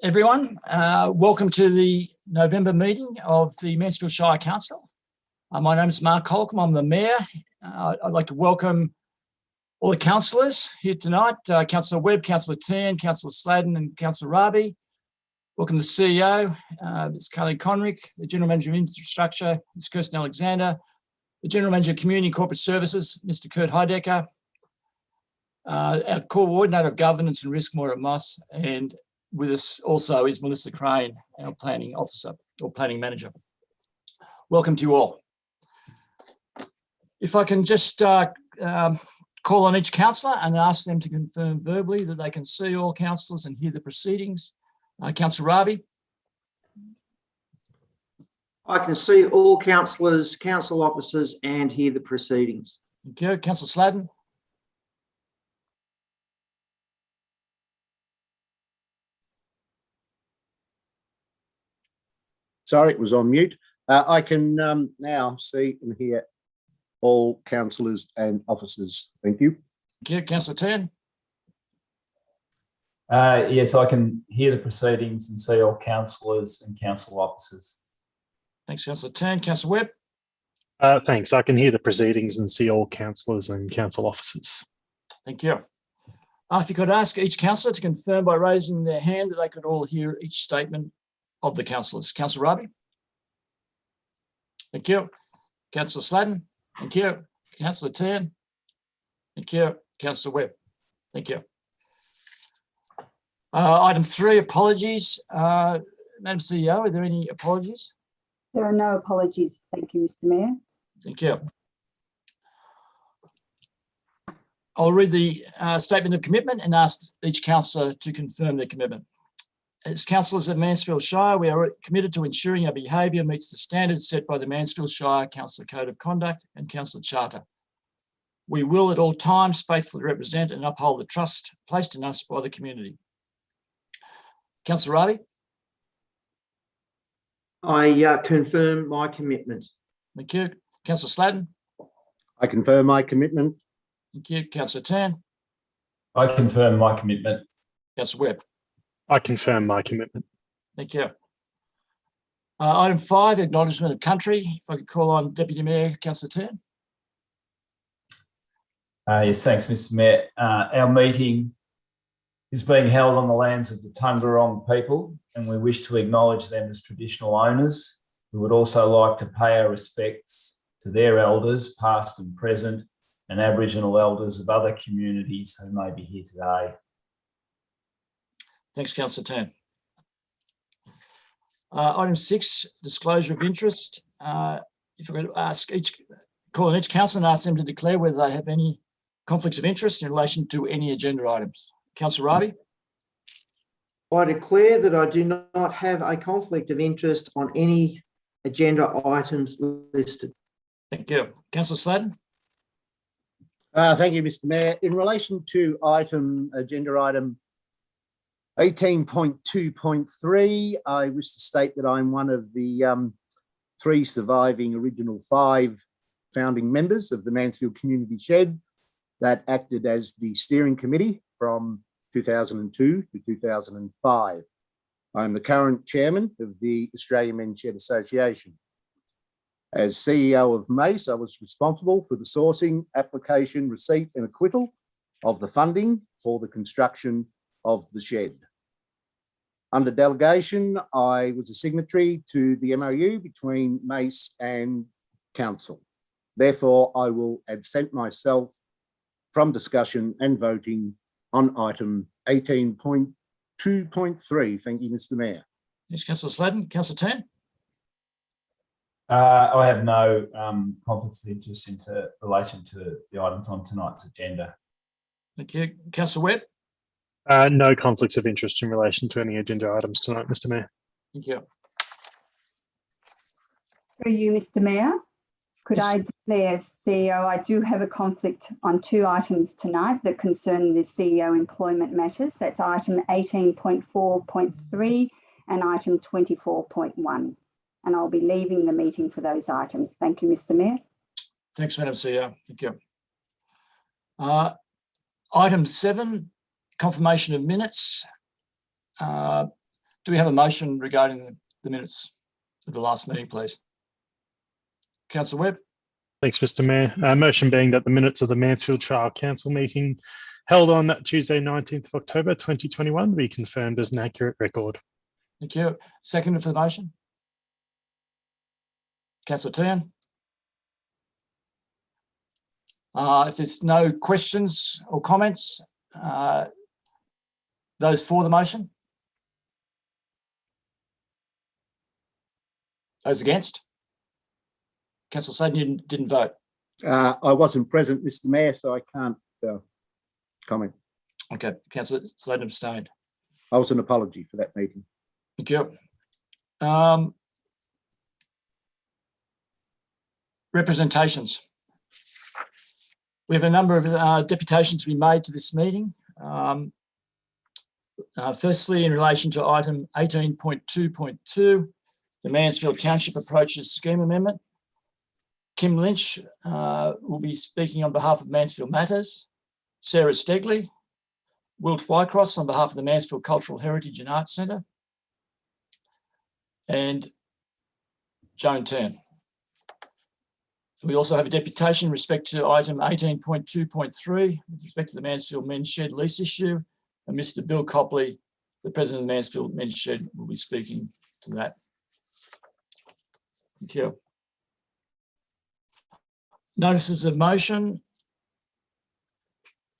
Everyone. Welcome to the November meeting of the Mansfield Shire Council. My name is Mark Holcomb. I'm the Mayor. I'd like to welcome all the councillors here tonight, Councillor Webb, Councillor Tan, Councillor Sladden and Councillor Raby. Welcome the CEO, Ms. Carly Conrick, the General Manager of Infrastructure, Ms. Kirsten Alexander, the General Manager of Community and Corporate Services, Mr. Kurt Heidecker, our Coordinator of Governance and Risk, Moira Moss, and with us also is Melissa Crane, our Planning Officer or Planning Manager. Welcome to you all. If I can just call on each councillor and ask them to confirm verbally that they can see all councillors and hear the proceedings. Councillor Raby. I can see all councillors, council officers and hear the proceedings. Thank you. Councillor Sladden. Sorry, it was on mute. I can now see and hear all councillors and officers. Thank you. Thank you. Councillor Tan. Yes, I can hear the proceedings and see all councillors and council officers. Thanks, Councillor Tan. Councillor Webb. Thanks. I can hear the proceedings and see all councillors and council officers. Thank you. If you could ask each councillor to confirm by raising their hand that they could all hear each statement of the councillors. Councillor Raby. Thank you. Councillor Sladden. Thank you. Councillor Tan. Thank you. Councillor Webb. Thank you. Item 3, apologies. Madam CEO, are there any apologies? There are no apologies. Thank you, Mr. Mayor. Thank you. I'll read the statement of commitment and ask each councillor to confirm their commitment. As councillors of Mansfield Shire, we are committed to ensuring our behaviour meets the standards set by the Mansfield Shire Council Code of Conduct and Council Charter. We will at all times faithfully represent and uphold the trust placed in us by the community. Councillor Raby. I confirm my commitment. Thank you. Councillor Sladden. I confirm my commitment. Thank you. Councillor Tan. I confirm my commitment. Councillor Webb. I confirm my commitment. Thank you. Item 5, acknowledgement of country. If I could call on Deputy Mayor Councillor Tan. Yes, thanks, Mr. Mayor. Our meeting is being held on the lands of the Tungarong people, and we wish to acknowledge them as traditional owners. We would also like to pay our respects to their elders, past and present, and Aboriginal elders of other communities who may be here today. Thanks, Councillor Tan. Item 6, disclosure of interest. If I could call on each councillor and ask them to declare whether they have any conflicts of interest in relation to any agenda items. Councillor Raby. I declare that I do not have a conflict of interest on any agenda items listed. Thank you. Councillor Sladden. Thank you, Mr. Mayor. In relation to agenda item 18.2.3, I wish to state that I'm one of the 3 surviving original 5 founding members of the Mansfield Community Shed that acted as the steering committee from 2002 to 2005. I'm the current chairman of the Australian Men's Shed Association. As CEO of MACE, I was responsible for the sourcing, application, receipt and acquittal of the funding for the construction of the shed. Under delegation, I was a signatory to the MOU between MACE and Council. Therefore, I will absent myself from discussion and voting on item 18.2.3. Thank you, Mr. Mayor. Thanks, Councillor Sladden. Councillor Tan. I have no conflicts of interest in relation to the items on tonight's agenda. Thank you. Councillor Webb. No conflicts of interest in relation to any agenda items tonight, Mr. Mayor. Thank you. Through you, Mr. Mayor, could I declare, CEO, I do have a conflict on 2 items tonight that concern the CEO employment matters. That's item 18.4.3 and item 24.1. And I'll be leaving the meeting for those items. Thank you, Mr. Mayor. Thanks, Madam CEO. Thank you. Item 7, confirmation of minutes. Do we have a motion regarding the minutes of the last meeting, please? Councillor Webb? Thanks, Mr. Mayor. Motion being that the minutes of the Mansfield Shire Council meeting held on Tuesday, 19th of October 2021 be confirmed as an accurate record. Thank you. Seconded for the motion? Councillor Tehan? If there's no questions or comments, those for the motion? Those against? Councillor Sladen, you didn't vote. I wasn't present, Mr. Mayor, so I can't comment. Okay, Councillor Sladen abstained. I was an apology for that meeting. Thank you. Representations. We have a number of deputations to be made to this meeting. Firstly, in relation to item 18.2.2, the Mansfield Township Approaches Scheme Amendment. Kim Lynch will be speaking on behalf of Mansfield Matters. Sarah Stegley, Wilt Wycross on behalf of the Mansfield Cultural Heritage and Arts Centre, and Joan Tern. We also have a deputation in respect to item 18.2.3 with respect to the Mansfield Men's Shed lease issue, and Mr. Bill Copley, the President of the Mansfield Men's Shed, will be speaking to that. Thank you. Notices of motion.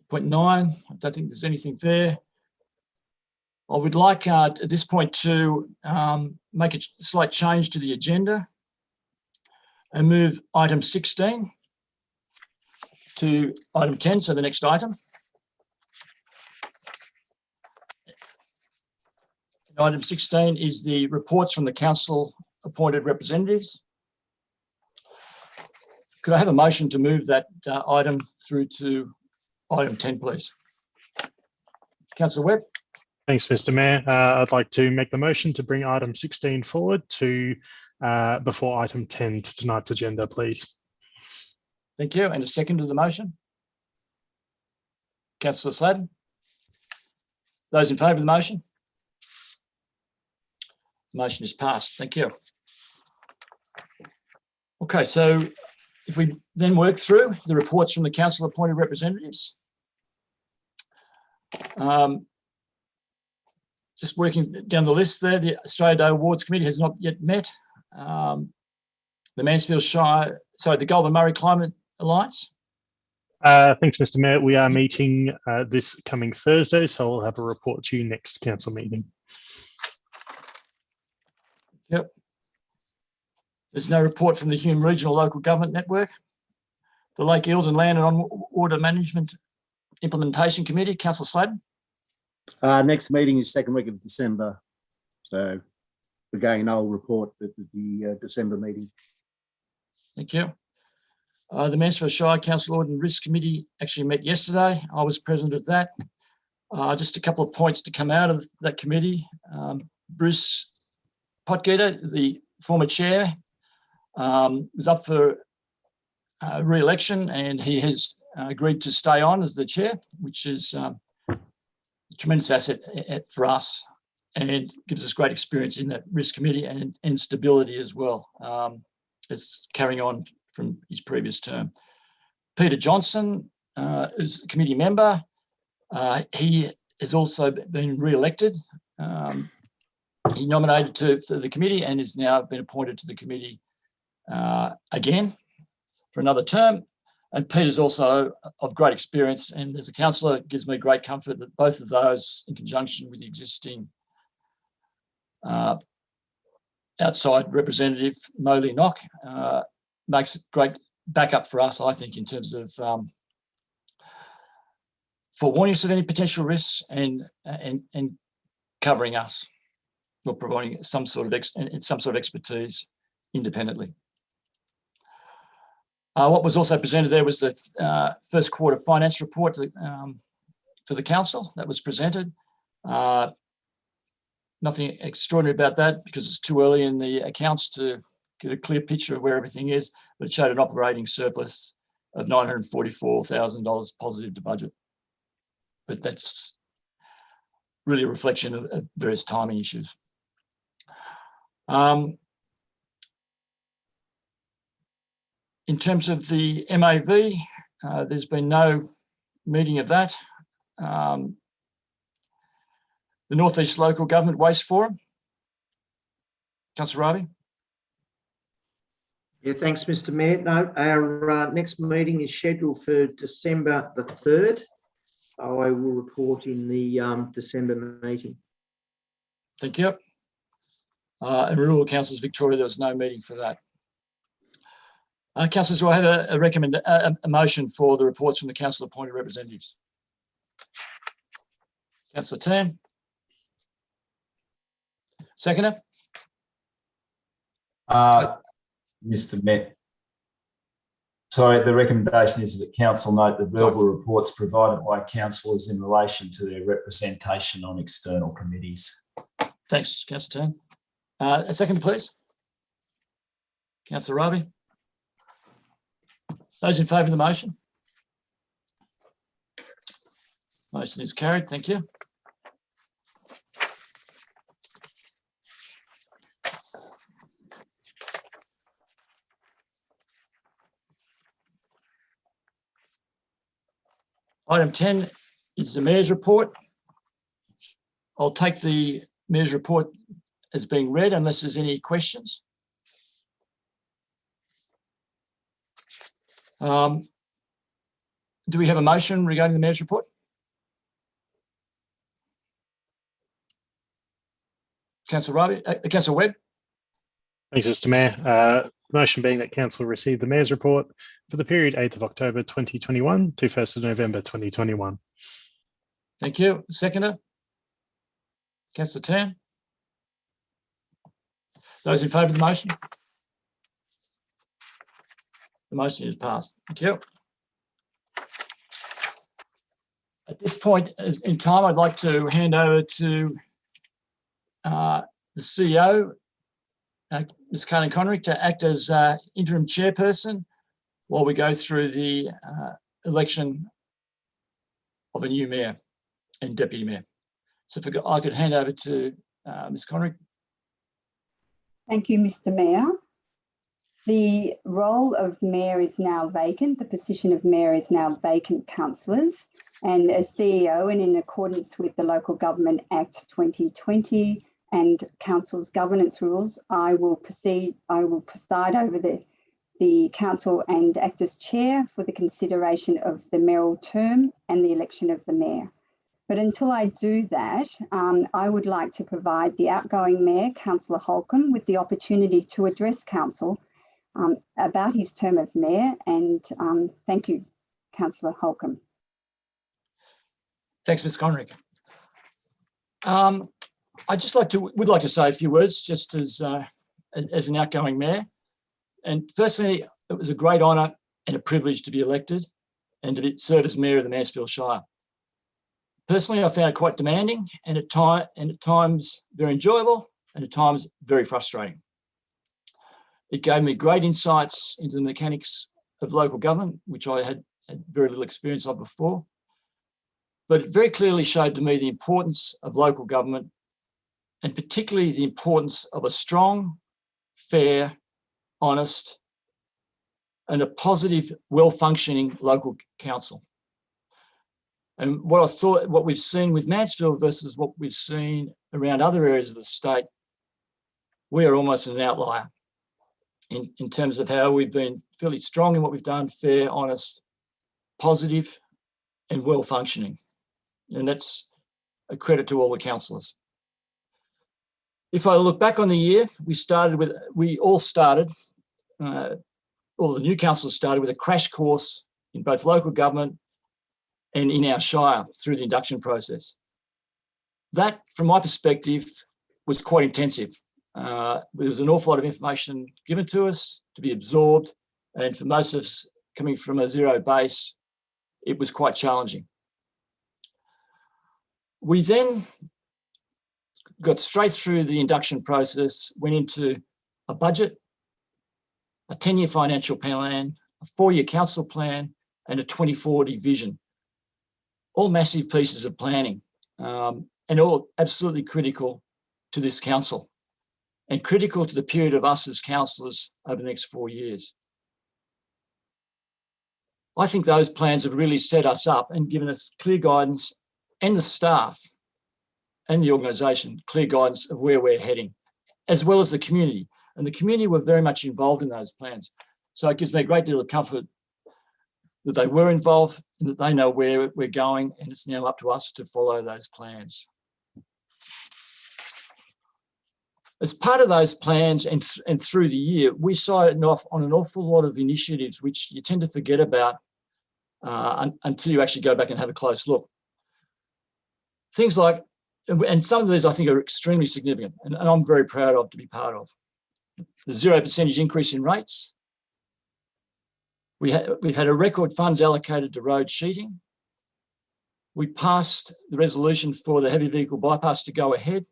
Point 9, I don't think there's anything there. I would like at this point to make a slight change to the agenda and move item 16 to item 10, so the next item. Item 16 is the reports from the council appointed representatives. Could I have a motion to move that item through to item 10, please? Councillor Webb? Thanks, Mr. Mayor. I'd like to make the motion to bring item 16 forward to before item 10 to tonight's agenda, please. Thank you. And a second to the motion? Councillor Sladen? Those in favour of the motion? Motion is passed. Thank you. Okay, so if we then work through the reports from the council appointed representatives. Just working down the list there, the Australia Day Awards Committee has not yet met. The Mansfield Shire, sorry, the Goulburn Murray Climate Alliance. Thanks, Mr. Mayor. We are meeting this coming Thursday, so we'll have a report to you next council meeting. Yep. There's no report from the Hume Regional Local Government Network. The Lake Eildon Land and Water Management Implementation Committee, Councillor Sladen. Next meeting is second week of December. So again, I'll report at the December meeting. Thank you. The Mansfield Shire Council Audit and Risk Committee actually met yesterday. I was present at that. Just a couple of points to come out of that committee. Bruce Potgieter, the former chair, was up for re-election, and he has agreed to stay on as the chair, which is a tremendous asset for us and gives us great experience in that risk committee and stability as well. It's carrying on from his previous term. Peter Johnson is a committee member. He has also been re-elected. He nominated for the committee and has now been appointed to the committee again for another term. And Peter's also of great experience, and as a councillor, it gives me great comfort that both of those, in conjunction with the existing outside representative, Molly Knock, makes a great backup for us, I think, in terms of forewarning us of any potential risks and covering us, or providing some sort of expertise independently. What was also presented there was the first quarter finance report for the council that was presented. Nothing extraordinary about that because it's too early in the accounts to get a clear picture of where everything is, but it showed an operating surplus of $944,000 positive to budget. But that's really a reflection of various timing issues. In terms of the MAV, there's been no meeting of that. The North East Local Government Waste Forum. Councillor Raby. Yeah, thanks, Mr. Mayor. No, our next meeting is scheduled for December the 3rd. I will report in the December meeting. Thank you. And Rural Councils Victoria, there was no meeting for that. Councillors, do I have a motion for the reports from the council appointed representatives? Councillor Tan. Seconder. Mr. Mayor. Sorry, the recommendation is that council note the verbal reports provided by councillors in relation to their representation on external committees. Thanks, Councillor Tan. A second, please. Councillor Raby. Those in favour of the motion? Motion is carried. Thank you. Item 10 is the Mayor's report. I'll take the Mayor's report as being read unless there's any questions. Do we have a motion regarding the Mayor's report? Councillor Raby, Councillor Webb. Thanks, Mr. Mayor. Motion being that council receive the Mayor's report for the period 8th of October 2021 to 1st of November 2021. Thank you. Seconder. Councillor Tan. Those in favour of the motion? The motion is passed. Thank you. At this point in time, I'd like to hand over to the CEO, Ms. Carleen Conrick, to act as interim chairperson while we go through the election of a new mayor and deputy mayor. So if I could hand over to Ms. Conrick. Thank you, Mr. Mayor. The role of mayor is now vacant. The position of mayor is now vacant, councillors. And as CEO, and in accordance with the Local Government Act 2020 and council's governance rules, I will preside over the council and act as chair for the consideration of the mayoral term and the election of the mayor. But until I do that, I would like to provide the outgoing mayor, Councillor Holcomb, with the opportunity to address council about his term of mayor. And thank you, Councillor Holcomb. Thanks, Ms. Conrick. I just would like to say a few words just as an outgoing mayor. And firstly, it was a great honour and a privilege to be elected and to serve as mayor of the Mansfield Shire. Personally, I found it quite demanding and at times very enjoyable and at times very frustrating. It gave me great insights into the mechanics of local government, which I had very little experience of before. But it very clearly showed to me the importance of local government and particularly the importance of a strong, fair, honest, and a positive, well-functioning local council. And what we've seen with Mansfield versus what we've seen around other areas of the state, we are almost an outlier in terms of how we've been fairly strong in what we've done, fair, honest, positive, and well-functioning. And that's a credit to all the councillors. If I look back on the year, all the new councillors started with a crash course in both local government and in our shire through the induction process. That, from my perspective, was quite intensive. There was an awful lot of information given to us to be absorbed, and for most of us coming from a zero base, it was quite challenging. We then got straight through the induction process, went into a budget, a 10-year financial plan, a 4-year council plan, and a 2040 vision. All massive pieces of planning and all absolutely critical to this council. and critical to the period of us as councillors over the next 4 years. I think those plans have really set us up and given us clear guidance, and the staff and the organisation clear guidance of where we're heading, as well as the community. And the community were very much involved in those plans. So it gives me a great deal of comfort that they were involved and that they know where we're going, and it's now up to us to follow those plans. As part of those plans and through the year, we signed off on an awful lot of initiatives which you tend to forget about until you actually go back and have a close look. Things like, and some of these I think are extremely significant, and I'm very proud of to be part of. The 0% increase in rates. We've had a record funds allocated to road sheeting. We passed the resolution for the heavy vehicle bypass to go ahead.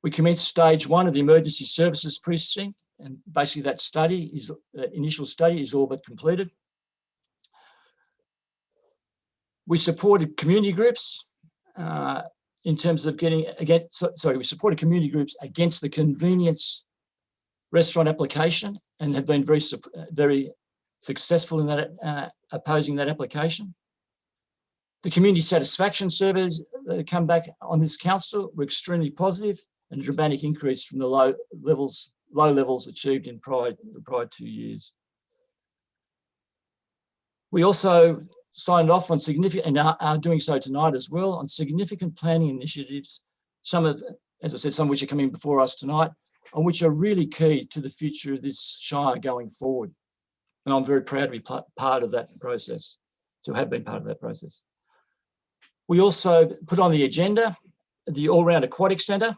We commenced stage 1 of the emergency services precinct, and basically that initial study is all but completed. We supported community groups in terms of we supported community groups against the convenience restaurant application, and have been very successful in that, opposing that application. The community satisfaction surveys that have come back on this council were extremely positive, and a dramatic increase from the low levels achieved in the prior 2 years. We also signed off on significant, and are doing so tonight as well, on significant planning initiatives, some of, as I said, some of which are coming before us tonight, and which are really key to the future of this Shire going forward. And I'm very proud to be part of that process, to have been part of that process. We also put on the agenda the all-round Aquatic Centre,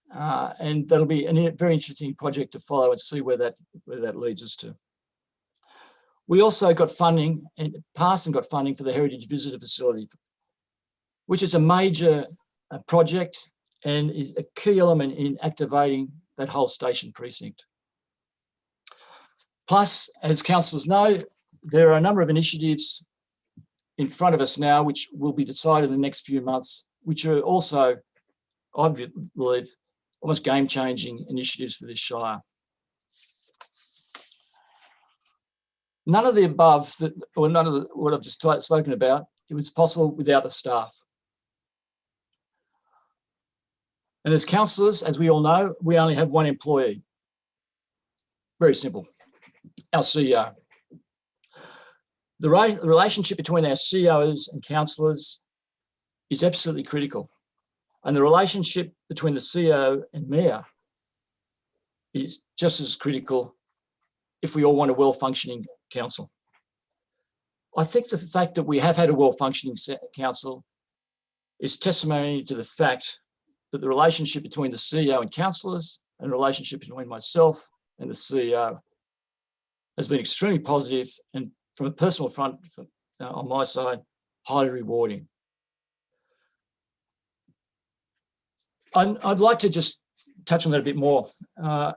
and that'll be a very interesting project to follow and see where that leads us to. We also got funding, and passed and got funding for the Heritage Visitor Facility, which is a major project and is a key element in activating that whole station precinct. Plus, as councillors know, there are a number of initiatives in front of us now which will be decided in the next few months, which are also, I believe, almost game-changing initiatives for this Shire. None of the above, or none of what I've just spoken about, it was possible without the staff. And as councillors, as we all know, we only have one employee. Very simple, our CEO. The relationship between our CEOs and councillors is absolutely critical. And the relationship between the CEO and mayor is just as critical if we all want a well-functioning council. I think the fact that we have had a well-functioning council is testimony to the fact that the relationship between the CEO and councillors, and the relationship between myself and the CEO, has been extremely positive, and from a personal front, on my side, highly rewarding. I'd like to just touch on that a bit more. I've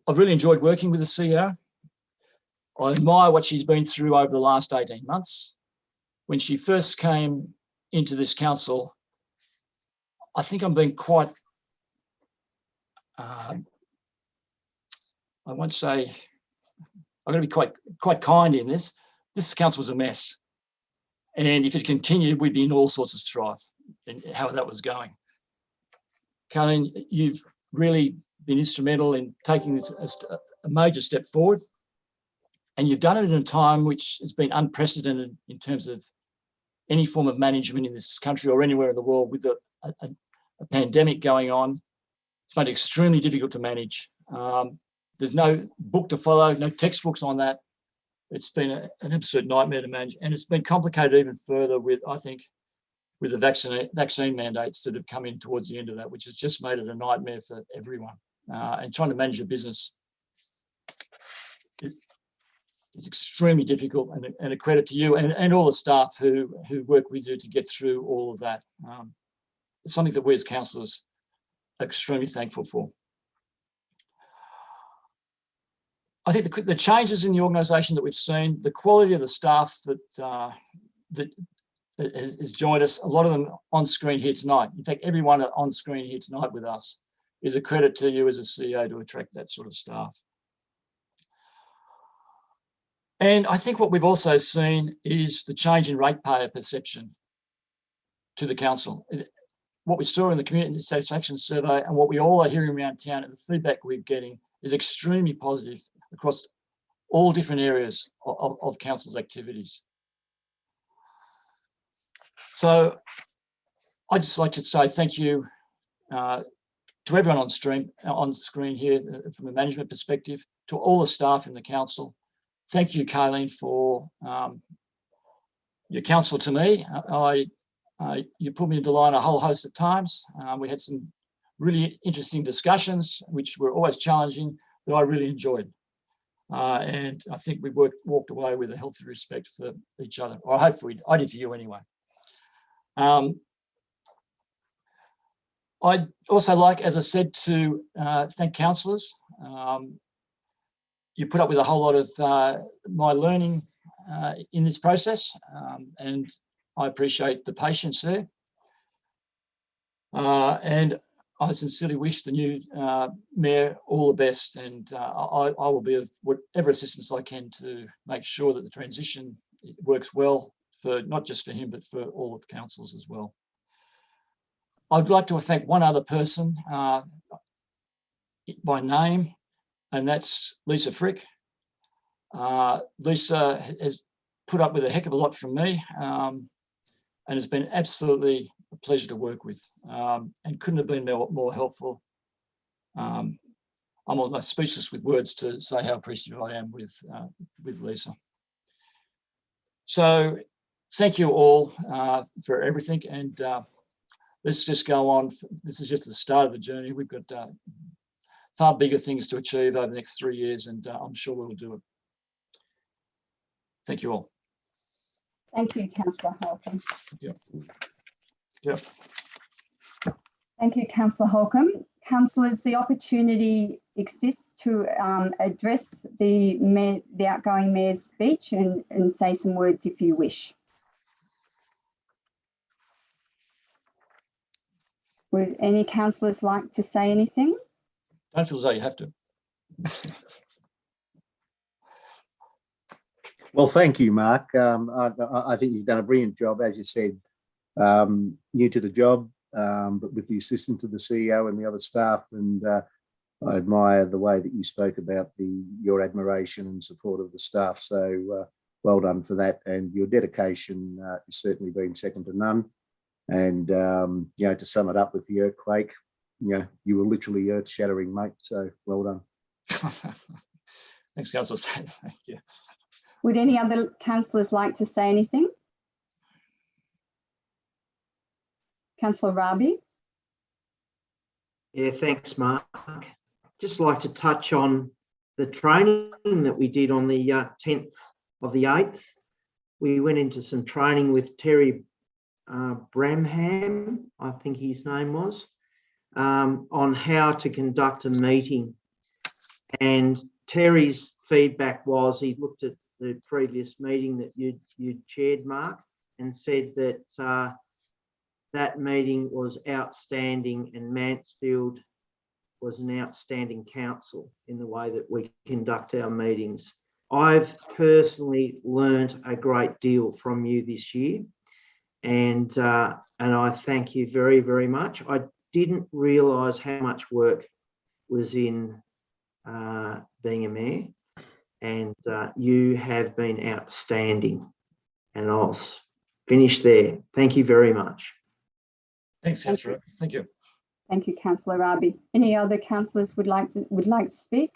really enjoyed working with the CEO. I admire what she's been through over the last 18 months. When she first came into this council, I think I'm being quite, I won't say, I'm going to be quite kind in this. This council was a mess. And if it continued, we'd be in all sorts of strife in how that was going. Colleen, you've really been instrumental in taking this a major step forward. And you've done it in a time which has been unprecedented in terms of any form of management in this country or anywhere in the world, with a pandemic going on. It's made it extremely difficult to manage. There's no book to follow, no textbooks on that. It's been an absolute nightmare to manage. And it's been complicated even further with, I think, with the vaccine mandates that have come in towards the end of that, which has just made it a nightmare for everyone. And trying to manage a business is extremely difficult, and a credit to you and all the staff who work with you to get through all of that. It's something that we as councillors are extremely thankful for. I think the changes in the organisation that we've seen, the quality of the staff that has joined us, a lot of them on screen here tonight. In fact, everyone on screen here tonight with us is a credit to you as a CEO to attract that sort of staff. And I think what we've also seen is the change in ratepayer perception to the council. What we saw in the community satisfaction survey and what we all are hearing around town and the feedback we're getting is extremely positive across all different areas of council's activities. So I'd just like to say thank you to everyone on screen here from a management perspective, to all the staff in the council. Thank you, Kayleen, for your counsel to me. You put me into line a whole host of times. We had some really interesting discussions, which were always challenging, that I really enjoyed. And I think we walked away with a healthy respect for each other. Or hopefully I did for you anyway. I'd also like, as I said, to thank councillors. You put up with a whole lot of my learning in this process, and I appreciate the patience there. And I sincerely wish the new mayor all the best, and I will be of whatever assistance I can to make sure that the transition works well, for not just for him, but for all of the councils as well. I'd like to thank one other person by name, and that's Lisa Frick. Lisa has put up with a heck of a lot from me, and has been absolutely a pleasure to work with, and couldn't have been more helpful. I'm almost speechless with words to say how appreciative I am with Lisa. So thank you all for everything, and let's just go on. This is just the start of the journey. We've got far bigger things to achieve over the next 3 years, and I'm sure we'll do it. Thank you all. Thank you, Councillor Holcomb. Yep. Yep. Thank you, Councillor Holcomb. Councillors, the opportunity exists to address the outgoing mayor's speech and say some words if you wish. Would any councillors like to say anything? Don't feel as though you have to. Well, thank you, Mark. I think you've done a brilliant job, as you said, new to the job, but with the assistance of the CEO and the other staff. And I admire the way that you spoke about your admiration and support of the staff. So well done for that. And your dedication has certainly been second to none. And, you know, to sum it up with the earthquake, you know, you were literally earth-shattering, mate. So well done. Thanks, Councillor. Thank you. Would any other councillors like to say anything? Councillor Raby. Yeah, thanks, Mark. Just like to touch on the training that we did on the 10th of the 8th. We went into some training with Terry Bramham, I think his name was, on how to conduct a meeting. And Terry's feedback was he looked at the previous meeting that you'd chaired, Mark, and said that that meeting was outstanding, and Mansfield was an outstanding council in the way that we conduct our meetings. I've personally learned a great deal from you this year, and I thank you very, very much. I didn't realise how much work was in being a mayor, and you have been outstanding. And I'll finish there. Thank you very much. Thanks, Councillor. Thank you. Thank you, Councillor Raby. Any other councillors would like to speak?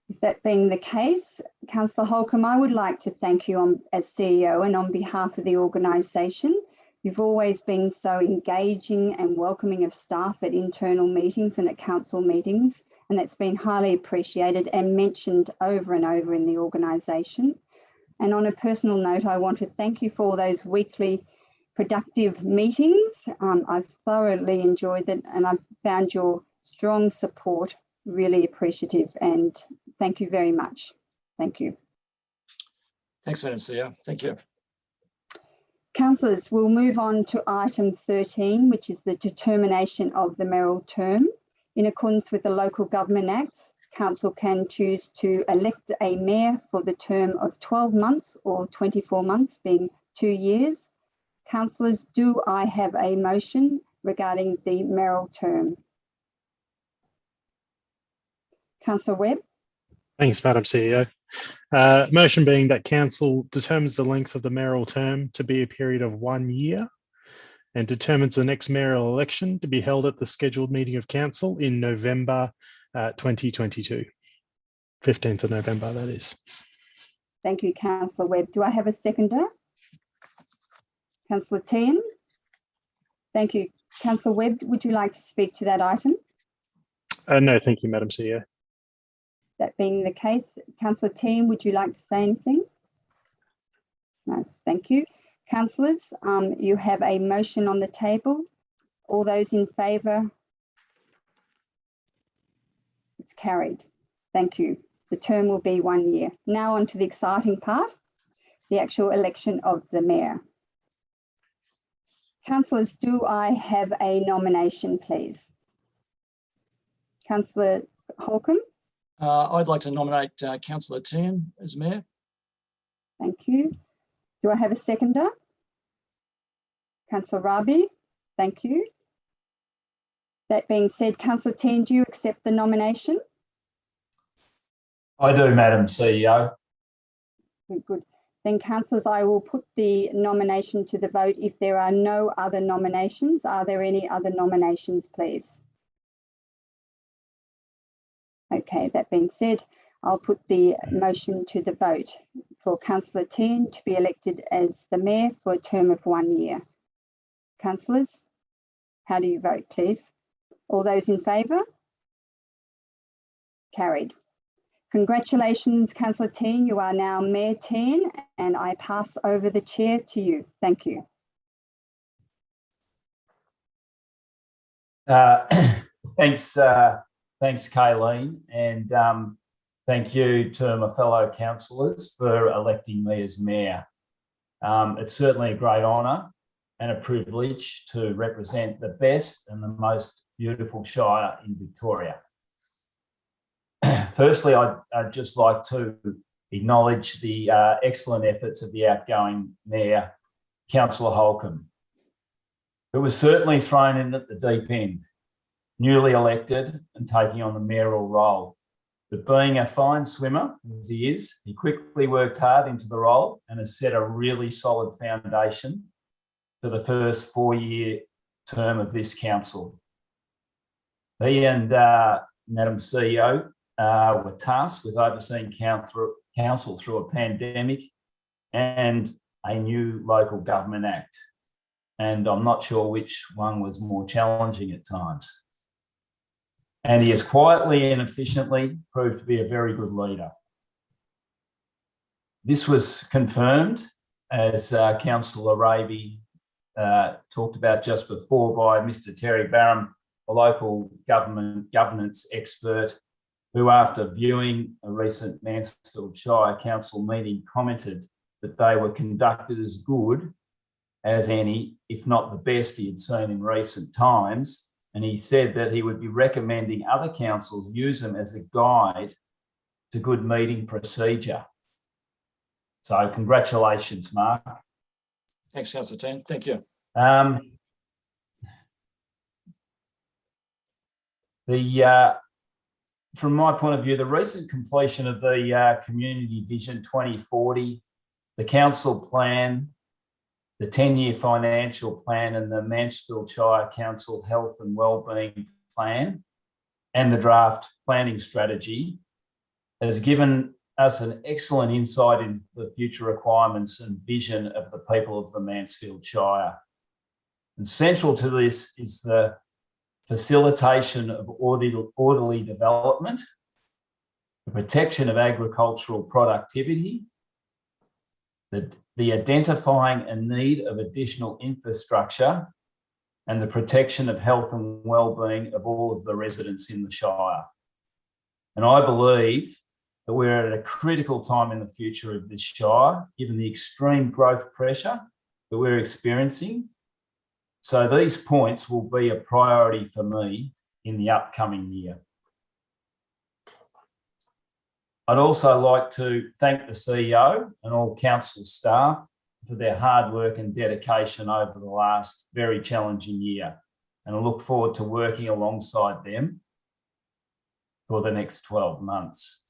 If that being the case, Councillor Holcomb, I would like to thank you as CEO and on behalf of the organisation. You've always been so engaging and welcoming of staff at internal meetings and at council meetings, and that's been highly appreciated and mentioned over and over in the organisation. And on a personal note, I want to thank you for all those weekly productive meetings. I've thoroughly enjoyed it, and I've found your strong support really appreciative, and thank you very much. Thank you. Thanks, Madam CEO. Thank you. Councillors, we'll move on to item 13, which is the determination of the mayoral term. In accordance with the Local Government Act, Council can choose to elect a mayor for the term of 12 months or 24 months, being 2 years. Councillors, do I have a motion regarding the mayoral term? Councillor Webb. Thanks, Madam CEO. Motion being that Council determines the length of the mayoral term to be a period of 1 year and determines the next mayoral election to be held at the scheduled meeting of Council in November 2022. 15th of November, that is. Thank you, Councillor Webb. Do I have a seconder? Councillor Tehan. Thank you. Councillor Webb, would you like to speak to that item? No, thank you, Madam CEO. That being the case, Councillor Tehan, would you like to say anything? No, thank you. Councillors, you have a motion on the table. All those in favour? It's carried. Thank you. The term will be 1 year. Now on to the exciting part, the actual election of the mayor. Councillors, do I have a nomination, please? Councillor Holcomb. I'd like to nominate Councillor Tehan as mayor. Thank you. Do I have a seconder? Councillor Rabi. Thank you. That being said, Councillor Tehan, do you accept the nomination? I do, Madam CEO. Good. Then, councillors, I will put the nomination to the vote. If there are no other nominations, are there any other nominations, please? Okay, that being said, I'll put the motion to the vote for Councillor Tehan to be elected as the mayor for a term of 1 year. Councillors, how do you vote, please? All those in favour? Carried. Congratulations, Councillor Tehan. You are now Mayor Tehan, and I pass over the chair to you. Thank you. Thanks, Kayleen, and thank you to my fellow councillors for electing me as mayor. It's certainly a great honour and a privilege to represent the best and the most beautiful shire in Victoria. Firstly, I'd just like to acknowledge the excellent efforts of the outgoing mayor, Councillor Holcomb, who was certainly thrown in at the deep end, newly elected and taking on the mayoral role. But being a fine swimmer, as he is, he quickly worked hard into the role and has set a really solid foundation for the first 4-year term of this council. He and Madam CEO were tasked with overseeing council through a pandemic and a new local government act. And I'm not sure which one was more challenging at times. And he has quietly and efficiently proved to be a very good leader. This was confirmed, as Councillor Raby talked about just before, by Mr. Terry Barham, a local governance expert, who, after viewing a recent Mansfield Shire Council meeting, commented that they were conducted as good as any, if not the best, he had seen in recent times. And he said that he would be recommending other councils use them as a guide to good meeting procedure. So congratulations, Mark. Thanks, Councillor Tehan. Thank you. From my point of view, the recent completion of the Community Vision 2040, the council plan, the 10-year financial plan, and the Mansfield Shire Council Health and Wellbeing Plan, and the draft planning strategy has given us an excellent insight into the future requirements and vision of the people of the Mansfield Shire. And central to this is the facilitation of orderly development, the protection of agricultural productivity, the identifying a need of additional infrastructure, and the protection of health and well-being of all of the residents in the Shire. And I believe that we're at a critical time in the future of this Shire, given the extreme growth pressure that we're experiencing. So these points will be a priority for me in the upcoming year. I'd also like to thank the CEO and all council staff for their hard work and dedication over the last very challenging year. And I look forward to working alongside them for the next 12 months.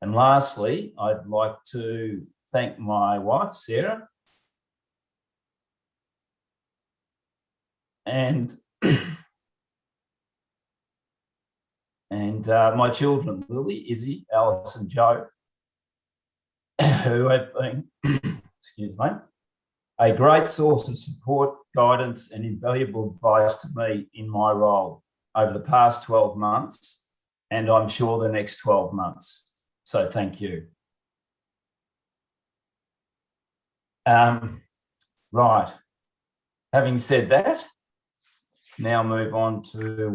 And lastly, I'd like to thank my wife, Sarah, and my children, Lily, Izzy, Alice and Joe, who have been, excuse me, a great source of support, guidance and invaluable advice to me in my role over the past 12 months, and I'm sure the next 12 months. So thank you. Right. Having said that, now move on to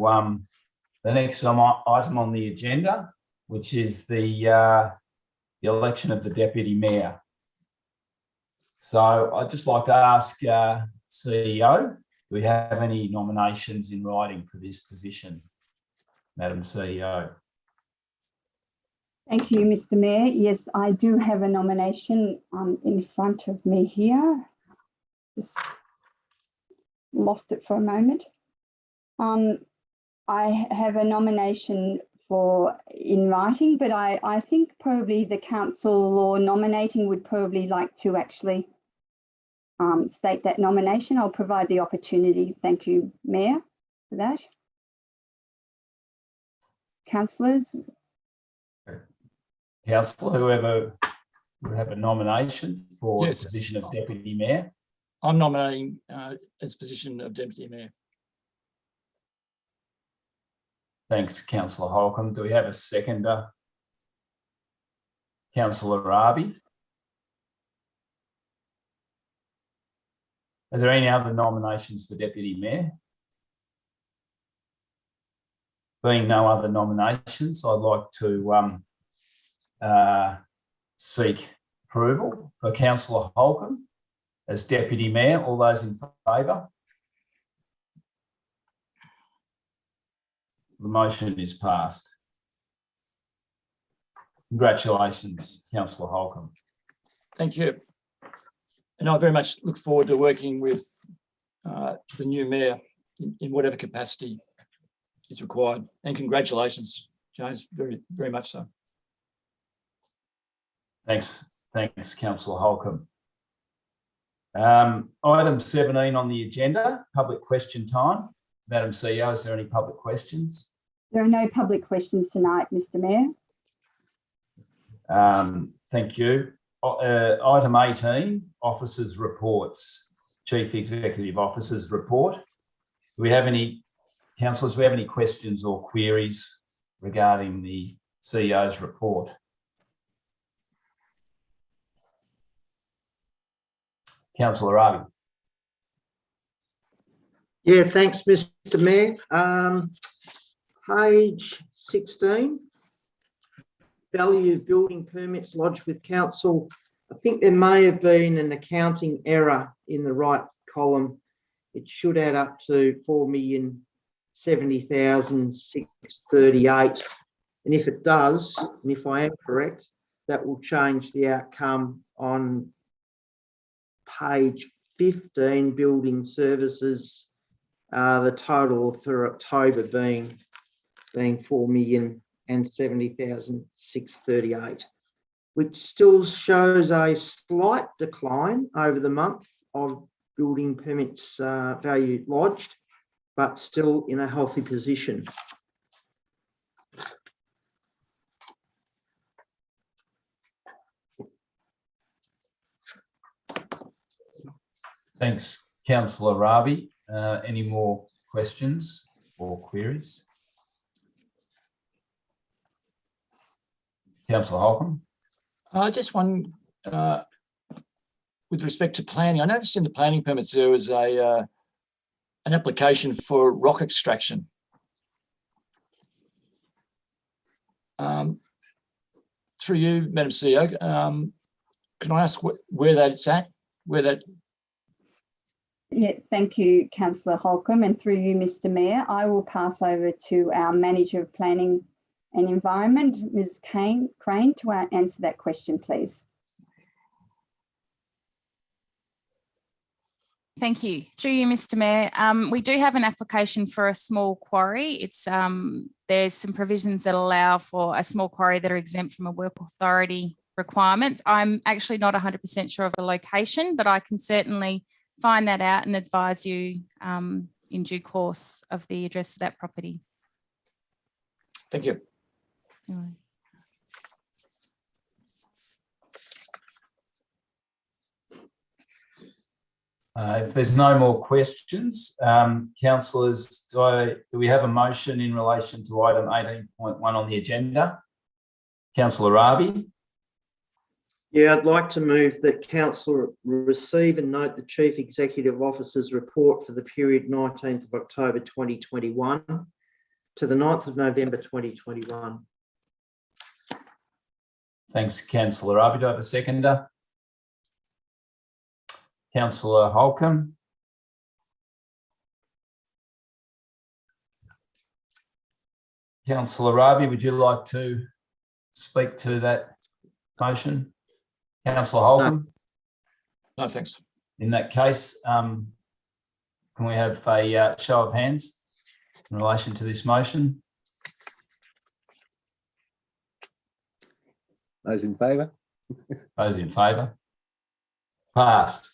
the next item on the agenda, which is the election of the Deputy Mayor. So I'd just like to ask CEO, do we have any nominations in writing for this position, Madam CEO? Thank you, Mr. Mayor. Yes, I do have a nomination in front of me here. Just lost it for a moment. I have a nomination in writing, but I think probably the council or nominating would probably like to actually state that nomination. I'll provide the opportunity. Thank you, Mayor, for that. Councillors? Councillor, whoever would have a nomination for Yes. the position of Deputy Mayor. I'm nominating as position of Deputy Mayor. Thanks, Councillor Holcomb. Do we have a seconder? Councillor Rabi. Are there any other nominations for Deputy Mayor? Being no other nominations, I'd like to seek approval for Councillor Holcomb as Deputy Mayor. All those in favour? The motion is passed. Congratulations, Councillor Holcomb. Thank you. And I very much look forward to working with the new mayor in whatever capacity is required. And congratulations, James, very, very much so. Thanks, Councillor Holcomb. Item 17 on the agenda, public question time. Madam CEO, is there any public questions? There are no public questions tonight, Mr. Mayor. Thank you. Item 18, officers' reports. Chief Executive Officer's report. Do we have any, councillors, do we have any questions or queries regarding the CEO's report? Councillor Rabi. Yeah, thanks, Mr. Mayor. Page 16, value of building permits lodged with council. I think there may have been an accounting error in the right column. It should add up to 4,070,638. And if it does, and if I am correct, that will change the outcome on page 15, building services. The total for October being 4,070,638, which still shows a slight decline over the month of building permits value lodged, but still in a healthy position. Thanks, Councillor Rabi. Any more questions or queries? Councillor Holcomb. Just one with respect to planning. I noticed in the planning permits there was an application for rock extraction. Through you, Madam CEO, can I ask where that's at? Where that? Yeah, thank you, Councillor Holcomb, and through you, Mr. Mayor, I will pass over to our Manager of Planning and Environment, Ms. Crane, to answer that question, please. Thank you. Through you, Mr. Mayor, we do have an application for a small quarry. It's there's some provisions that allow for a small quarry that are exempt from a work authority requirements. I'm actually not 100% sure of the location, but I can certainly find that out and advise you in due course of the address of that property. Thank you. No. If there's no more questions, councillors, do we have a motion in relation to item 18.1 on the agenda? Councillor Rabi. Yeah, I'd like to move that council receive and note the Chief Executive Officer's report for the period 19th of October 2021 to the 9th of November 2021. Thanks, Councillor Rabi. Do I have a seconder? Councillor Holcomb. Councillor Rabi, would you like to speak to that motion? Councillor Holcomb? No, thanks. In that case, can we have a show of hands in relation to this motion? Those in favour? Those in favour? Passed.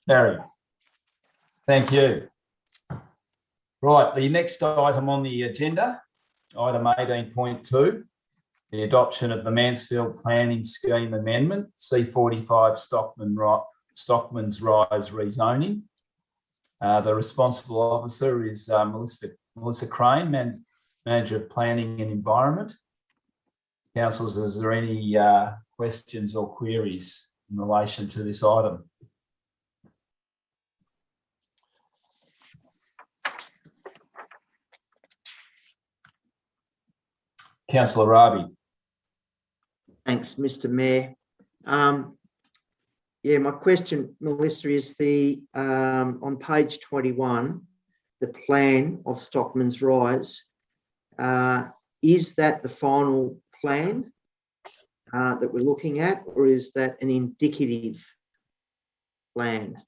Carried. Thank you. Right, the next item on the agenda, item 18.2, the adoption of the Mansfield Planning Scheme Amendment, C45 Stockman's Rise rezoning. The responsible officer is Melissa Crane, Manager of Planning and Environment. Councillors, is there any questions or queries in relation to this item? Councillor Rabi. Thanks, Mr. Mayor. Yeah, my question, Melissa, is the on page 21, the plan of Stockman's Rise. Is that the final plan that we're looking at, or is that an indicative plan?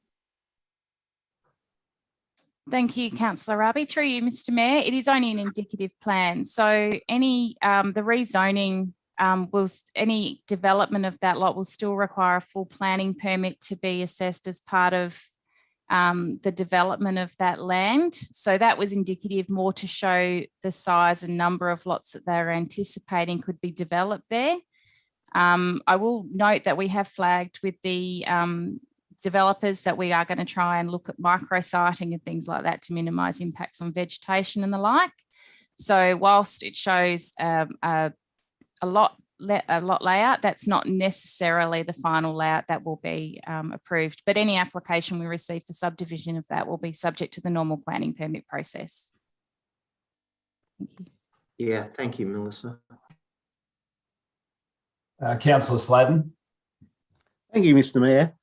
Thank you, Councillor Rabi. Through you, Mr. Mayor, it is only an indicative plan. So any the rezoning any development of that lot will still require a full planning permit to be assessed as part of the development of that land. So that was indicative more to show the size and number of lots that they're anticipating could be developed there. I will note that we have flagged with the developers that we are going to try and look at micro-siting and things like that to minimise impacts on vegetation and the like. So whilst it shows a lot layout, that's not necessarily the final layout that will be approved, but any application we receive for subdivision of that will be subject to the normal planning permit process. Thank you. Yeah, thank you, Melissa. Councillor Sladen. Thank you, Mr. Mayor.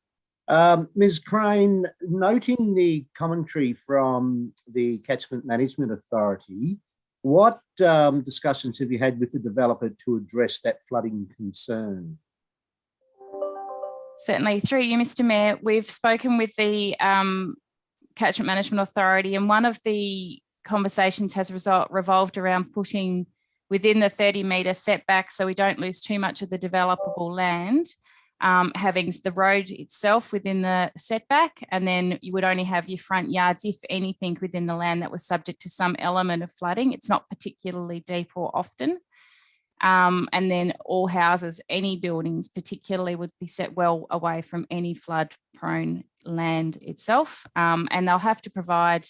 Ms. Crane, noting the commentary from the Catchment Management Authority, what discussions have you had with the developer to address that flooding concern? Certainly, through you, Mr. Mayor, we've spoken with the Catchment Management Authority, and one of the conversations has revolved around putting within the 30-metre setback so we don't lose too much of the developable land, having the road itself within the setback, and then you would only have your front yards, if anything, within the land that was subject to some element of flooding. It's not particularly deep or often. And then all houses, any buildings particularly, would be set well away from any flood-prone land itself. And they'll have to provide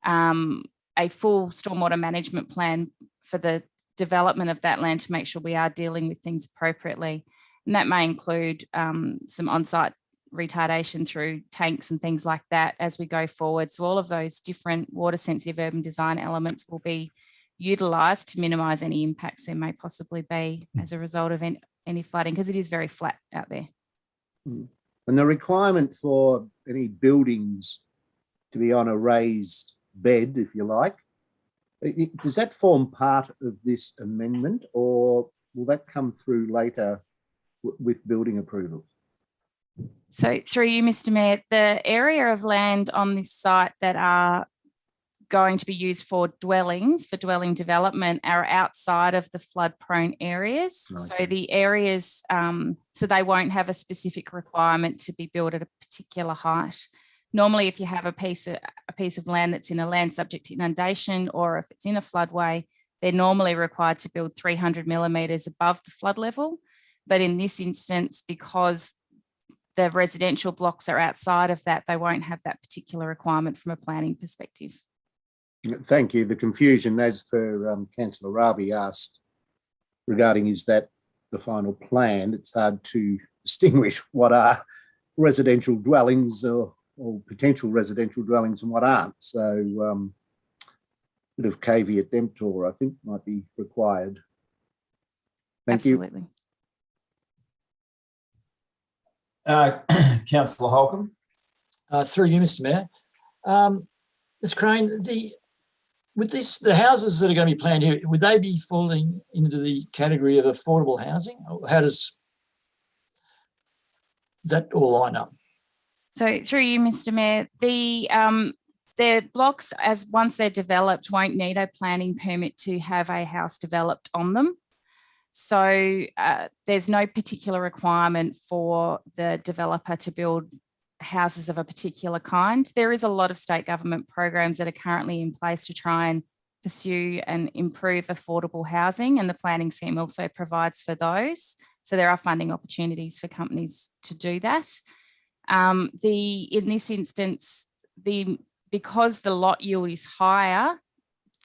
a full stormwater management plan for the development of that land to make sure we are dealing with things appropriately. And that may include some on-site retardation through tanks and things like that as we go forward. So all of those different water-sensitive urban design elements will be utilised to minimise any impacts there may possibly be as a result of any flooding because it is very flat out there. And the requirement for any buildings to be on a raised bed, if you like, does that form part of this amendment, or will that come through later with building approvals? So through you, Mr. Mayor, the area of land on this site that are going to be used for dwellings, for dwelling development, are outside of the flood prone areas. Okay. So the areas, so they won't have a specific requirement to be built at a particular height. Normally, if you have a piece of land that's in a land subject to inundation, or if it's in a floodway, they're normally required to build 300 millimetres above the flood level. But in this instance, because the residential blocks are outside of that, they won't have that particular requirement from a planning perspective. Thank you. The confusion, as per Councillor Rabi asked regarding is that the final plan, it's hard to distinguish what are residential dwellings or potential residential dwellings and what aren't. So bit of caveat emptor, I think, might be required. Thank you. Absolutely. Councillor Holcomb. Through you, Mr. Mayor. Ms. Crane, the houses that are going to be planned here, would they be falling into the category of affordable housing? Or how does that all line up? So through you, Mr. Mayor, the blocks, as once they're developed, won't need a planning permit to have a house developed on them. So there's no particular requirement for the developer to build houses of a particular kind. There is a lot of state government programs that are currently in place to try and pursue and improve affordable housing, and the planning scheme also provides for those. So there are funding opportunities for companies to do that. In this instance, because the lot yield is higher,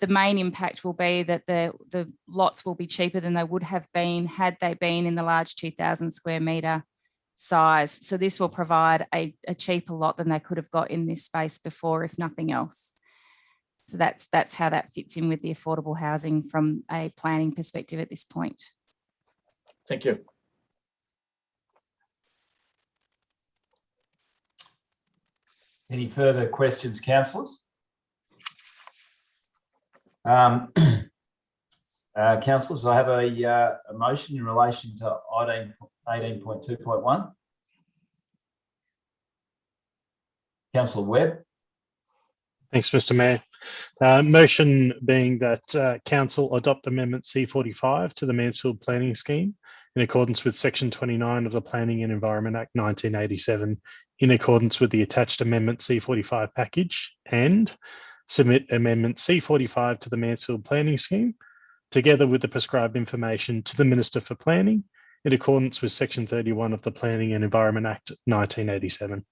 the main impact will be that the lots will be cheaper than they would have been had they been in the large 2,000 square metre size. So this will provide a cheaper lot than they could have got in this space before, if nothing else. So that's how that fits in with the affordable housing from a planning perspective at this point. Thank you. Any further questions, councillors? Councillors, I have a motion in relation to item 18.2.1. Councillor Webb. Thanks, Mr. Mayor. Motion being that Council adopt Amendment C45 to the Mansfield Planning Scheme in accordance with Section 29 of the Planning and Environment Act 1987, in accordance with the attached Amendment C45 package, and submit Amendment C45 to the Mansfield Planning Scheme, together with the prescribed information, to the Minister for Planning, in accordance with Section 31 of the Planning and Environment Act 1987.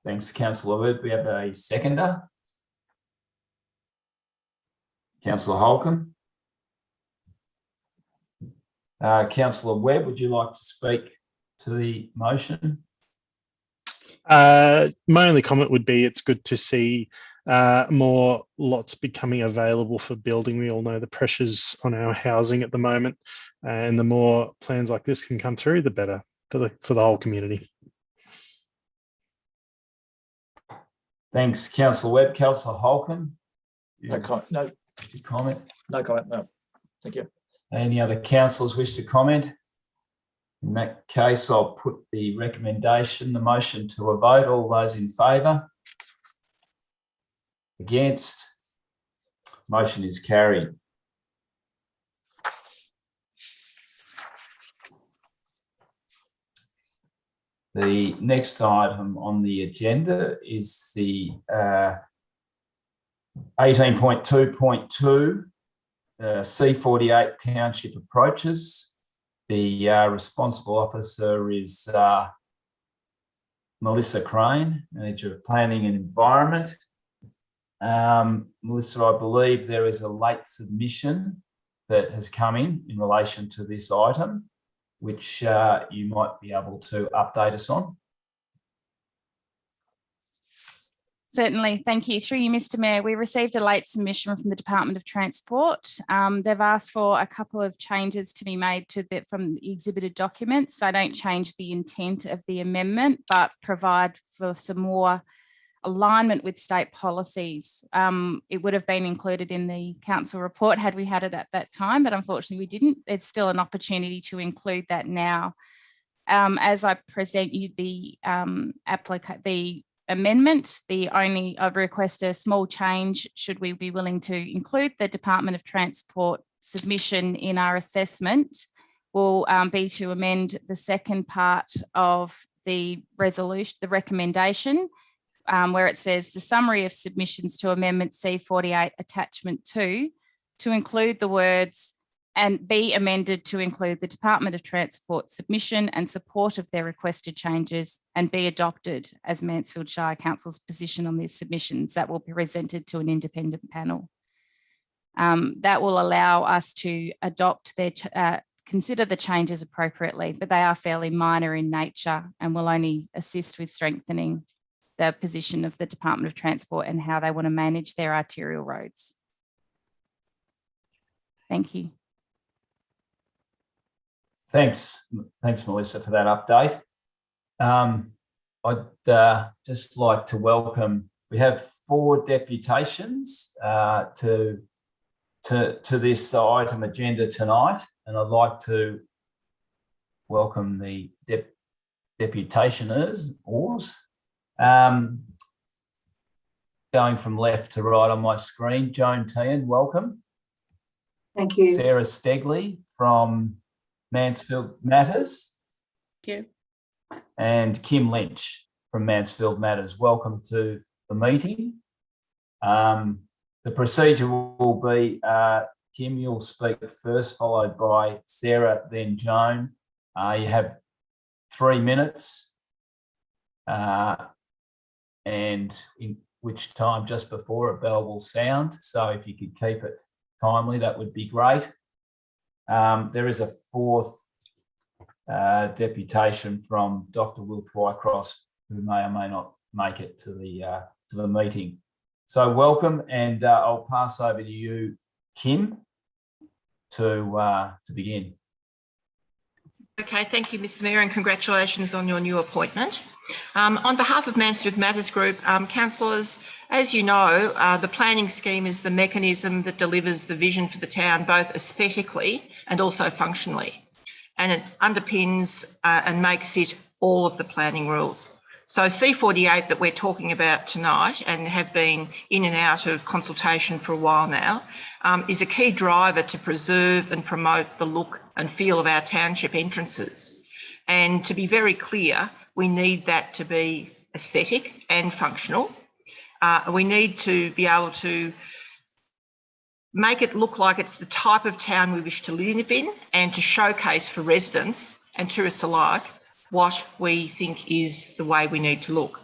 Thanks, Councillor Webb. We have a seconder. Councillor Holcomb. Councillor Webb, would you like to speak to the motion? My only comment would be it's good to see more lots becoming available for building. We all know the pressures on our housing at the moment, and the more plans like this can come through, the better for the whole community. Thanks, Councillor Webb. Councillor Holcomb. No comment. No. Comment. No comment. No. Thank you. Any other councillors wish to comment? In that case, I'll put the recommendation, the motion, to a vote. All those in favour? Against? Motion is carried. The next item on the agenda is the 18.2.2 C48 Township Approaches. The responsible officer is Melissa Crane, Manager of Planning and Environment. Melissa, I believe there is a late submission that has come in relation to this item, which you might be able to update us on. Certainly, thank you. Through you, Mr. Mayor, we received a late submission from the Department of Transport. They've asked for a couple of changes to be made from the exhibited documents. So I don't change the intent of the amendment, but provide for some more alignment with state policies. It would have been included in the council report had we had it at that time, but unfortunately we didn't. There's still an opportunity to include that now. As I present you the amendment, I request a small change should we be willing to include the Department of Transport submission in our assessment, will be to amend the second part of the resolution, the recommendation, where it says the summary of submissions to Amendment C48 Attachment 2 to include the words and be amended to include the Department of Transport submission and support of their requested changes and be adopted as Mansfield Shire Council's position on these submissions that will be presented to an independent panel. That will allow us to adopt consider the changes appropriately, but they are fairly minor in nature and will only assist with strengthening the position of the Department of Transport and how they want to manage their arterial roads. Thank you. Thanks, Melissa, for that update. I'd just like to welcome, we have 4 deputations to this item agenda tonight, and I'd like to welcome the deputationers. Going from left to right on my screen, Joan Tehan, welcome. Thank you. Sarah Stegley from Mansfield Matters. Thank you. And Kim Lynch from Mansfield Matters. Welcome to the meeting. The procedure will be Kim, you'll speak first, followed by Sarah, then Joan. You have 3 minutes, and in which time just before a bell will sound. So if you could keep it timely, that would be great. There is a 4th deputation from Dr. Will Twycross, who may or may not make it to the meeting. So welcome, and I'll pass over to you, Kim, to begin. Okay, thank you, Mr. Mayor, and congratulations on your new appointment. On behalf of Mansfield Matters Group, councillors, as you know, the planning scheme is the mechanism that delivers the vision for the town, both aesthetically and also functionally. And it underpins and makes it all of the planning rules. So C48 that we're talking about tonight and have been in and out of consultation for a while now is a key driver to preserve and promote the look and feel of our township entrances. And to be very clear, we need that to be aesthetic and functional. We need to be able to make it look like it's the type of town we wish to live in and to showcase for residents and tourists alike what we think is the way we need to look.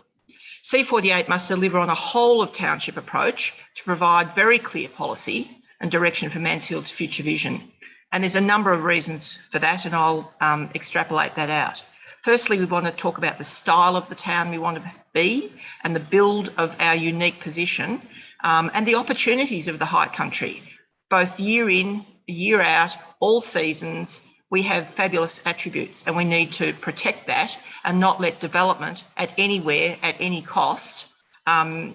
C48 must deliver on a whole of township approach to provide very clear policy and direction for Mansfield's future vision. And there's a number of reasons for that, and I'll extrapolate that out. Firstly, we want to talk about the style of the town we want to be and the build of our unique position and the opportunities of the high country. Both year in, year out, all seasons, we have fabulous attributes, and we need to protect that and not let development at anywhere, at any cost,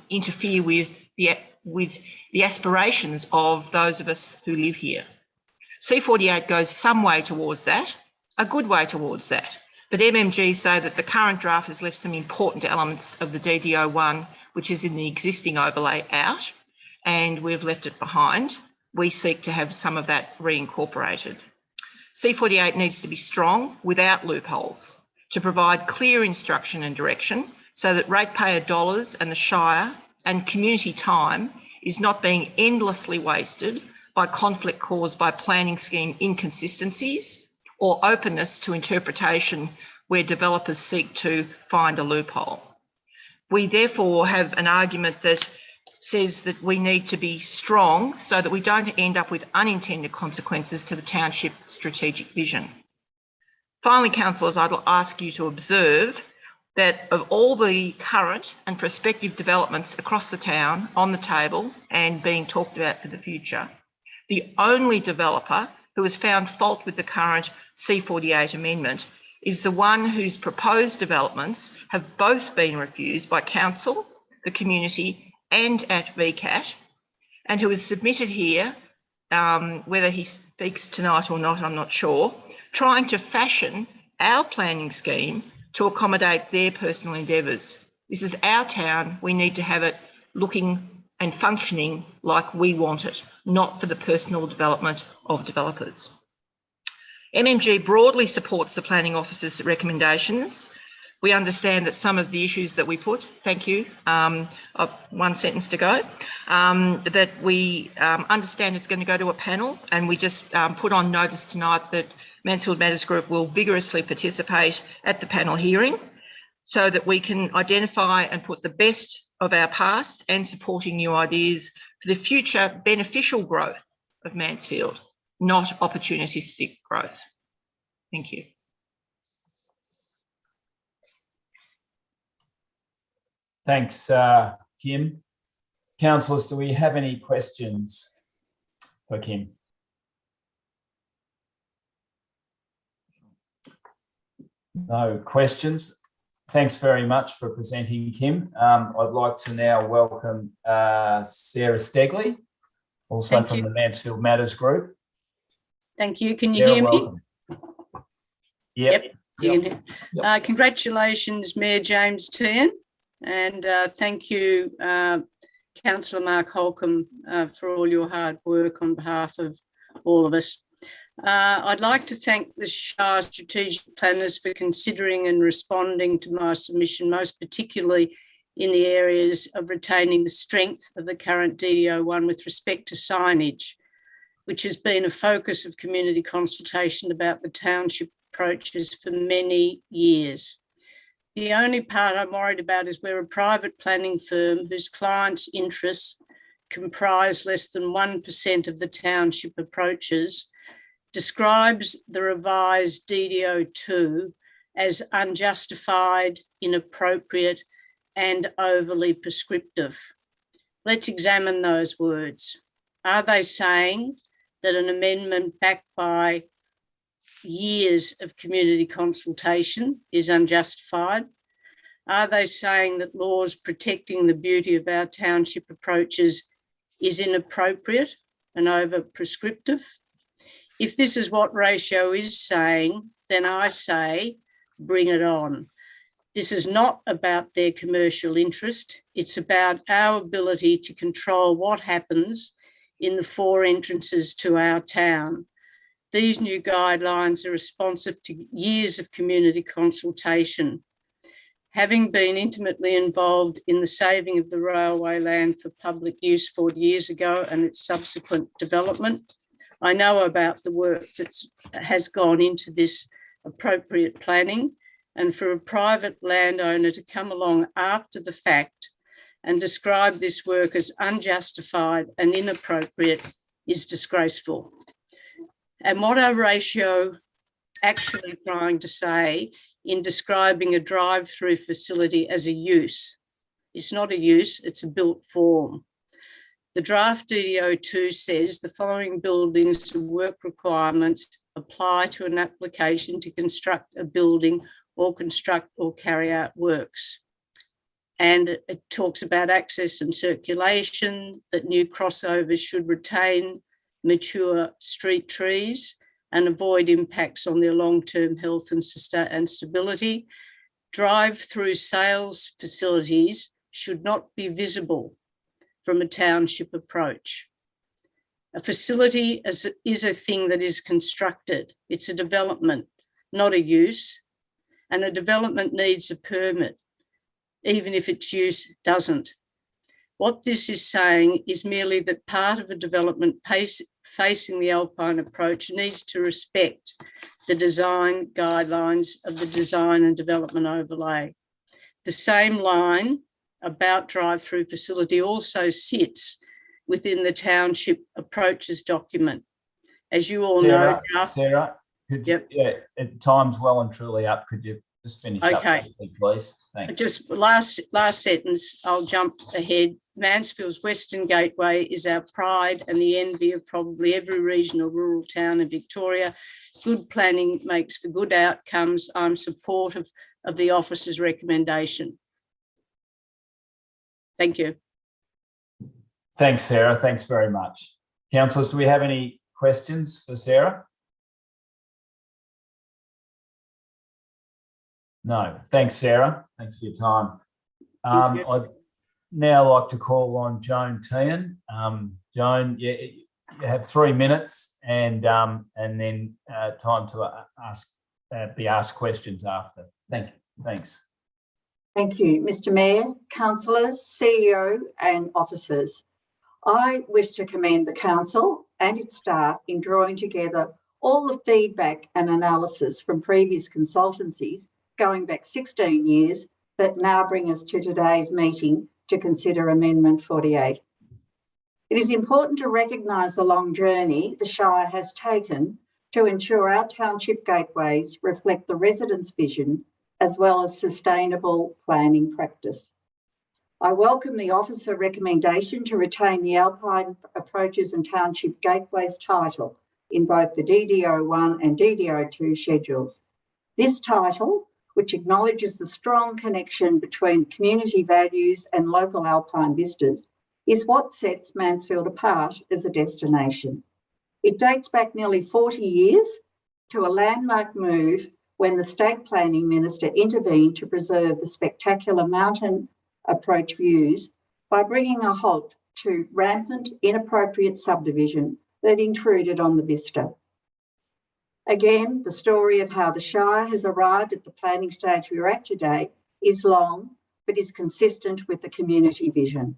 interfere with the aspirations of those of us who live here. C48 goes some way towards that, a good way towards that, but MMG say that the current draft has left some important elements of the DD01, which is in the existing overlay, out, and we've left it behind. We seek to have some of that reincorporated. C48 needs to be strong without loopholes to provide clear instruction and direction so that ratepayer dollars and the Shire and community time is not being endlessly wasted by conflict caused by planning scheme inconsistencies or openness to interpretation where developers seek to find a loophole. We therefore have an argument that says that we need to be strong so that we don't end up with unintended consequences to the township strategic vision. Finally, councillors, I'd ask you to observe that of all the current and prospective developments across the town on the table and being talked about for the future, the only developer who has found fault with the current C48 amendment is the one whose proposed developments have both been refused by council, the community, and at VCAT, and who has submitted here, whether he speaks tonight or not, I'm not sure, trying to fashion our planning scheme to accommodate their personal endeavours. This is our town. We need to have it looking and functioning like we want it, not for the personal development of developers. MMG broadly supports the Planning Officer's recommendations. We understand that some of the issues that we put, thank you, one sentence to go, that we understand it's going to go to a panel, and we just put on notice tonight that Mansfield Matters Group will vigorously participate at the panel hearing so that we can identify and put the best of our past and supporting new ideas for the future beneficial growth of Mansfield, not opportunistic growth. Thank you. Thanks, Kim. Councillors, do we have any questions for Kim? No questions. Thanks very much for presenting, Kim. I'd like to now welcome Sarah Stegley, also Thank from you. the Mansfield Matters Group. Thank you. Can you Sarah, hear me? welcome. Yep. You can hear. Congratulations, Mayor James Tehan, and thank you, Councillor Mark Holcomb, for all your hard work on behalf of all of us. I'd like to thank the Shire strategic planners for considering and responding to my submission, most particularly in the areas of retaining the strength of the current DDO1 with respect to signage, which has been a focus of community consultation about the township approaches for many years. The only part I'm worried about is where a private planning firm whose clients' interests comprise less than 1% of the township approaches describes the revised DDO2 as unjustified, inappropriate, and overly prescriptive. Let's examine those words. Are they saying that an amendment backed by years of community consultation is unjustified? Are they saying that laws protecting the beauty of our township approaches is inappropriate and over prescriptive? If this is what Ratio is saying, then I say, bring it on. This is not about their commercial interest. It's about our ability to control what happens in the 4 entrances to our town. These new guidelines are responsive to years of community consultation. Having been intimately involved in the saving of the railway land for public use 40 years ago and its subsequent development, I know about the work that has gone into this appropriate planning, and for a private landowner to come along after the fact and describe this work as unjustified and inappropriate is disgraceful. And what are Ratio actually trying to say in describing a drive-through facility as a use? It's not a use, it's a built form. The draft DDO2 says the following buildings and work requirements apply to an application to construct a building or construct or carry out works. And it talks about access and circulation, that new crossovers should retain mature street trees and avoid impacts on their long-term health and stability. Drive-through sales facilities should not be visible from a township approach. A facility is a thing that is constructed. It's a development, not a use. And a development needs a permit, even if its use doesn't. What this is saying is merely that part of a development facing the Alpine approach needs to respect the design guidelines of the design and development overlay. The same line about drive-through facility also sits within the township approaches document. As you all know, Sarah, time's well and truly up. Could you Just finish up, Okay. please. Thanks. Just last sentence, I'll jump ahead. Mansfield's Western Gateway is our pride and the envy of probably every regional rural town in Victoria. Good planning makes for good outcomes. I'm supportive of the officer's recommendation. Thank you. Thanks, Sarah. Thanks very much. Councillors, do we have any questions for Sarah? No. Thanks, Sarah. Thanks for your time. I'd now like to call on Joan Tehan. Joan, you have 3 minutes, and then time to be asked questions after. Thank you. Thanks. Thank you, Mr. Mayor, councillors, CEO and officers. I wish to commend the council and its staff in drawing together all the feedback and analysis from previous consultancies going back 16 years that now bring us to today's meeting to consider Amendment 48. It is important to recognise the long journey the Shire has taken to ensure our township gateways reflect the residents' vision as well as sustainable planning practice. I welcome the officer recommendation to retain the Alpine Approaches and Township Gateways title in both the DD01 and DD02 schedules. This title, which acknowledges the strong connection between community values and local alpine vistas, is what sets Mansfield apart as a destination. It dates back nearly 40 years to a landmark move when the State Planning Minister intervened to preserve the spectacular mountain approach views by bringing a halt to rampant, inappropriate subdivision that intruded on the vista. Again, the story of how the Shire has arrived at the planning stage we're at today is long, but is consistent with the community vision.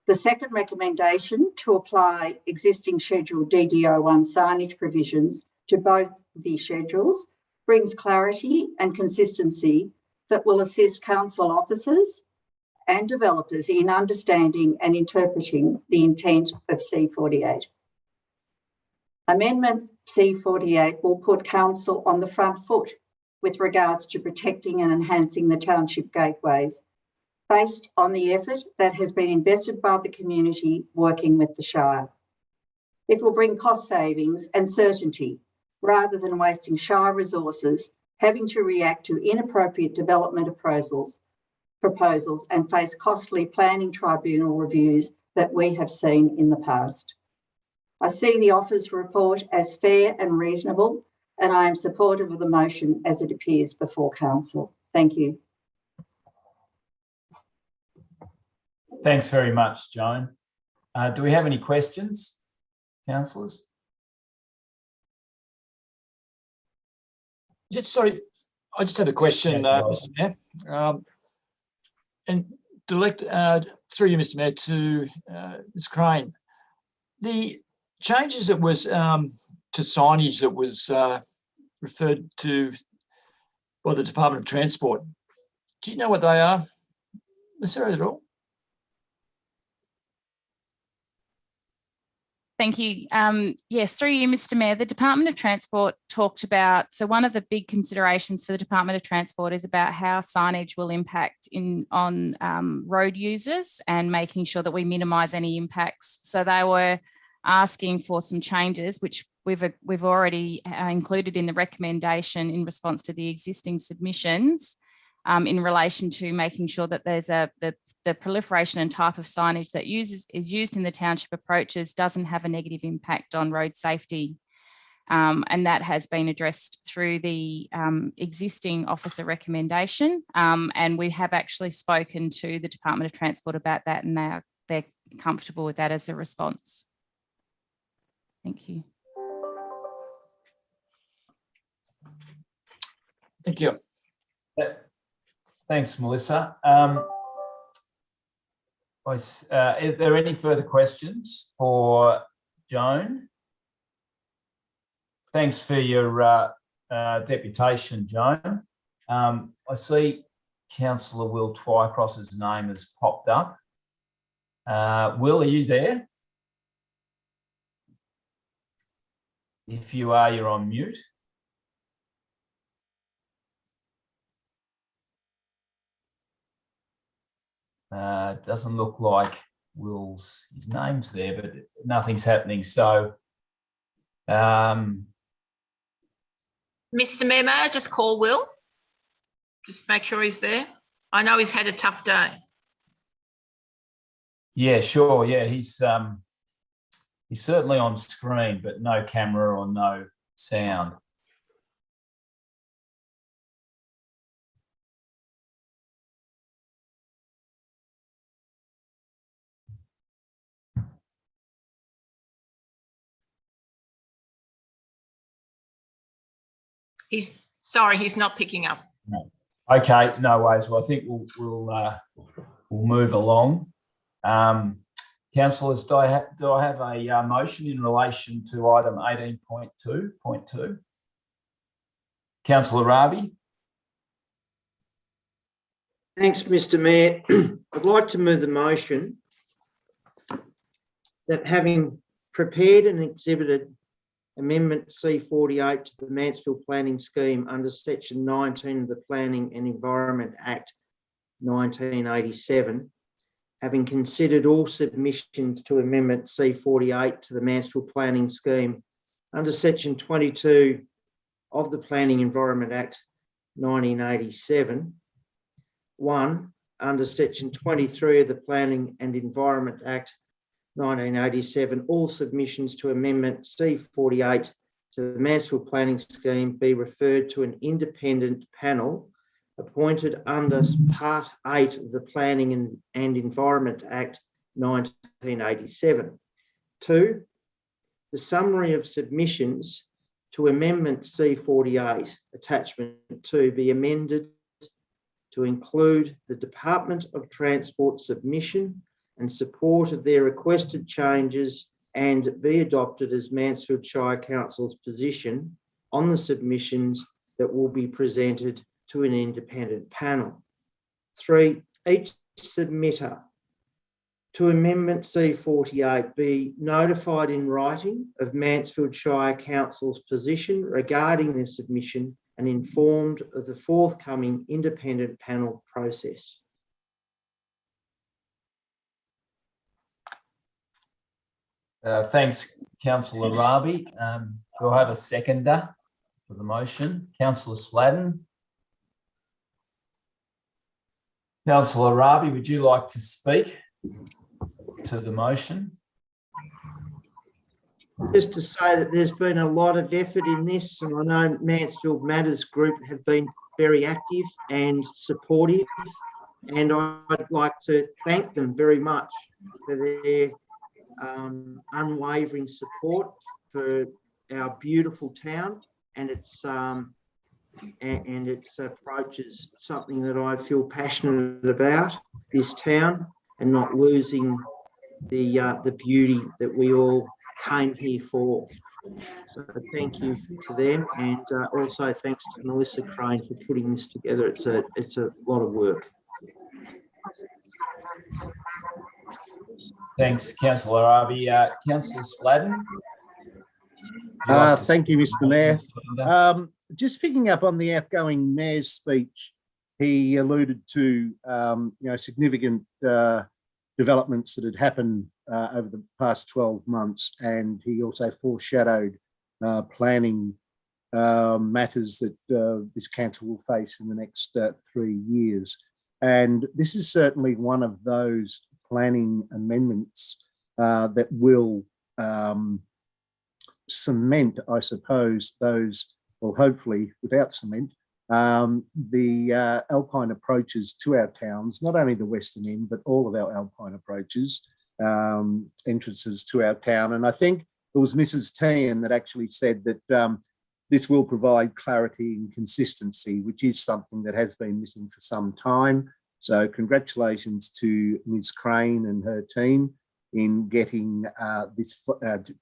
The second recommendation to apply existing Schedule DD01 signage provisions to both the schedules brings clarity and consistency that will assist council officers and developers in understanding and interpreting the intent of C48. Amendment C48 will put council on the front foot with regards to protecting and enhancing the township gateways, based on the effort that has been invested by the community working with the Shire. It will bring cost savings and certainty rather than wasting Shire resources having to react to inappropriate development proposals and face costly planning tribunal reviews that we have seen in the past. I see the officer's report as fair and reasonable, and I am supportive of the motion as it appears before council. Thank you. Thanks very much, Joan. Do we have any questions, councillors? Sorry, I just have a question, Mr. Mayor. And direct through you, Mr. Mayor, to Ms. Crane. The changes that was to signage that was referred to by the Department of Transport, do you know what they are, Ms. Sarah, at all? Thank you. Yes, through you, Mr. Mayor, the Department of Transport talked about, so one of the big considerations for the Department of Transport is about how signage will impact on road users and making sure that we minimise any impacts. So they were asking for some changes, which we've already included in the recommendation in response to the existing submissions, in relation to making sure that there's the proliferation and type of signage that is used in the township approaches doesn't have a negative impact on road safety. And that has been addressed through the existing officer recommendation. And we have actually spoken to the Department of Transport about that, and they're comfortable with that as a response. Thank you. Thank you. Thanks, Melissa. Are there any further questions for Joan? Thanks for your deputation, Joan. I see Councillor Will Twycross's name has popped up. Will, are you there? If you are, you're on mute. Doesn't look like his name's there, but nothing's happening. So, Mr. Mayor, may I just call Will? Just make sure he's there. I know he's had a tough day. yeah, sure. Yeah, he's certainly on screen, but no camera or no sound. He's not picking up. No. Okay, no worries. Well, I think we'll move along. Councillors, do I have a motion in relation to item 18.2.2? Councillor Rabi. Thanks, Mr. Mayor. I'd like to move the motion that, having prepared and exhibited Amendment C48 to the Mansfield Planning Scheme under Section 19 of the Planning and Environment Act 1987, having considered all submissions to Amendment C48 to the Mansfield Planning Scheme under Section 22 of the Planning Environment Act 1987, 1, under Section 23 of the Planning and Environment Act 1987, all submissions to Amendment C48 to the Mansfield Planning Scheme be referred to an independent panel appointed under Part 8 of the Planning and Environment Act 1987. 2, the summary of submissions to Amendment C48 Attachment 2 be amended to include the Department of Transport submission and support of their requested changes and be adopted as Mansfield Shire Council's position on the submissions that will be presented to an independent panel. 3, each submitter to Amendment C48 be notified in writing of Mansfield Shire Council's position regarding the submission and informed of the forthcoming independent panel process. Thanks, Councillor Rabi. Do I have a seconder for the motion? Councillor Sladden. Councillor Rabi, would you like to speak to the motion? Just to say that there's been a lot of effort in this, and I know Mansfield Matters Group have been very active and supportive, and I'd like to thank them very much for their unwavering support for our beautiful town and its approach is something that I feel passionate about, this town, and not losing the beauty that we all came here for. So thank you to them, and also thanks to Melissa Crane for putting this together. It's a lot of work. Thanks, Councillor Rabi. Councillor Sladden. Thank you, Mr. Mayor. Just picking up on the outgoing Mayor's speech, he alluded to significant developments that had happened over the past 12 months, and he also foreshadowed planning matters that this council will face in the next 3 years. And this is certainly one of those planning amendments that will cement, I suppose, those, or hopefully without cement, the alpine approaches to our towns, not only the western end, but all of our alpine approaches, entrances to our town. And I think it was Mrs. Tian that actually said that this will provide clarity and consistency, which is something that has been missing for some time. So congratulations to Ms. Crane and her team in getting this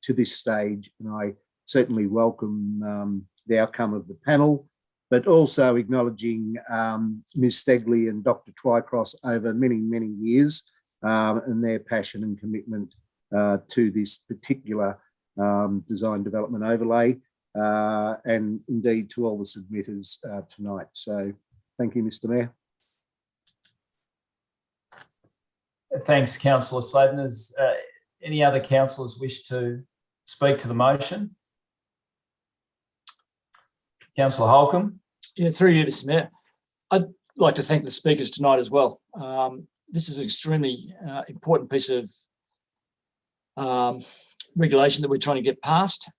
to this stage. And I certainly welcome the outcome of the panel, but also acknowledging Ms. Stegley and Dr. Twycross over many, many years and their passion and commitment to this particular design development overlay, and indeed to all the submitters tonight. So thank you, Mr. Mayor. Thanks, Councillor Sladen. Does any other councillors wish to speak to the motion? Councillor Holcomb. Yeah, through you, Mr. Mayor. I'd like to thank the speakers tonight as well. This is an extremely important piece of regulation that we're trying to get passed.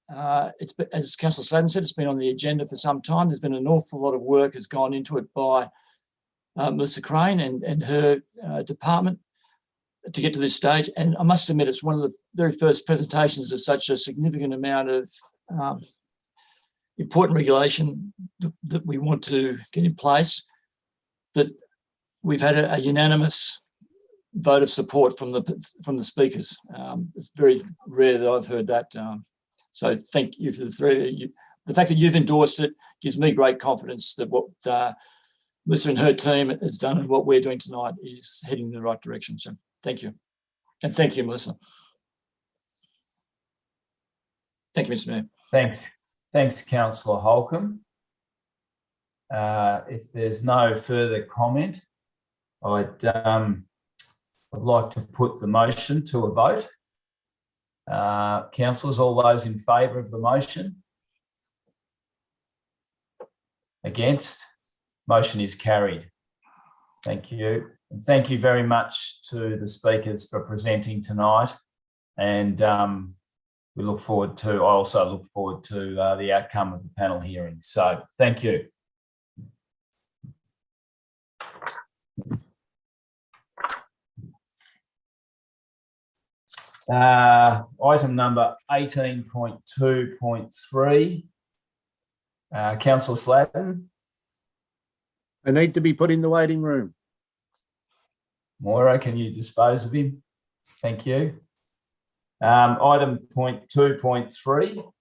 It's been, as Councillor Sladen said, it's been on the agenda for some time. There's been an awful lot of work has gone into it by Melissa Crane and her department to get to this stage. And I must admit, it's one of the very first presentations of such a significant amount of important regulation that we want to get in place, that we've had a unanimous vote of support from the speakers. It's very rare that I've heard that. So thank you for the three of you. The fact that you've endorsed it gives me great confidence that what Melissa and her team has done and what we're doing tonight is heading in the right direction. So thank you. And thank you, Melissa. Thank you, Mr. Mayor. Thanks. Thanks, Councillor Holcomb. If there's no further comment, I'd like to put the motion to a vote. Councillors, all those in favour of the motion? Against? Motion is carried. Thank you. And thank you very much to the speakers for presenting tonight. And we look forward to, I also look forward to the outcome of the panel hearing. So thank you. Item number 18.2.3. Councillor Sladen. They need to be put in the waiting room. Moira, can you dispose of him? Thank you. Item 2.3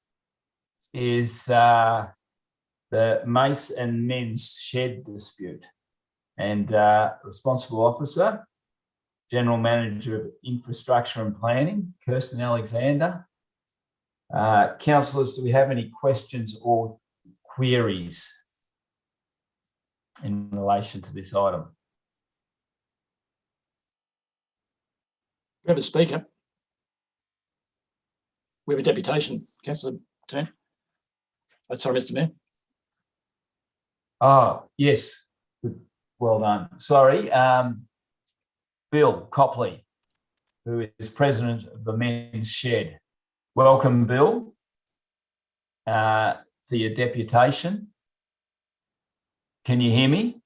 is the Mace and Men's Shed dispute. And responsible officer, General Manager of Infrastructure and Planning, Kirsten Alexander. Councillors, do we have any questions or queries in relation to this item? We have a speaker. We have a deputation, Councillor Turn. Sorry, Mr. Mayor. Oh, yes. Good. Well done. Sorry. Bill Copley, who is president of the Men's Shed. Welcome, Bill, for your deputation. Can you hear me?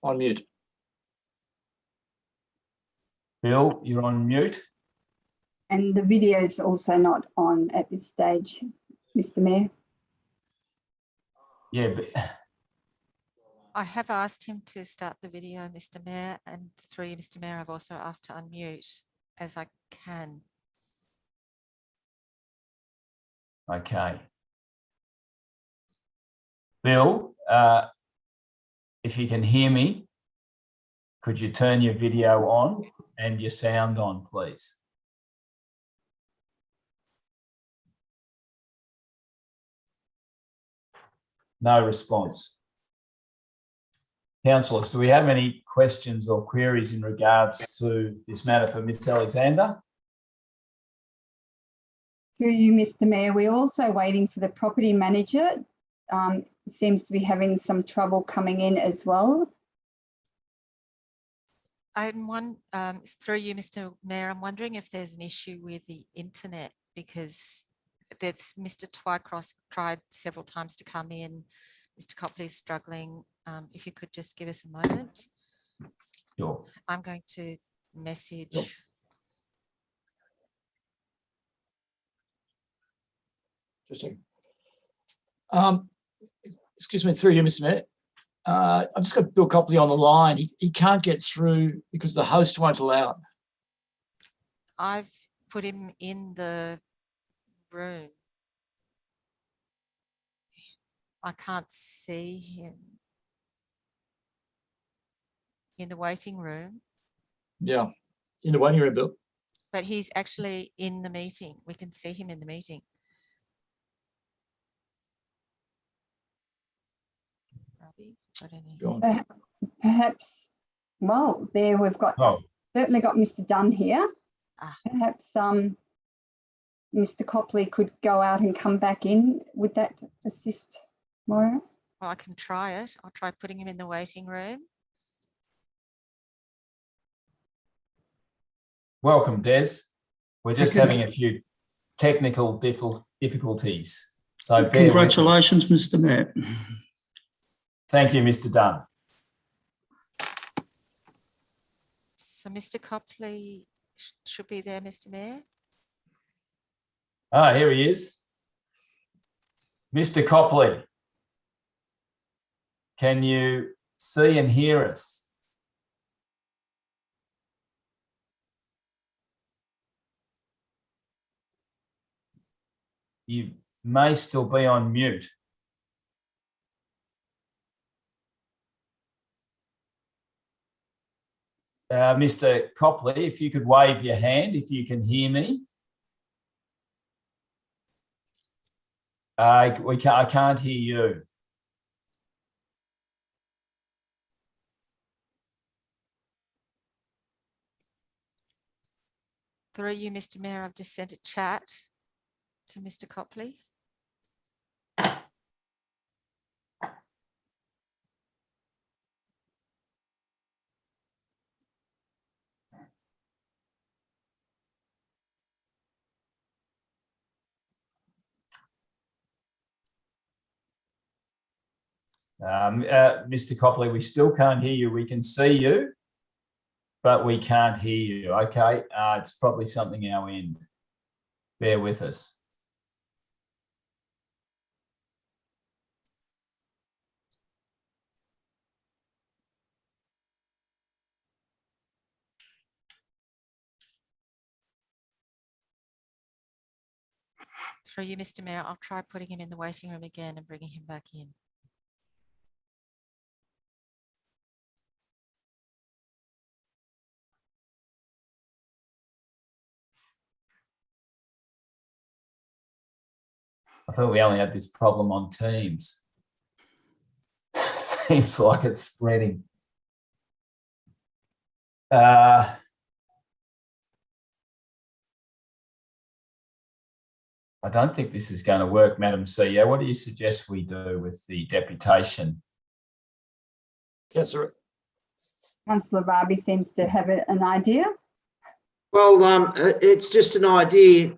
On mute. Bill, you're on mute. And the video is also not on at this stage, Mr. Mayor. Yeah, but I have asked him to start the video, Mr. Mayor, and through you, Mr. Mayor, I've also asked to unmute as I can. okay. Bill, if you can hear me, could you turn your video on and your sound on, please? No response. Councillors, do we have any questions or queries in regards to this matter for Ms. Alexander? Through you, Mr. Mayor, we're also waiting for the property manager. Seems to be having some trouble coming in as well. Through you, Mr. Mayor, I'm wondering if there's an issue with the internet, because that's Mr. Twycross tried several times to come in. Mr. Copley's struggling. If you could just give us a moment. Sure. I'm going to message. Sure. Just a second. Excuse me, through you, Mr. Mayor. I've just got Bill Copley on the line. He can't get through because the host won't allow it. I've put him in the room. I can't see him in the waiting room. Yeah, in the waiting room, Bill. But he's actually in the meeting. We can see him in the meeting. Robbie, got any? Go on. Perhaps Well, there we've got certainly got Mr. Dunn here. Perhaps Mr. Copley could go out and come back in. Would that assist, Moira? Well, I can try it. I'll try putting him in the waiting room. Welcome, Des. We're just having a few technical difficulties. So congratulations, Mr. Mayor. Thank you, Mr. Dunn. So Mr. Copley should be there, Mr. Mayor. Ah, here he is. Mr. Copley, can you see and hear us? You may still be on mute. Mr. Copley, if you could wave your hand if you can hear me. I can't hear you. Through you, Mr. Mayor, I've just sent a chat to Mr. Copley. Mr. Copley, we still can't hear you. We can see you, but we can't hear you. Okay, it's probably something our end. Bear with us. Through you, Mr. Mayor, I'll try putting him in the waiting room again and bringing him back in. I thought we only had this problem on Teams. Seems like it's spreading. I don't think this is going to work, Madam CEO. What do you suggest we do with the deputation? Councillor Barbie seems to have an idea. Well, it's just an idea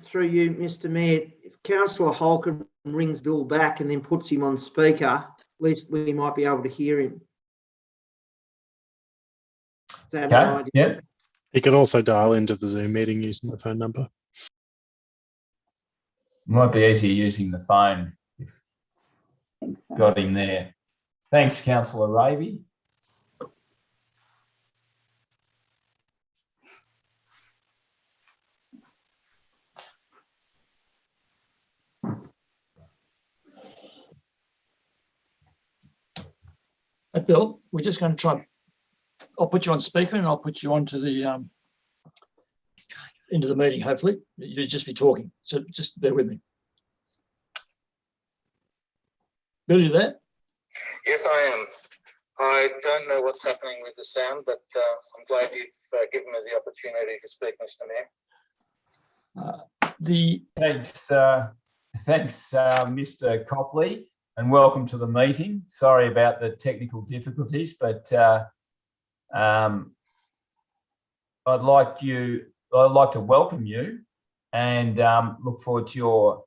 through you, Mr. Mayor. If Councillor Holcomb rings Bill back and then puts him on speaker, at least we might be able to hear him. Is that an idea? Yeah. He could also dial into the Zoom meeting using the phone number. Might be easier using the phone if got him there. Thanks, Councillor Raby. Bill, we're just going to try. I'll put you on speaker and I'll put you onto the into the meeting. Hopefully, you'll just be talking. So just bear with me. Bill, you there? Yes, I am. I don't know what's happening with the sound, but I'm glad you've given me the opportunity to speak, Mr. Mayor. Thanks, Mr. Copley, and welcome to the meeting. Sorry about the technical difficulties, but I'd like to welcome you and look forward to your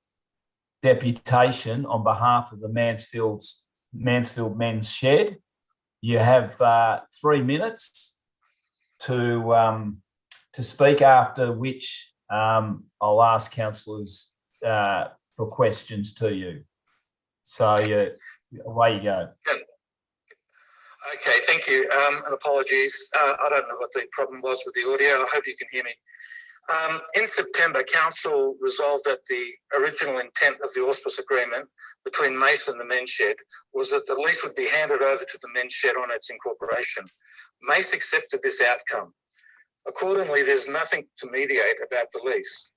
deputation on behalf of the Mansfield Men's Shed. You have 3 minutes to speak, after which I'll ask councillors for questions to you. So away you go. Okay, thank you. And apologies. I don't know what the problem was with the audio. I hope you can hear me. In September, Council resolved that the original intent of the auspice agreement between Mace and the Men's Shed was that the lease would be handed over to the Men's Shed on its incorporation. Mace accepted this outcome. Accordingly, there's nothing to mediate about the lease.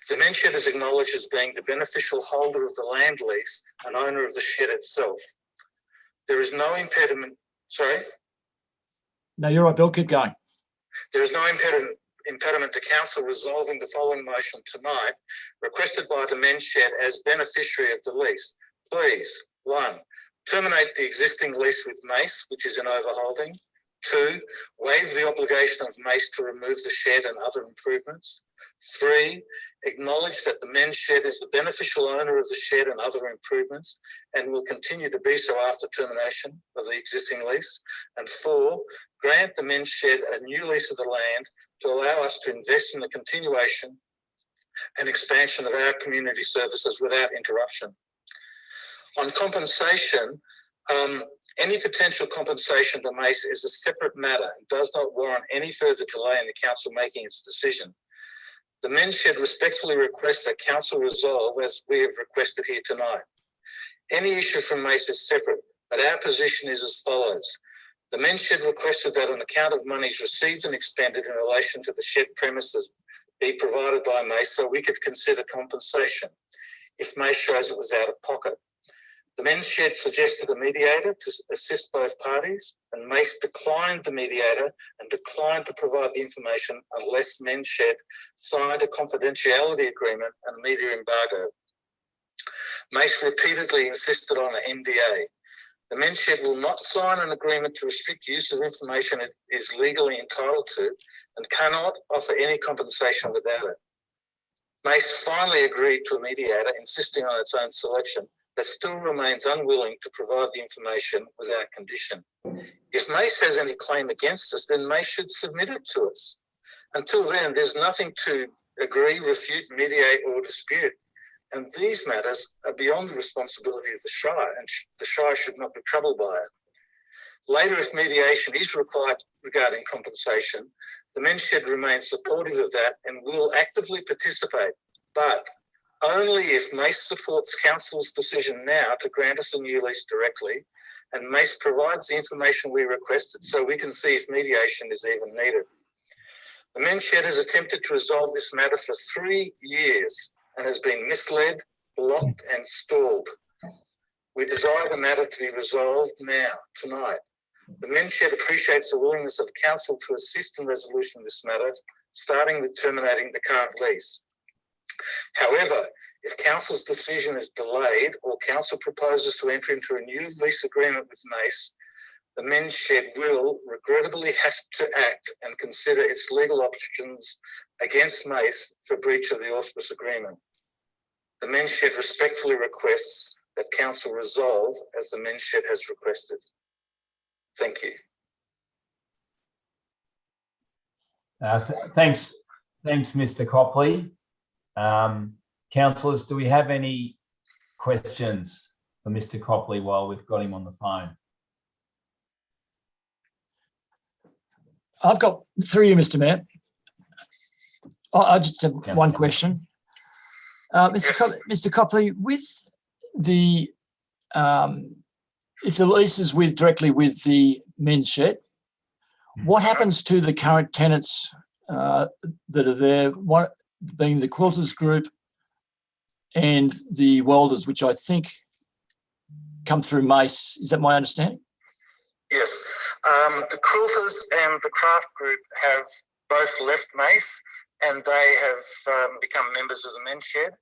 The Men's Shed is acknowledged as being the beneficial holder of the land lease and owner of the shed itself. There is no impediment, sorry? No, you're right, Bill. Keep going. There is no impediment to council resolving the following motion tonight, requested by the men's shed as beneficiary of the lease. Please, 1, terminate the existing lease with Mace, which is in overholding. 2, waive the obligation of Mace to remove the shed and other improvements. 3, acknowledge that the men's shed is the beneficial owner of the shed and other improvements and will continue to be so after termination of the existing lease. And 4, grant the men's shed a new lease of the land to allow us to invest in the continuation and expansion of our community services without interruption. On compensation, any potential compensation to Mace is a separate matter and does not warrant any further delay in the council making its decision. The men's shed respectfully requests that council resolve as we have requested here tonight. Any issue from Mace is separate, but our position is as follows. The men's shed requested that an account of monies received and expended in relation to the shed premises be provided by Mace so we could consider compensation if Mace shows it was out of pocket. The men's shed suggested a mediator to assist both parties, and Mace declined the mediator and declined to provide the information unless men's shed signed a confidentiality agreement and media embargo. Mace repeatedly insisted on an NDA. The men's shed will not sign an agreement to restrict use of information it is legally entitled to and cannot offer any compensation without it. Mace finally agreed to a mediator, insisting on its own selection, but still remains unwilling to provide the information without condition. If Mace has any claim against us, then Mace should submit it to us. Until then, there's nothing to agree, refute, mediate or dispute. And these matters are beyond the responsibility of the Shire, and the Shire should not be troubled by it. Later, if mediation is required regarding compensation, the men's shed remains supportive of that and will actively participate, but only if Mace supports council's decision now to grant us a new lease directly, and Mace provides the information we requested so we can see if mediation is even needed. The men's shed has attempted to resolve this matter for 3 years and has been misled, blocked and stalled. We desire the matter to be resolved now, tonight. The men's shed appreciates the willingness of council to assist in resolution of this matter, starting with terminating the current lease. However, if council's decision is delayed or council proposes to enter into a new lease agreement with Mace, the men's shed will regrettably have to act and consider its legal options against Mace for breach of the auspice agreement. The men's shed respectfully requests that council resolve as the men's shed has requested. Thank you. Thanks, Mr. Copley. Councillors, do we have any questions for Mr. Copley while we've got him on the phone? I've got 3, Mr. Mayor. I just have one question. Mr. Copley, with the if the lease is directly with the men's shed, what happens to the current tenants that are there? One being the Quilters Group and the Welders, which I think come through Mace. Is that my understanding? Yes. The Quilters and the Craft Group have both left Mace and they have become members of the men's shed,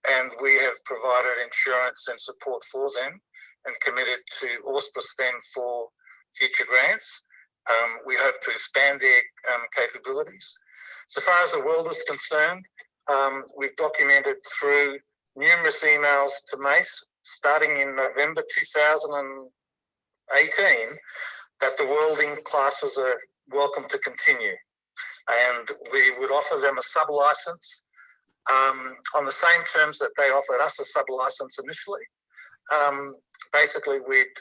and we have provided insurance and support for them and committed to auspice them for future grants. We hope to expand their capabilities. So far as the world is concerned, we've documented through numerous emails to Mace starting in November 2018 that the welding classes are welcome to continue, and we would offer them a sub-license on the same terms that they offered us a sub-license initially. Basically, we'd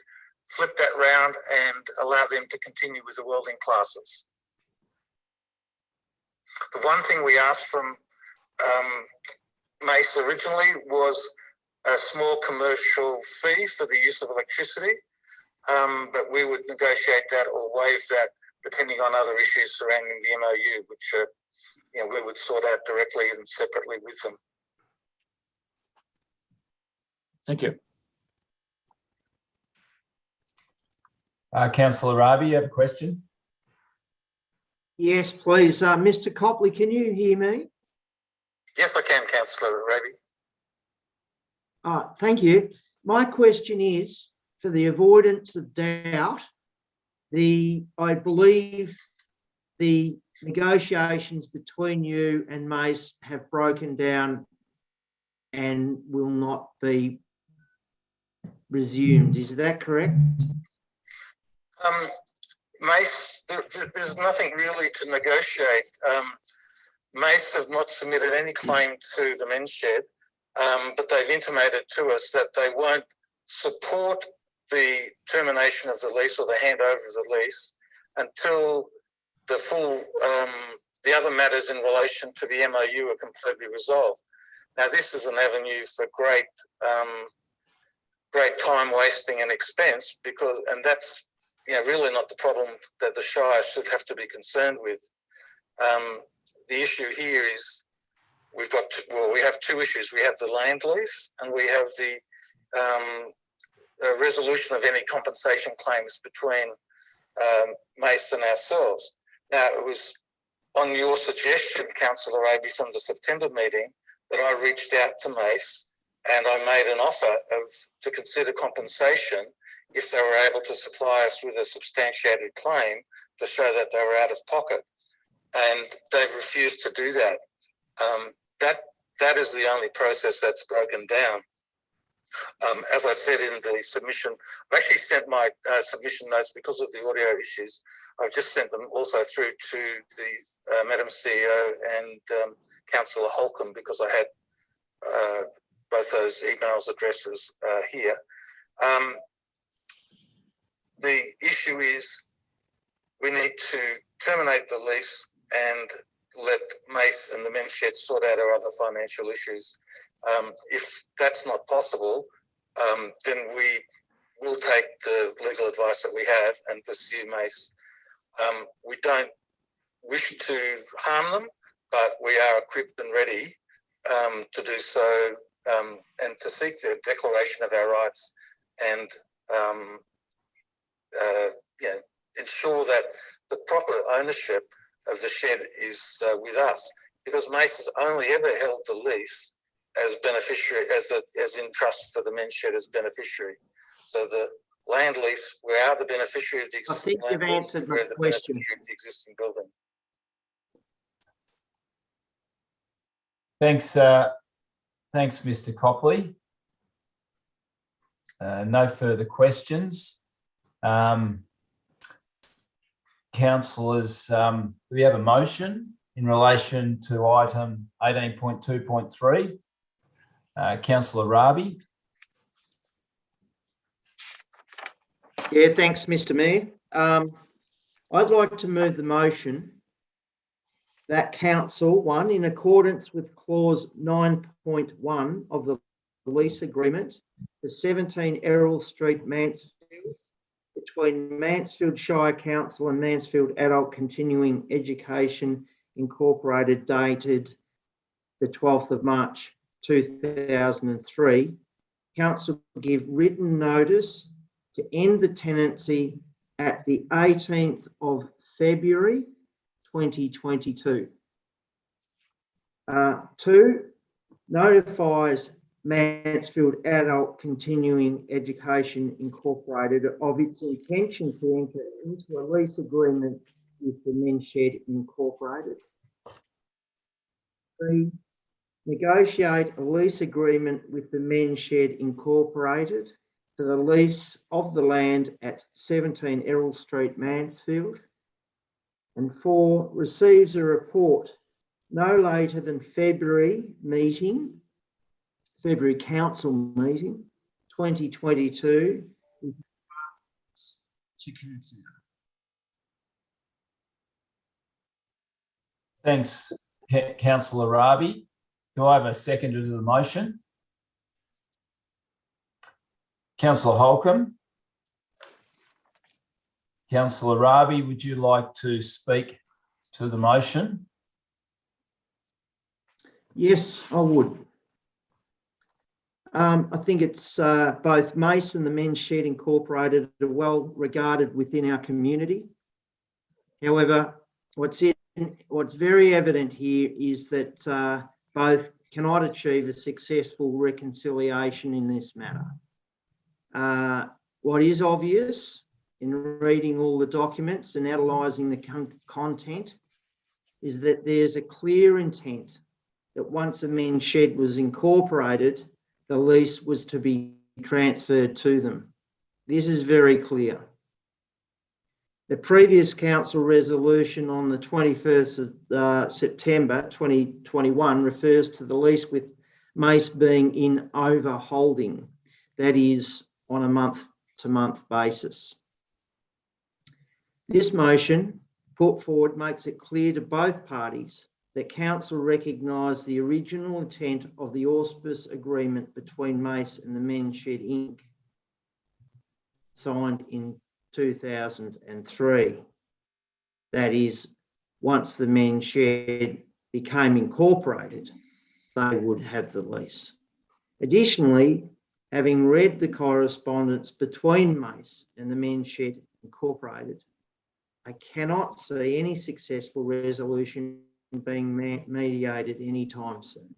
flip that round and allow them to continue with the welding classes. The one thing we asked from Mace originally was a small commercial fee for the use of electricity, but we would negotiate that or waive that depending on other issues surrounding the MOU, which we would sort out directly and separately with them. Thank you. Councillor Rabi, you have a question? Yes, please. Mr. Copley, can you hear me? Yes, I can, Councillor Raby. Thank you. My question is, for the avoidance of doubt, I believe the negotiations between you and Mace have broken down and will not be resumed. Is that correct? Mace, there's nothing really to negotiate. Mace have not submitted any claim to the men's shed, but they've intimated to us that they won't support the termination of the lease or the handover of the lease until the full, the other matters in relation to the MOU are completely resolved. Now, this is an avenue for great time wasting and expense and that's really not the problem that the Shire should have to be concerned with. The issue here is we have two issues. We have the land lease and we have the resolution of any compensation claims between Mace and ourselves. Now, it was on your suggestion, Councillor Raby, from the September meeting that I reached out to Mace and I made an offer to consider compensation if they were able to supply us with a substantiated claim to show that they were out of pocket. And they've refused to do that. That is the only process that's broken down. As I said in the submission, I've actually sent my submission notes because of the audio issues. I've just sent them also through to the Madam CEO and Councillor Holcomb because I had both those emails addresses here. The issue is we need to terminate the lease and let Mace and the men's shed sort out our other financial issues. If that's not possible, then we will take the legal advice that we have and pursue Mace. We don't wish to harm them, but we are equipped and ready to do so and to seek the declaration of our rights and ensure that the proper ownership of the shed is with us, because Mace has only ever held the lease as beneficiary, as in trust for the men's shed as beneficiary. So the land lease, we are the beneficiary of the existing I think you've answered my question. Of the existing building. Thanks, Mr. Copley. No further questions. Councillors, do we have a motion in relation to item 18.2.3? Councillor Raby. Yeah, thanks, Mr. Mayor. I'd like to move the motion that Council, one, in accordance with clause 9.1 of the lease agreement for 17 Errol Street, Mansfield, between Mansfield Shire Council and Mansfield Adult Continuing Education Incorporated, dated the 12th of March 2003, Council give written notice to end the tenancy at the 18th of February 2022. 2, notifies Mansfield Adult Continuing Education Incorporated of its intention to enter into a lease agreement with the Men's Shed Incorporated. 3, negotiate a lease agreement with the Men's Shed Incorporated for the lease of the land at 17 Errol Street, Mansfield. And 4, receives a report no later than February Council meeting 2022 to consider. Thanks, Councillor Raby. Do I have a seconder to the motion? Councillor Holcomb. Councillor Raby, would you like to speak to the motion? Yes, I would. I think it's both Mace and the Men's Shed Incorporated are well regarded within our community. However, what's very evident here is that both cannot achieve a successful reconciliation in this matter. What is obvious in reading all the documents and analysing the content is that there's a clear intent that once a men's shed was incorporated, the lease was to be transferred to them. This is very clear. The previous council resolution on the 21st of September 2021 refers to the lease with Mace being in overholding, that is on a month-to-month basis. This motion put forward makes it clear to both parties that council recognise the original intent of the auspice agreement between Mace and the Men's Shed Inc. signed in 2003. That is, once the Men's Shed became incorporated, they would have the lease. Additionally, having read the correspondence between Mace and the Men's Shed Incorporated, I cannot see any successful resolution being mediated anytime soon.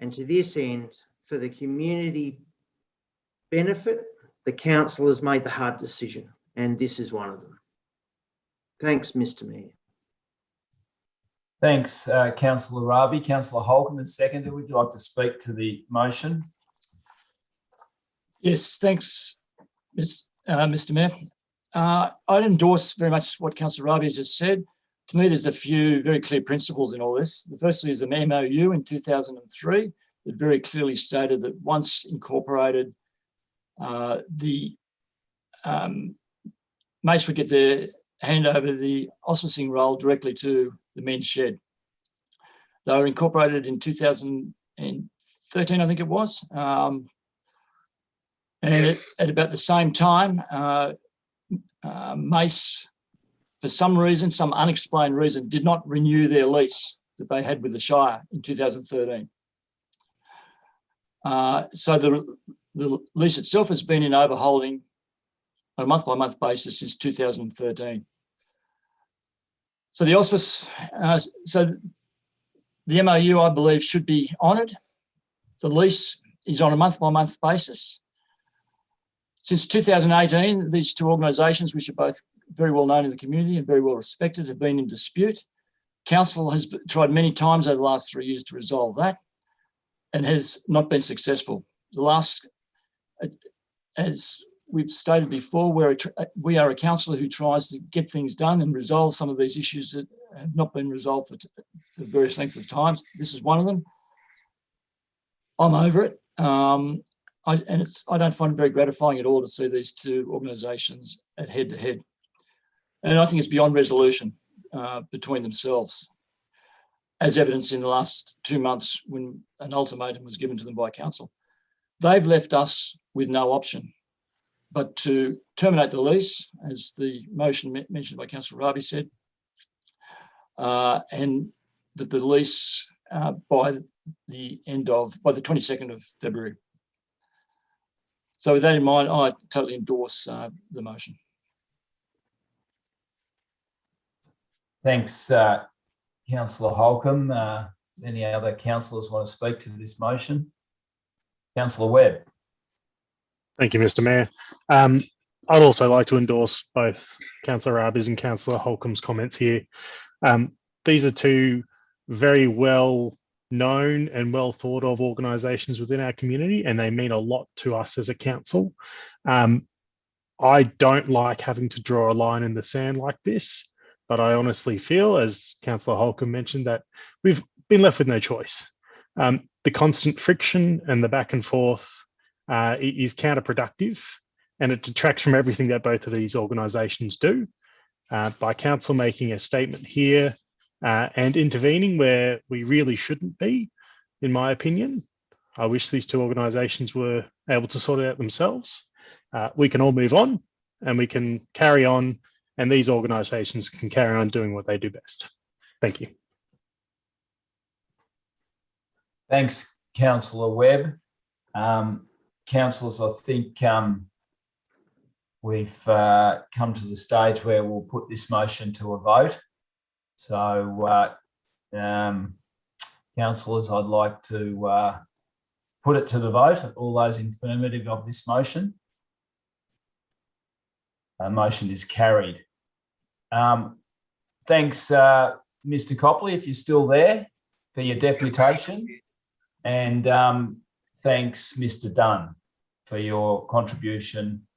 And to this end, for the community benefit, the council has made the hard decision, and this is one of them. Thanks, Mr. Mayor. Thanks, Councillor Raby. Councillor Holcomb is seconded. Would you like to speak to the motion? Yes, thanks, Mr. Mayor. I'd endorse very much what Councillor Raby has just said. To me, there's a few very clear principles in all this. The firstly is an MOU in 2003 that very clearly stated that once incorporated, the Mace would get the hand over the auspicing role directly to the Men's Shed. They were incorporated in 2013, I think it was. And at about the same time, Mace, for some reason, some unexplained reason, did not renew their lease that they had with the Shire in 2013. So the lease itself has been in overholding on a month-by-month basis since 2013. So the auspice, so the MOU, I believe, should be honoured. The lease is on a month-by-month basis. Since 2018, these two organisations, which are both very well known in the community and very well respected, have been in dispute. Council has tried many times over the last 3 years to resolve that and has not been successful. The last, as we've stated before, we are a council who tries to get things done and resolve some of these issues that have not been resolved for various lengths of times. This is one of them. I'm over it. I don't find it very gratifying at all to see these two organisations at head-to-head. And I think it's beyond resolution between themselves, as evidenced in the last 2 months when an ultimatum was given to them by council. They've left us with no option but to terminate the lease, as the motion mentioned by Councillor Raby said, and that the lease by the 22nd of February. So with that in mind, I totally endorse the motion. Thanks, Councillor Holcomb. Does any other councillors want to speak to this motion? Councillor Webb. Thank you, Mr. Mayor. I'd also like to endorse both Councillor Raby's and Councillor Holcomb's comments here. These are two very well known and well thought of organisations within our community, and they mean a lot to us as a council. I don't like having to draw a line in the sand like this, but I honestly feel, as Councillor Holcomb mentioned, that we've been left with no choice. The constant friction and the back and forth is counterproductive, and it detracts from everything that both of these organisations do. By council making a statement here and intervening where we really shouldn't be, in my opinion, I wish these two organisations were able to sort it out themselves. We can all move on and we can carry on, and these organisations can carry on doing what they do best. Thank you. Thanks, Councillor Webb. Councillors, I think we've come to the stage where we'll put this motion to a vote. So, councillors, I'd like to put it to the vote. All those in affirmative of this motion? Motion is carried. Thanks, Mr. Copley, if you're still there, for your deputation. And thanks, Mr. Dunn, for your contribution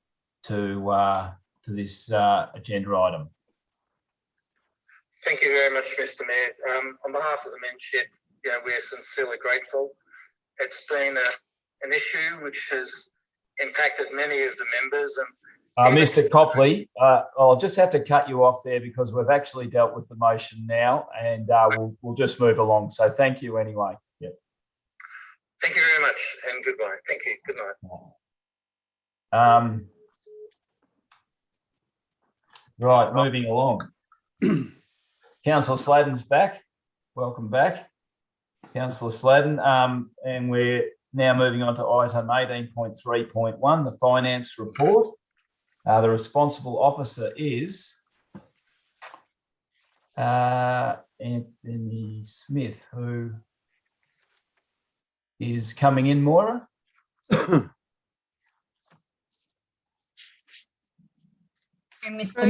to this agenda item. Thank you very much, Mr. Mayor. On behalf of the Men's Shed, we're sincerely grateful. It's been an issue which has impacted many of the members. And Mr. Copley, I'll just have to cut you off there because we've actually dealt with the motion now, and we'll just move along. So thank you anyway. Yeah. Thank you very much, and goodbye. Thank you. Good night. Right, moving along. Councillor Sladden's back. Welcome back, Councillor Sladden. And we're now moving on to item 18.3.1, the finance report. The responsible officer is Anthony Smith, who is coming in, Moira. Through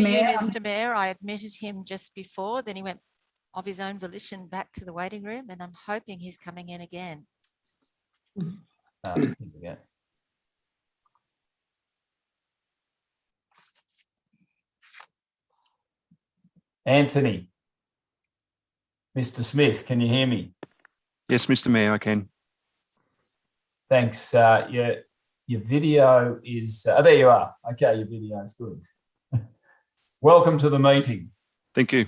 you, Mr. Mayor, I admitted him just before, then he went of his own volition back to the waiting room, and I'm hoping he's coming in again. Anthony, Mr. Smith, can you hear me? Yes, Mr. Mayor, I can. Thanks. Your video is, there you are. Okay, your video is good. Welcome to the meeting. Thank you.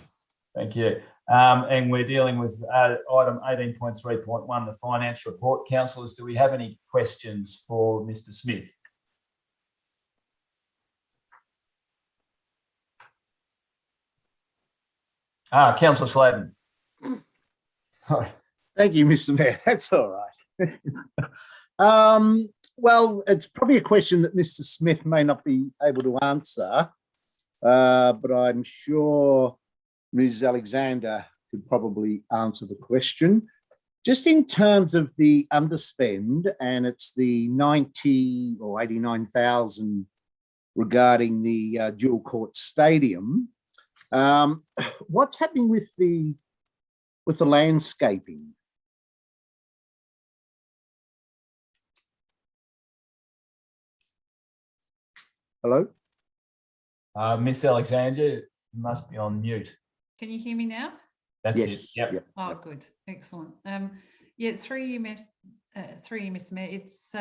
Thank you. And we're dealing with item 18.3.1, the finance report. Councillors, do we have any questions for Mr. Smith? Councillor Sladden. Sorry. Thank you, Mr. Mayor. That's all right. Well, it's probably a question that Mr. Smith may not be able to answer, but I'm sure Ms. Alexander could probably answer the question. Just in terms of the underspend, and it's the 90 or 89,000 regarding the dual court stadium. What's happening with the landscaping? Hello? Miss Alexander, you must be on mute. Can you hear me now? That's yes. it. Yep. Yep. Oh, good. Excellent. Yeah, through you, Mr. Mayor. It's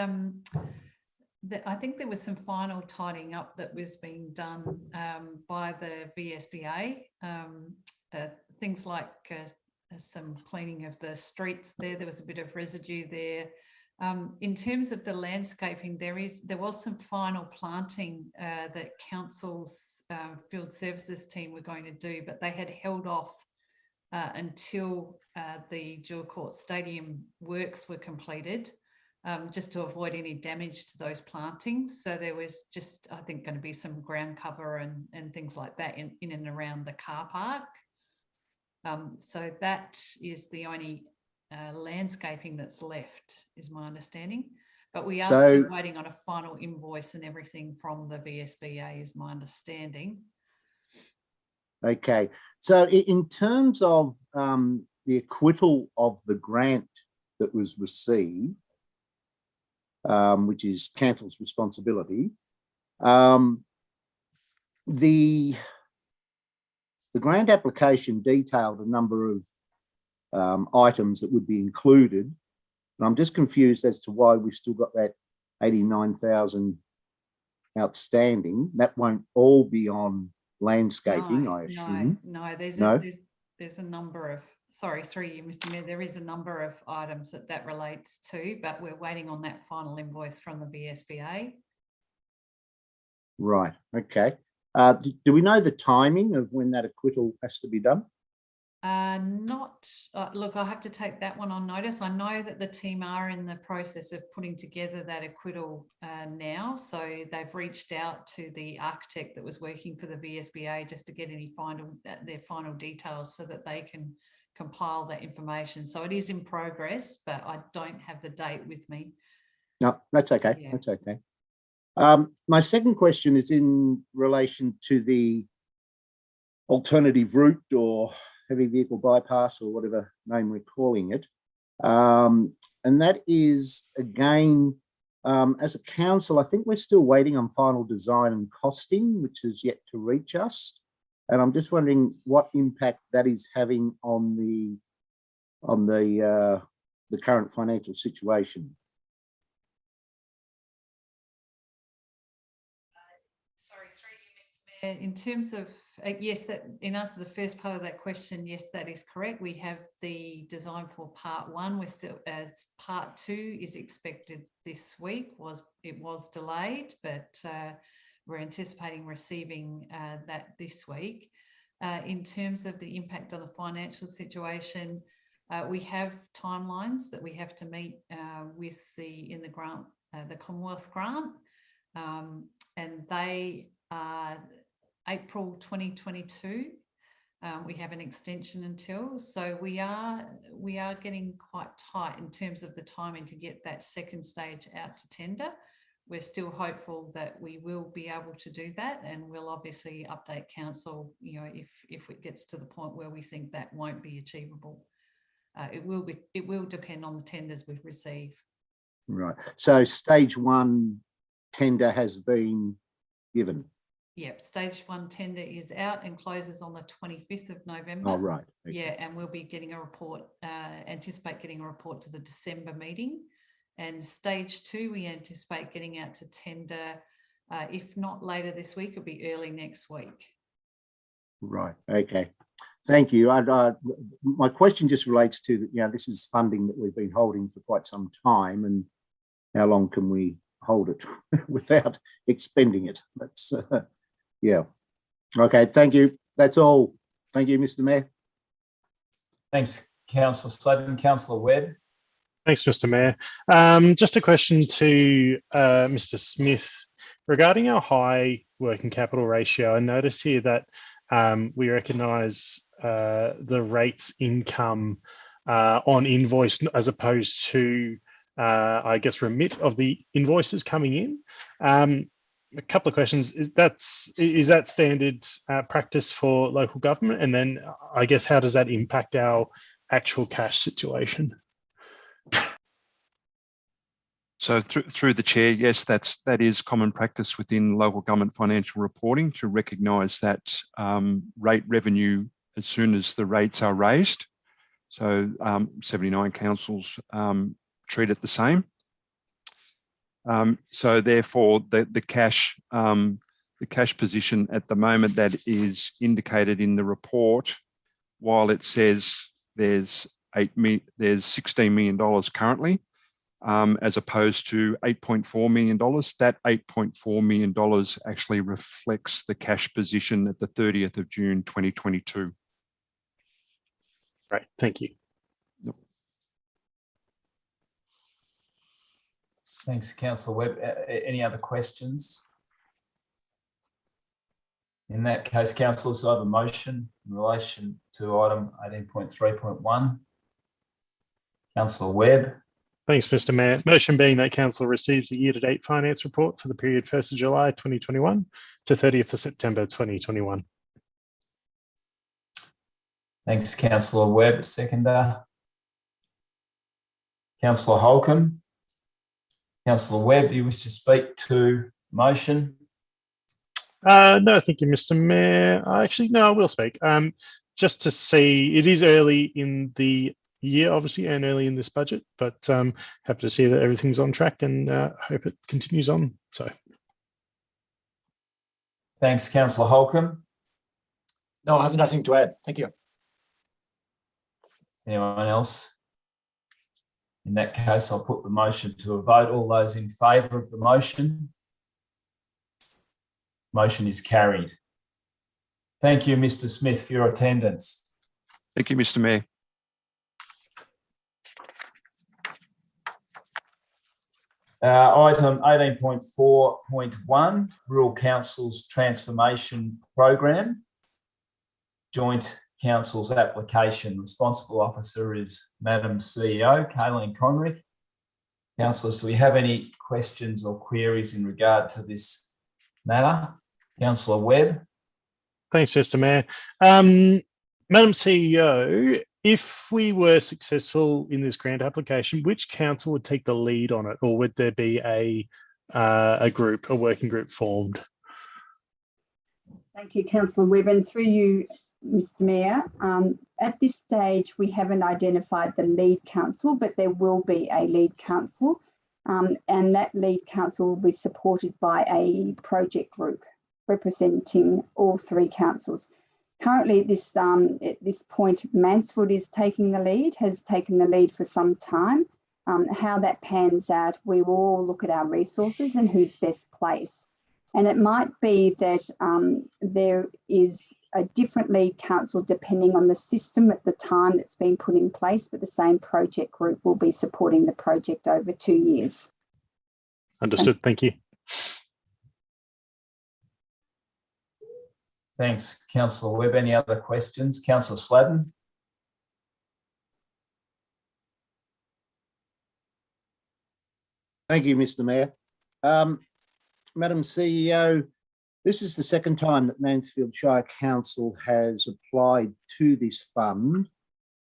I think there was some final tidying up that was being done by the VSBA. Things like some cleaning of the streets there. There was a bit of residue there. In terms of the landscaping, there was some final planting that council's field services team were going to do, but they had held off until the dual court stadium works were completed, just to avoid any damage to those plantings. So there was just, I think, going to be some ground cover and things like that in and around the car park. So that is the only landscaping that's left, is my understanding. But we are still waiting on a final invoice and everything from the VSBA, is my understanding. Okay, so in terms of the acquittal of the grant that was received, which is council's responsibility, the grant application detailed a number of items that would be included, and I'm just confused as to why we've still got that 89,000 outstanding. That won't all be on landscaping, I assume. No, there's a number of, sorry, through you, Mr. Mayor, there is a number of items that relates to, but we're waiting on that final invoice from the VSBA. Right, okay. Do we know the timing of when that acquittal has to be done? Look, I have to take that one on notice. I know that the team are in the process of putting together that acquittal now. So they've reached out to the architect that was working for the VSBA just to get their final details so that they can compile that information. So it is in progress, but I don't have the date with me. No, that's okay. Yeah. That's okay. My second question is in relation to the alternative route or heavy vehicle bypass or whatever name we're calling it. And that is, again, as a council, I think we're still waiting on final design and costing, which is yet to reach us. And I'm just wondering what impact that is having on the current financial situation. Sorry, through you, Mr. Mayor. In terms of, yes, in answer to the first part of that question, yes, that is correct. We have the design for part one. We're still, as part two is expected this week. It was delayed, but we're anticipating receiving that this week. In terms of the impact on the financial situation, we have timelines that we have to meet with the Commonwealth grant, and they are April 2022. We have an extension until, so we are getting quite tight in terms of the timing to get that second stage out to tender. We're still hopeful that we will be able to do that, and we'll obviously update council, if it gets to the point where we think that won't be achievable. It will depend on the tenders we receive. Right. So stage one tender has been given. Yep, stage one tender is out and closes on the 25th of November. Oh, right. Okay. Yeah, and we'll be getting a report, anticipate getting a report to the December meeting. And stage two, we anticipate getting out to tender, if not later this week, it'll be early next week. Right. Okay. Thank you. My question just relates to, this is funding that we've been holding for quite some time, and how long can we hold it without expending it? That's, yeah. Okay. Thank you. That's all. Thank you, Mr. Mayor. Thanks, Councillor Sladen. Councillor Webb. Thanks, Mr. Mayor. Just a question to Mr. Smith regarding our high working capital ratio. I noticed here that we recognise the rates income on invoice as opposed to, I guess, remit of the invoices coming in. A couple of questions. Is that standard practice for local government? And then I guess, how does that impact our actual cash situation? So through the chair, yes, that is common practice within local government financial reporting to recognise that rate revenue as soon as the rates are raised. So 79 councils treat it the same. So therefore, the cash position at the moment that is indicated in the report, while it says there's $16 million currently, as opposed to $8.4 million. That $8.4 million actually reflects the cash position at the 30th of June 2022. Right, thank you. Yep. Thanks, Councillor Webb. Any other questions? In that case, councillors, I have a motion in relation to item 18.3.1. Councillor Webb. Thanks, Mr. Mayor. Motion being that council receives the year-to-date finance report for the period 1st of July 2021 to 30th of September 2021. Thanks, Councillor Webb. Seconder. Councillor Holcomb. Councillor Webb, do you wish to speak to motion? No, thank you, Mr. Mayor. Actually, no, I will speak. Just to see, it is early in the year, obviously, and early in this budget, but happy to see that everything's on track and hope it continues on. So, thanks, Councillor Holcomb. No, I have nothing to add. Thank you. Anyone else? In that case, I'll put the motion to a vote. All those in favour of the motion? Motion is carried. Thank you, Mr. Smith, for your attendance. Thank you, Mr. Mayor. Item 18.4.1, Rural Council's Transformation Program. Joint Council's application. Responsible officer is Madam CEO, Kayleen Conrick. Councillors, do we have any questions or queries in regard to this matter? Councillor Webb. Thanks, Mr. Mayor. Madam CEO, if we were successful in this grant application, which council would take the lead on it, or would there be a working group formed? Thank you, Councillor Webb, and through you, Mr. Mayor. At this stage, we haven't identified the lead council, but there will be a lead council, and that lead council will be supported by a project group representing all three councils. Currently, at this point, Mansfield is taking the lead, has taken the lead for some time. How that pans out, we will all look at our resources and who's best placed. And it might be that there is a different lead council depending on the system at the time that's been put in place, but the same project group will be supporting the project over 2 years. Understood. Thank you. Thanks, Councillor Webb. Any other questions? Councillor Sladden. Thank you, Mr. Mayor. Madam CEO, this is the second time that Mansfield Shire Council has applied to this fund,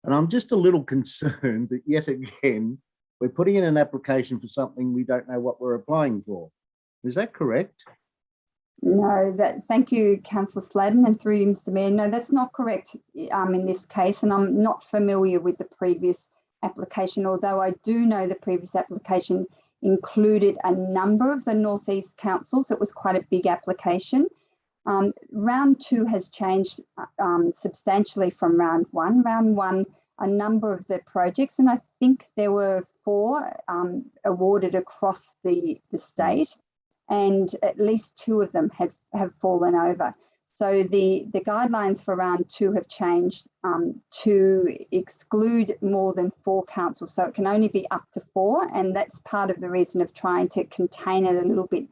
and I'm just a little concerned that yet again, we're putting in an application for something we don't know what we're applying for. Is that correct? No, thank you, Councillor Sladden, and through you, Mr. Mayor. No, that's not correct in this case, and I'm not familiar with the previous application, although I do know the previous application included a number of the North East councils. It was quite a big application. Round 2 has changed substantially from round 1. Round 1, a number of the projects, and I think there were 4 awarded across the state, and at least 2 of them have fallen over. So the guidelines for round 2 have changed to exclude more than 4 councils. So it can only be up to 4, and that's part of the reason of trying to contain it a little bit.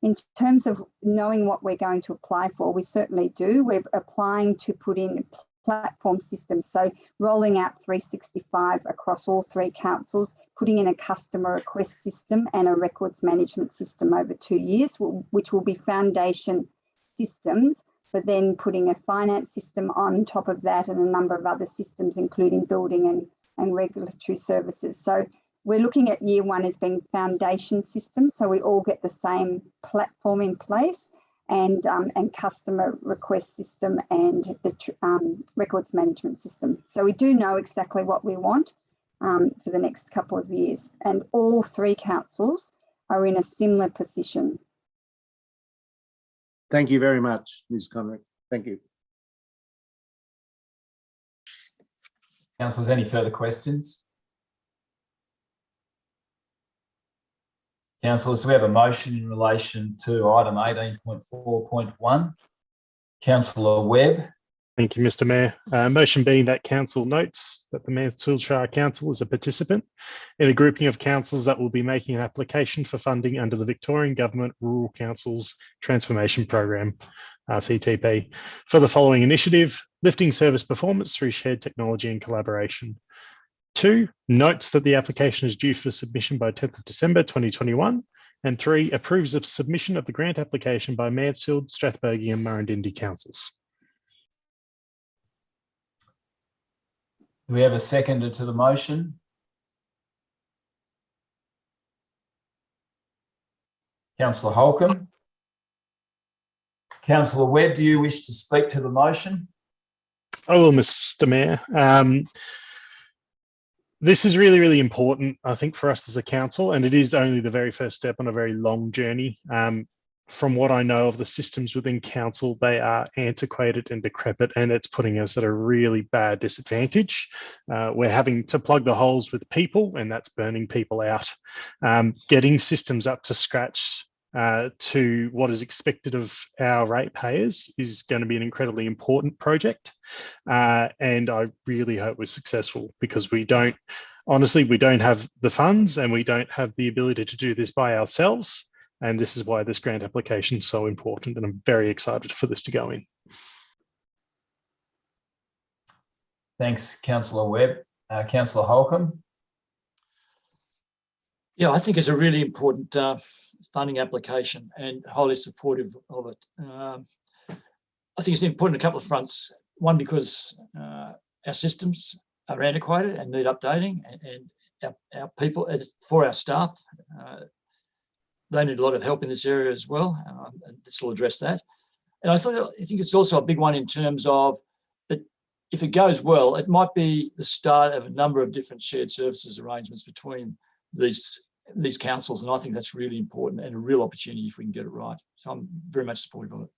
In terms of knowing what we're going to apply for, we certainly do. We're applying to put in platform systems, so rolling out 365 across all 3 councils, putting in a customer request system and a records management system over 2 years, which will be foundation systems, but then putting a finance system on top of that and a number of other systems, including building and regulatory services. So we're looking at year 1 as being foundation systems, so we all get the same platform in place, and customer request system and the records management system. So we do know exactly what we want for the next couple of years, and all 3 councils are in a similar position. Thank you very much, Ms. Conrick. Thank you. Councillors, any further questions? Councillors, do we have a motion in relation to item 18.4.1? Councillor Webb. Thank you, Mr. Mayor. Motion being that council notes that the Mansfield Shire Council is a participant in a grouping of councils that will be making an application for funding under the Victorian Government Rural Council's Transformation Program, CTP, for the following initiative: lifting service performance through shared technology and collaboration. 2, notes that the application is due for submission by 10th of December 2021. And 3, approves of submission of the grant application by Mansfield, Strathbogie and Murrindindi councils. Do we have a seconder to the motion? Councillor Holcomb. Councillor Webb, do you wish to speak to the motion? I will, Mr. Mayor. This is really, really important, I think, for us as a council, and it is only the very first step on a very long journey. From what I know of the systems within council, they are antiquated and decrepit, and it's putting us at a really bad disadvantage. We're having to plug the holes with people, and that's burning people out. Getting systems up to scratch to what is expected of our ratepayers is going to be an incredibly important project. And I really hope we're successful, because we don't have the funds and we don't have the ability to do this by ourselves. And this is why this grant application is so important. And I'm very excited for this to go in. Thanks, Councillor Webb. Councillor Holcomb. Yeah, I think it's a really important funding application and highly supportive of it. I think it's important on a couple of fronts. One, because our systems are antiquated and need updating, and our people, for our staff, they need a lot of help in this area as well. And this will address that. And I think it's also a big one in terms of that if it goes well, it might be the start of a number of different shared services arrangements between these councils, and I think that's really important and a real opportunity if we can get it right. So I'm very much supportive of it.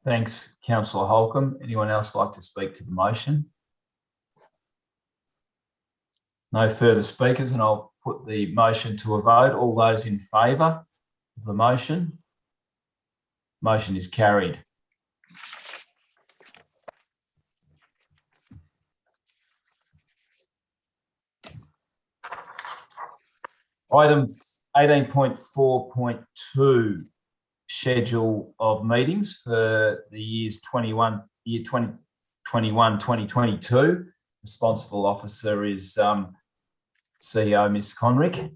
Thanks, Councillor Holcomb. Anyone else like to speak to the motion? No further speakers, and I'll put the motion to a vote. All those in favour of the motion? Motion is carried. Item 18.4.2, schedule of meetings for the year 2021-2022. Responsible officer is CEO Ms. Conrick.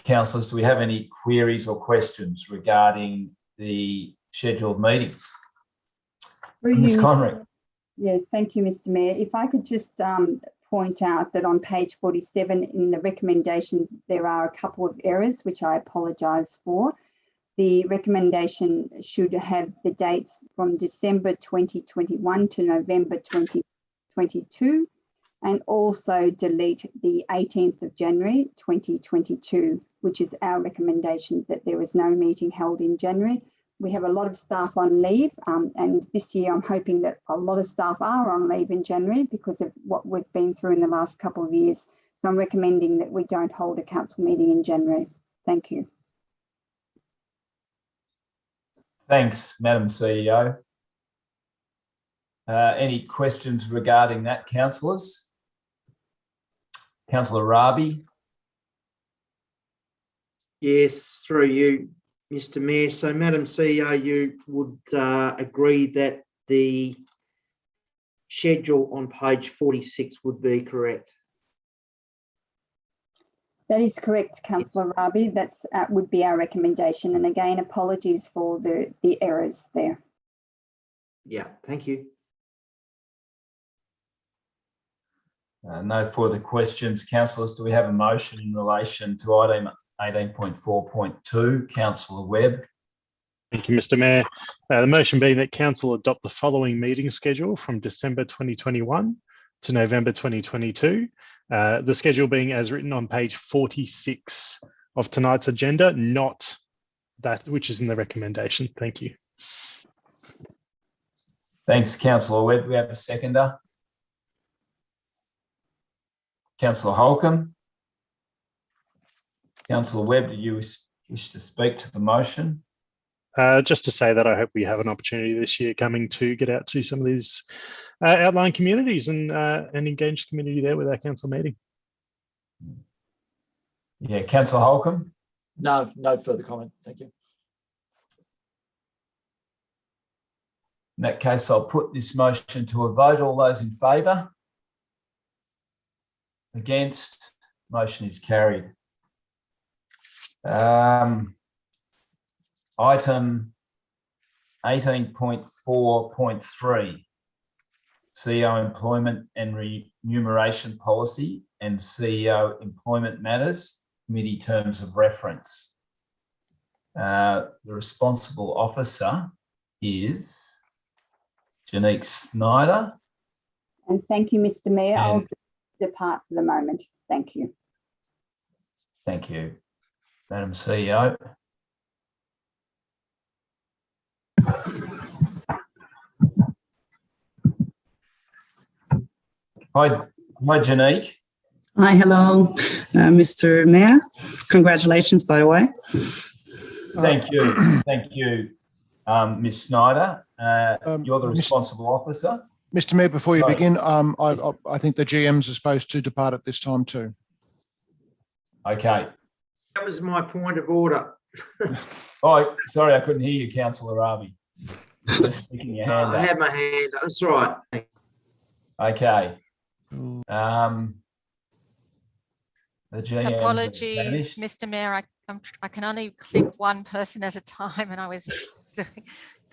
Councillors, do we have any queries or questions regarding the schedule of meetings? Ms. Conrick. Yeah, thank you, Mr. Mayor. If I could just point out that on page 47 in the recommendation, there are a couple of errors, which I apologise for. The recommendation should have the dates from December 2021 to November 2022, and also delete the 18th of January 2022, which is our recommendation that there was no meeting held in January. We have a lot of staff on leave, and this year I'm hoping that a lot of staff are on leave in January because of what we've been through in the last couple of years. So I'm recommending that we don't hold a council meeting in January. Thank you. Thanks, Madam CEO. Any questions regarding that, councillors? Councillor Rabi. Yes, through you, Mr. Mayor. So, Madam CEO, you would agree that the schedule on page 46 would be correct? That is correct, Councillor Rabi. That's would be our recommendation. And again, apologies for the errors there. Yeah, thank you. No further questions. Councillors, do we have a motion in relation to item 18.4.2? Councillor Webb. Thank you, Mr. Mayor. The motion being that Council adopt the following meeting schedule from December 2021 to November 2022. The schedule being as written on page 46 of tonight's agenda, not that which is in the recommendation. Thank you. Thanks, Councillor Webb. Do we have a seconder? Councillor Holcomb. Councillor Webb, do you wish to speak to the motion? Just to say that I hope we have an opportunity this year coming to get out to some of these outlying communities and engage the community there with our council meeting. Yeah, Councillor Holcomb. No further comment. Thank you. In that case, I'll put this motion to a vote. All those in favour? Against? Motion is carried. Item 18.4.3, CEO Employment and Remuneration Policy and CEO Employment Matters, Committee Terms of Reference. The responsible officer is Janique Snyder. And thank you, Mr. Mayor. I'll depart for the moment. Thank you. Thank you, Madam CEO. Hi, Janique. Hi, hello, Mr. Mayor. Congratulations, by the way. Thank you, Ms. Snyder. You're the responsible officer. Mr. Mayor, before you Right. begin, I think the GMs are supposed to depart at this time too. Okay. That was my point of order. Oh, sorry, I couldn't hear you, Councillor Ravi. Just sticking your hand I up. had my hand. That's right. Okay. The GMs have Apologies, vanished. Mr. Mayor. I can only click one person at a time, and I was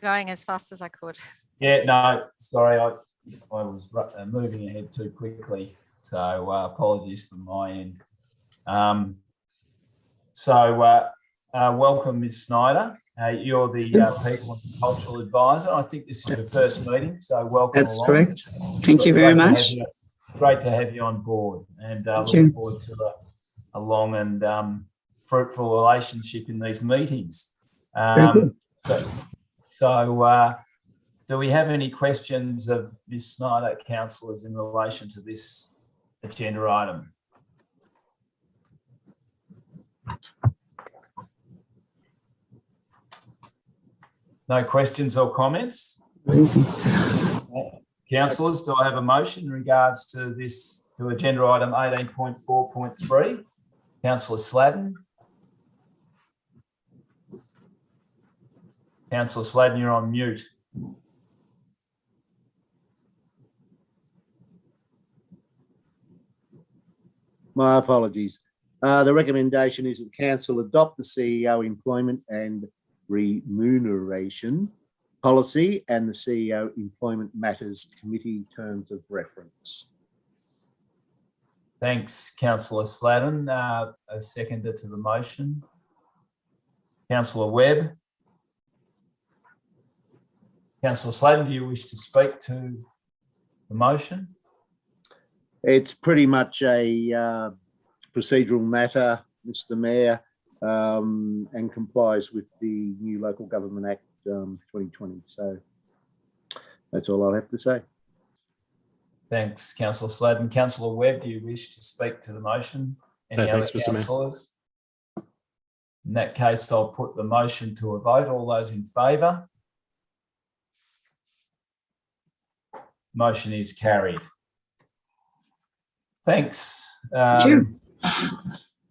going as fast as I could. Yeah, no, sorry, I was moving ahead too quickly, so apologies from my end. Welcome, Ms. Snyder. You're the People and Cultural Advisor. I think this is your first meeting, so welcome. That's along. correct. Thank you very much. Great to have you on board, and Thank looking you. forward to a long and fruitful relationship in these meetings. Very good. Do we have any questions of Ms. Snyder, councillors, in relation to this agenda item? No questions or comments? Councillors, do I have a motion in regards to this, to agenda item 18.4.3? Councillor Sladden. Councillor Sladden, you're on mute. My apologies. The recommendation is that council adopt the CEO employment and remuneration policy and the CEO employment matters committee terms of reference. Thanks, Councillor Sladden. A seconder to the motion. Councillor Webb. Councillor Sladden, do you wish to speak to the motion? It's pretty much a procedural matter, Mr. Mayor, and complies with the new Local Government Act 2020. So that's all I'll have to say. Thanks, Councillor Sladden. Councillor Webb, do you wish to speak to the motion? Any other thanks, Mr. Mayor. councillors? In that case, I'll put the motion to a vote. All those in favour? Motion is carried. Thanks. Thank you.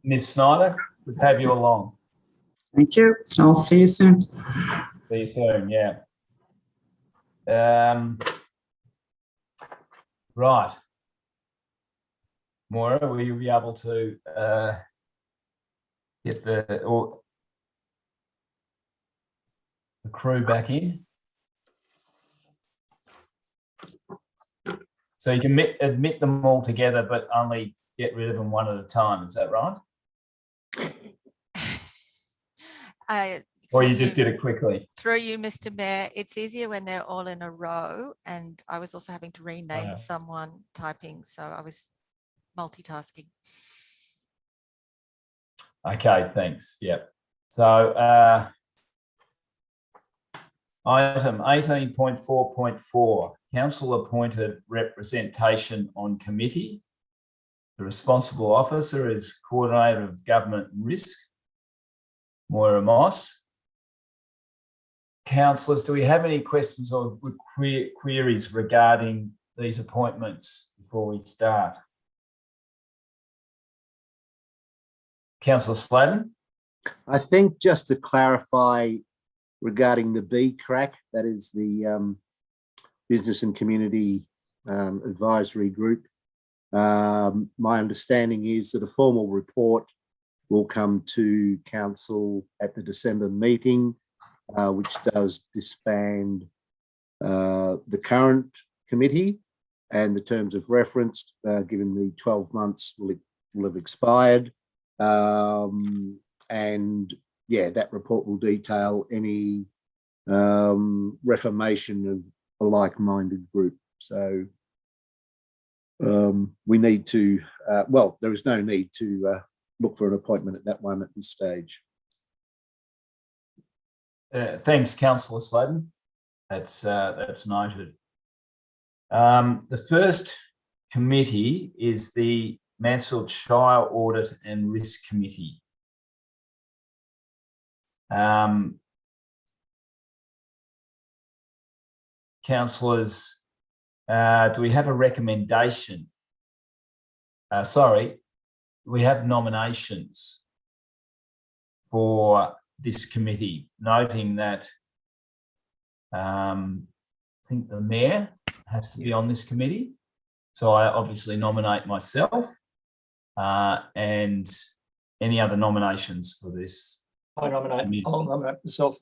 Ms. Snyder, good to have you along. Thank you. I'll see you soon. See you soon, yeah. Right. Moira, will you be able to get the crew back in? So you can admit them all together, but only get rid of them one at a time. Is that right? Or you just did it quickly? Through you, Mr. Mayor, it's easier when they're all in a row, and I was also having to rename someone typing, so I was multitasking. Okay, thanks. Yep. So item 18.4.4, council appointed representation on committee. The responsible officer is Coordinator of Government and Risk, Moira Moss. Councillors, do we have any questions or queries regarding these appointments before we start? Councillor Sladden? I think just to clarify regarding the BCRAC, that is the Business and Community Advisory Group, my understanding is that a formal report will come to council at the December meeting, which does disband the current committee, and the terms of reference, given the 12 months will have expired. And yeah, that report will detail any reformation of a like-minded group. So we need to, well, there is no need to look for an appointment at that one at this stage. Thanks, Councillor Sladden. That's noted. The first committee is the Mansfield Shire Audit and Risk Committee. Councillors, do we have a recommendation? Sorry, we have nominations for this committee, noting that I think the Mayor has to be on this committee. So I obviously nominate myself and any other nominations for this. I'll nominate myself.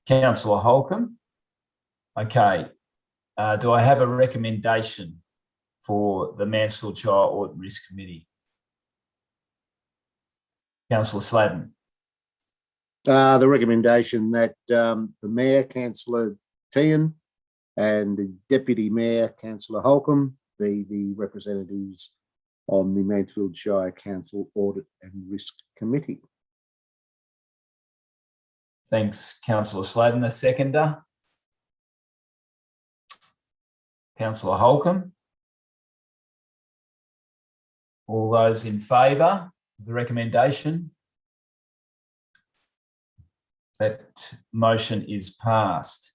Councillor Holcomb. Okay. Do I have a recommendation for the Mansfield Shire Audit and Risk Committee? Councillor Sladden. The recommendation that the Mayor, Councillor Tehan, and the Deputy Mayor, Councillor Holcomb, be the representatives on the Mansfield Shire Council Audit and Risk Committee. Thanks, Councillor Sladden. A seconder? Councillor Holcomb. All those in favour of the recommendation? That motion is passed.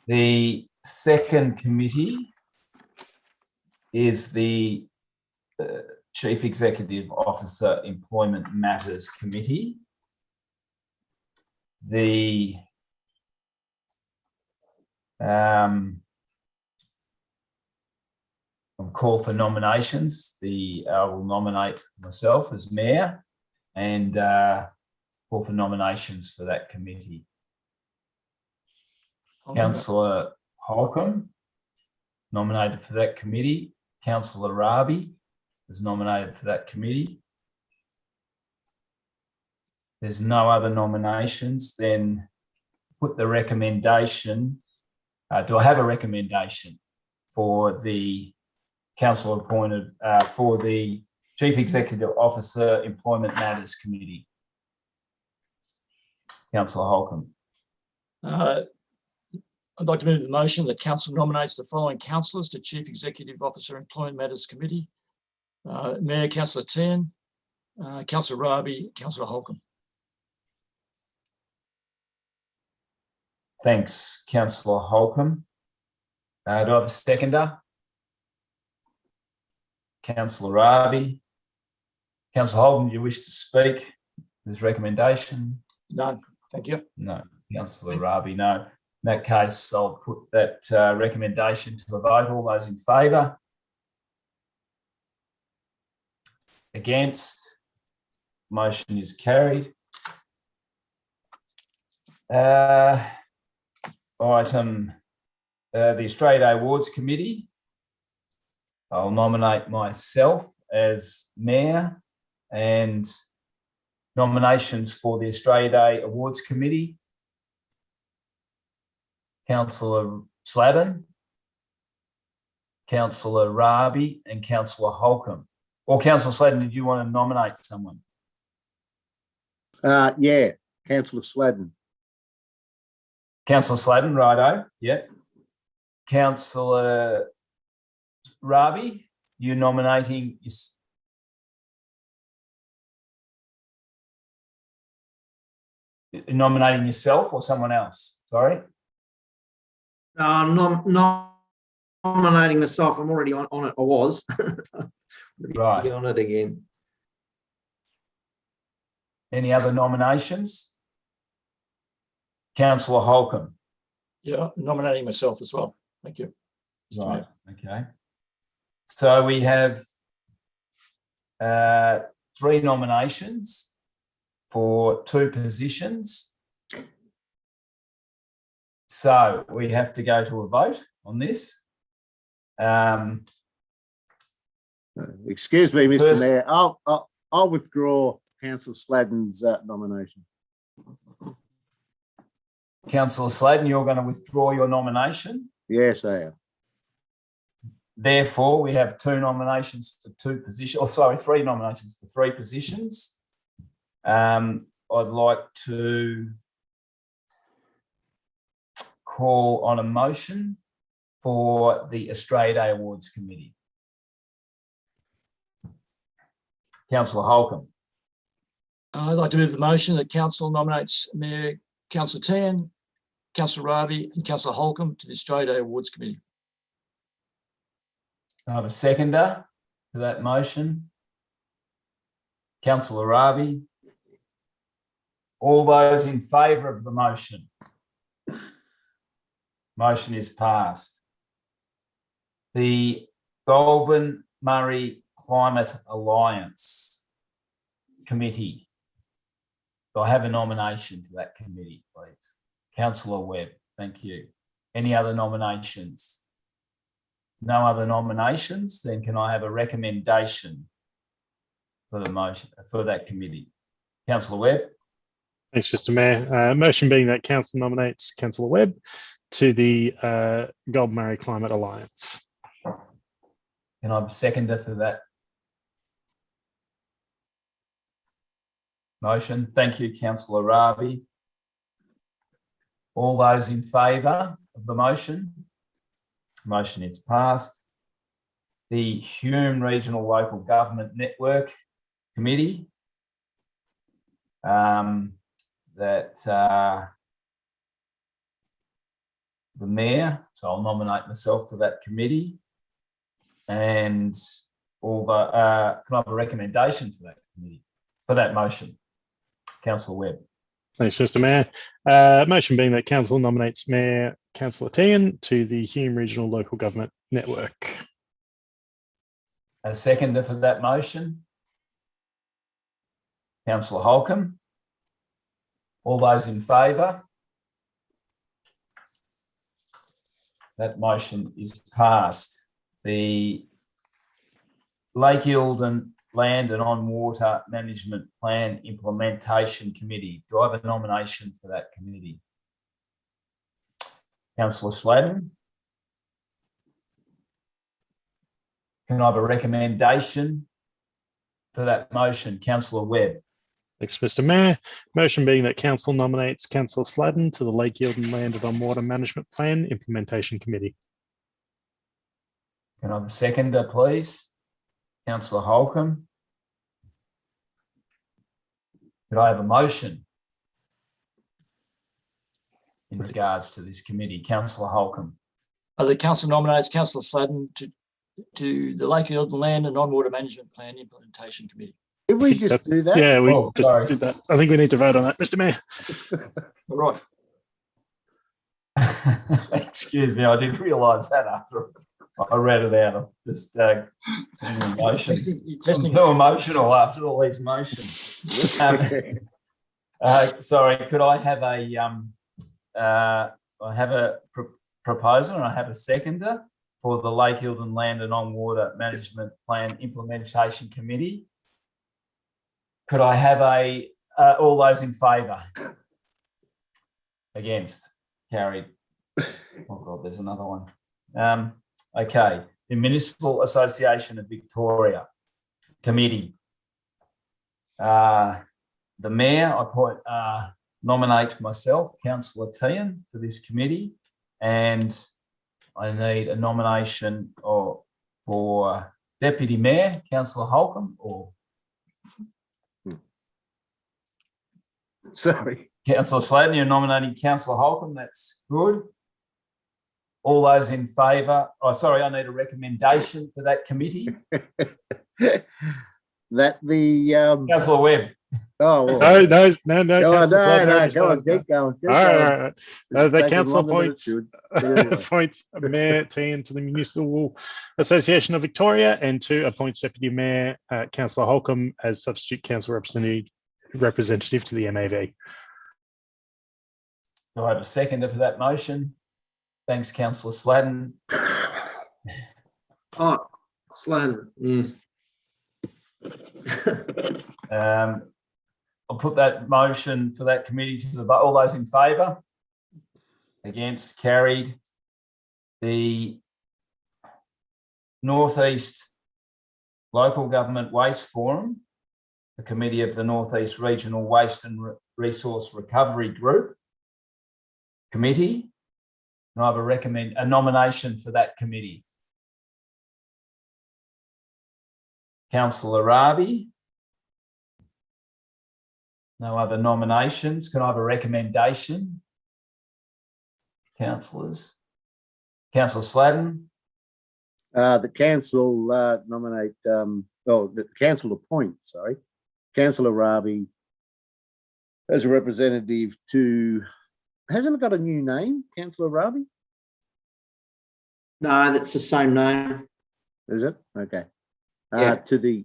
The second committee is the Chief Executive Officer Employment Matters Committee. The I'll call for nominations. I will nominate myself as Mayor and call for nominations for that committee. Councillor Holcomb, nominated for that committee. Councillor Rabi is nominated for that committee. There's no other nominations, then put the recommendation. Do I have a recommendation for the council appointed for the Chief Executive Officer Employment Matters Committee? Councillor Holcomb. I'd like to move the motion that council nominates the following councillors to Chief Executive Officer Employment Matters Committee. Mayor, Councillor Tehan, Councillor Rabi, Councillor Holcomb. Thanks, Councillor Holcomb. Do I have a seconder? Councillor Rabi. Councillor Holcomb, do you wish to speak this recommendation? No, thank you. No. Councillor Rabi, no. In that case, I'll put that recommendation to a vote. All those in favour? Against? Motion is carried. Item the Australia Day Awards Committee. I'll nominate myself as Mayor, and nominations for the Australia Day Awards Committee. Councillor Sladden, Councillor Rabi, and Councillor Holcomb. Or Councillor Sladden, did you want to nominate someone? Yeah, Councillor Sladden. Councillor Sladden, righto. Yeah. Councillor Rabi, you nominating yourself or someone else? Sorry. I'm nominating myself. I'm already on it. I was. Right. On it again. Any other nominations? Councillor Holcomb. Yeah, nominating myself as well. Thank you. Right. Okay. So we have 3 nominations for 2 positions. So we have to go to a vote on this. Excuse me, Mr. Mayor. I'll withdraw Councillor Sladden's nomination. Councillor Sladden, you're going to withdraw your nomination? Yes, I am. Therefore, we have 2 nominations for 2 positions, or sorry, 3 nominations for 3 positions. I'd like to call on a motion for the Australia Day Awards Committee? Councillor Holcomb. I'd like to move the motion that council nominates Mayor Councillor Tan, Councillor Raby and Councillor Holcomb to the Australia Day Awards Committee. I have a seconder to that motion. Councillor Raby. All those in favour of the motion? Motion is passed. The Goulburn Murray Climate Alliance Committee. Do I have a nomination for that committee, please? Councillor Webb, thank you. Any other nominations? No other nominations, then can I have a recommendation for the motion for that committee? Councillor Webb. Thanks, Mr. Mayor. Motion being that council nominates Councillor Webb to the Goulburn Murray Climate Alliance. Can I have a seconder for that motion? Thank you, Councillor Raby. All those in favour of the motion? Motion is passed. The Hume Regional Local Government Network Committee. The Mayor, so I'll nominate myself for that committee. And all the, can I have a recommendation for that committee, for that motion? Councillor Webb. Thanks, Mr. Mayor. Motion being that council nominates Mayor Councillor Teagan to the Hume Regional Local Government Network. A seconder for that motion? Councillor Holcomb. All those in favour? That motion is passed. The Lake Eildon Land and On Water Management Plan Implementation Committee. Do I have a nomination for that committee? Councillor Sladden. Can I have a recommendation for that motion? Councillor Webb. Thanks, Mr. Mayor. Motion being that council nominates Councillor Sladden to the Lake Eildon Land and On Water Management Plan Implementation Committee. Can I have a seconder, please? Councillor Holcomb. Could I have a motion in regards to this committee? Councillor Holcomb. The council nominates Councillor Sladden to the Lake Eildon Land and On Water Management Plan Implementation Committee. Did we just do that? Yeah, we just did that. I think we need to vote on that, Mr. Mayor. All right. Excuse me, I didn't realise that after I read it out. I'm just emotions. I'm too emotional after all these motions. Sorry, could I have a proposer and I have a seconder for the Lake Eildon Land and On Water Management Plan Implementation Committee? Could I have all those in favour? Against? Carried. Oh God, there's another one. Okay, the Municipal Association of Victoria Committee. The Mayor, I nominate myself, Councillor Teagan, for this committee, and I need a nomination for Deputy Mayor, Councillor Holcomb, or sorry, Councillor Sladden. You're nominating Councillor Holcomb. That's good. All those in favour? Oh, sorry, I need a recommendation for that committee. That the Councillor Webb. Oh, well. No. Go on, keep going. All right. The council appoints Mayor Teagan to the Municipal Association of Victoria and appoints Deputy Mayor Councillor Holcomb as substitute council representative to the MAV. Do I have a seconder for that motion? Thanks, Councillor Sladden. Oh, Sladden. I'll put that motion for that committee to the vote. All those in favour? Against? Carried. The North East Local Government Waste Forum, the Committee of the North East Regional Waste and Resource Recovery Group Committee. Can I have a nomination for that committee? Councillor Rabi. No other nominations. Can I have a recommendation? Councillors. Councillor Sladden. The council nominate, the council appoint, sorry, Councillor Rabi as a representative to, hasn't it got a new name, Councillor Rabi? No, that's the same name. Is it? Okay. Yeah. To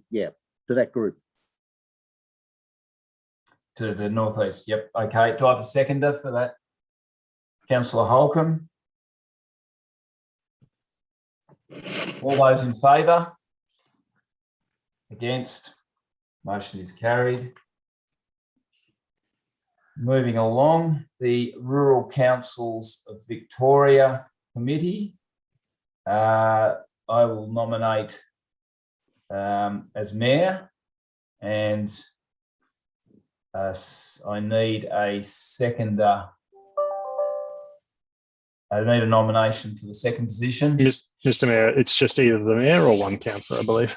that group. To the northeast, yep. Okay. Do I have a seconder for that? Councillor Holcomb. All those in favour? Against? Motion is carried. Moving along, the Rural Councils of Victoria Committee. I will nominate as Mayor, and I need a seconder. I need a nomination for the second position. Mr. Mayor, it's just either the Mayor or one councillor, I believe.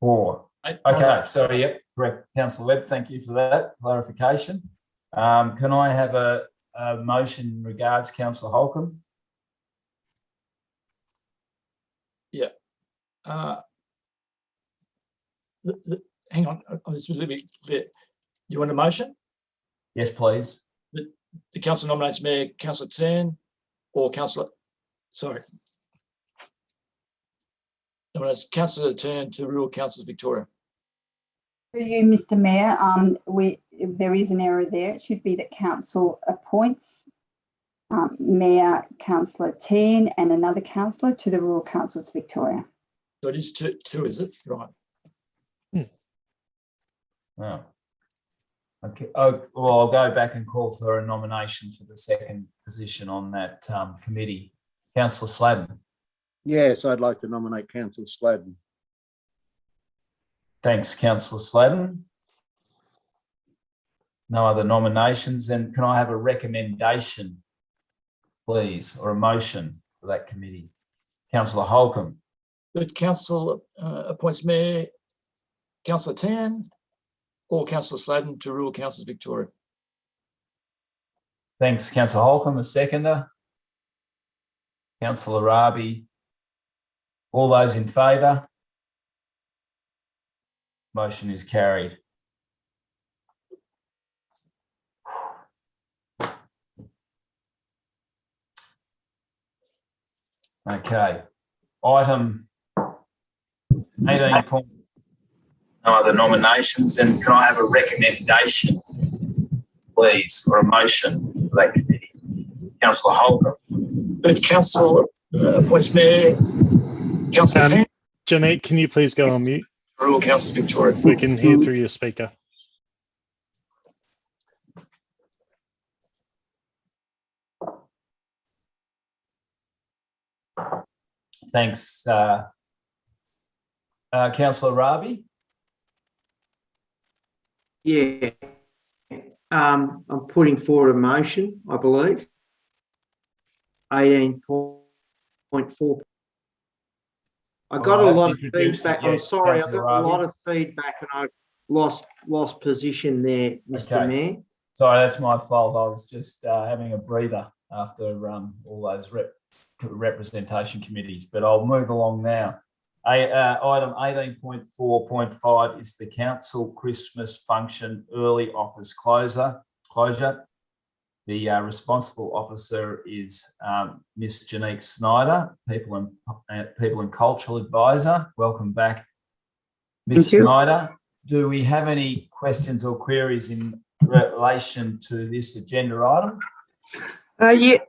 Four. Okay, sorry, yep, correct. Councillor Webb, thank you for that clarification. Can I have a motion in regards, Councillor Holcomb? Yeah. Hang on, I'm just a little bit clear. Do you want a motion? Yes, please. The council nominates Mayor, Councillor Tan, or Councillor, sorry. Nominates Councillor Tan to Rural Councils Victoria. For you, Mr. Mayor, there is an error there. It should be that council appoints Mayor, Councillor Tan, and another councillor to the Rural Councils Victoria. So it is two, is it? Right. Oh. Okay. Oh, well, I'll go back and call for a nomination for the second position on that committee. Councillor Sladden. Yes, I'd like to nominate Councillor Sladden. Thanks, Councillor Sladden. No other nominations. And can I have a recommendation, please, or a motion for that committee? Councillor Holcomb. That council appoints Mayor, Councillor Tan, or Councillor Sladden to Rural Councils Victoria. Thanks, Councillor Holcomb. A seconder. Councillor Rabi. All those in favour? Motion is carried. Okay. Item 18. No other nominations. And can I have a recommendation, please, or a motion for that committee? Councillor Holcomb. That council appoints Mayor, Councillor Tan. Janet, can you please go on mute? Rural Councils Victoria. We can hear through your speaker. Thanks. Councillor Rabi? Yeah. I'm putting forward a motion, I believe. 18.4. I got a lot of feedback. I'm sorry, I got a lot of feedback and I lost position there, Mr. Mayor. Sorry, that's my fault. I was just having a breather after all those representation committees, but I'll move along now. Item 18.4.5 is the council Christmas function early office closure. The responsible officer is Miss Janique Snyder, People and Cultural Advisor. Welcome back, Miss Snyder. Do we have any questions or queries in relation to this agenda item?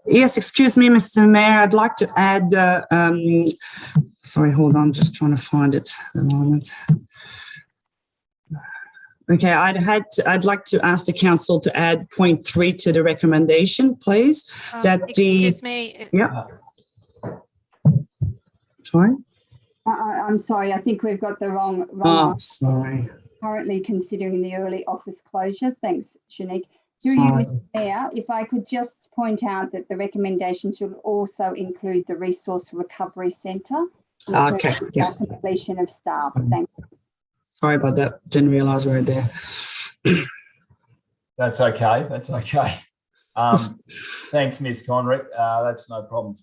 Yes, excuse me, Mr. Mayor. I'd like to add, sorry, hold on, just trying to find it at the moment. Okay, I'd like to ask the council to add point 3 to the recommendation, please. Excuse me. Yeah. Sorry. I'm sorry. I think we've got the wrong. Oh, sorry. Currently considering the early office closure. Thanks, Shanique. Through you, Sorry. Mr. Mayor, if I could just point out that the recommendation should also include the Resource Recovery Centre. Okay, yeah. Completion of staff. Thank you. Sorry about that. Didn't realise we were there. That's okay. That's okay. Thanks, Ms. Conrick. That's no problem.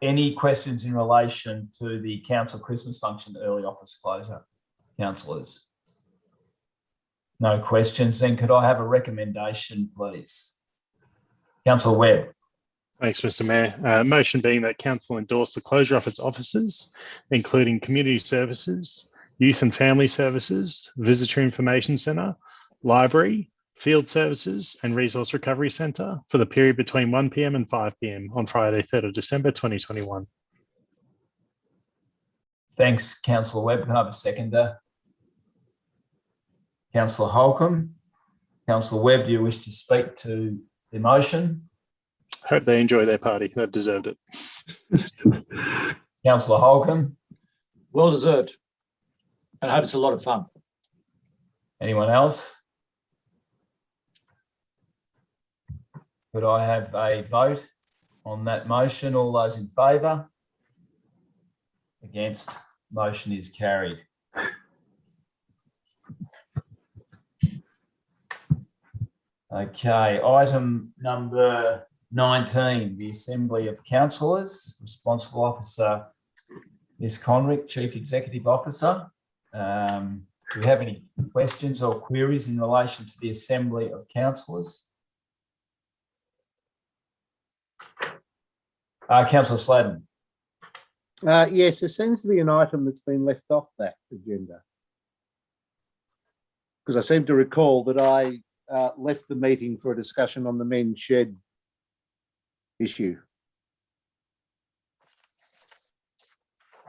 Any questions in relation to the council Christmas function early office closure, councillors? No questions. Then could I have a recommendation, please? Councillor Webb. Thanks, Mr. Mayor. Motion being that council endorse the closure of its offices, including community services, youth and family services, visitor information centre, library, field services and resource recovery centre for the period between 1 p.m. and 5 p.m. on Friday, 3rd of December, 2021. Thanks, Councillor Webb. Can I have a seconder? Councillor Holcomb. Councillor Webb, do you wish to speak to the motion? Hope they enjoy their party. They've deserved it. Councillor Holcomb. Well deserved. And I hope it's a lot of fun. Anyone else? Could I have a vote on that motion? All those in favour? Against? Motion is carried. Okay, item number 19, the Assembly of Councillors. Responsible Officer, Ms. Conrick, Chief Executive Officer. Do we have any questions or queries in relation to the Assembly of Councillors? Councillor Sladen. Yes, there seems to be an item that's been left off that agenda. Because I seem to recall that I left the meeting for a discussion on the men's shed issue.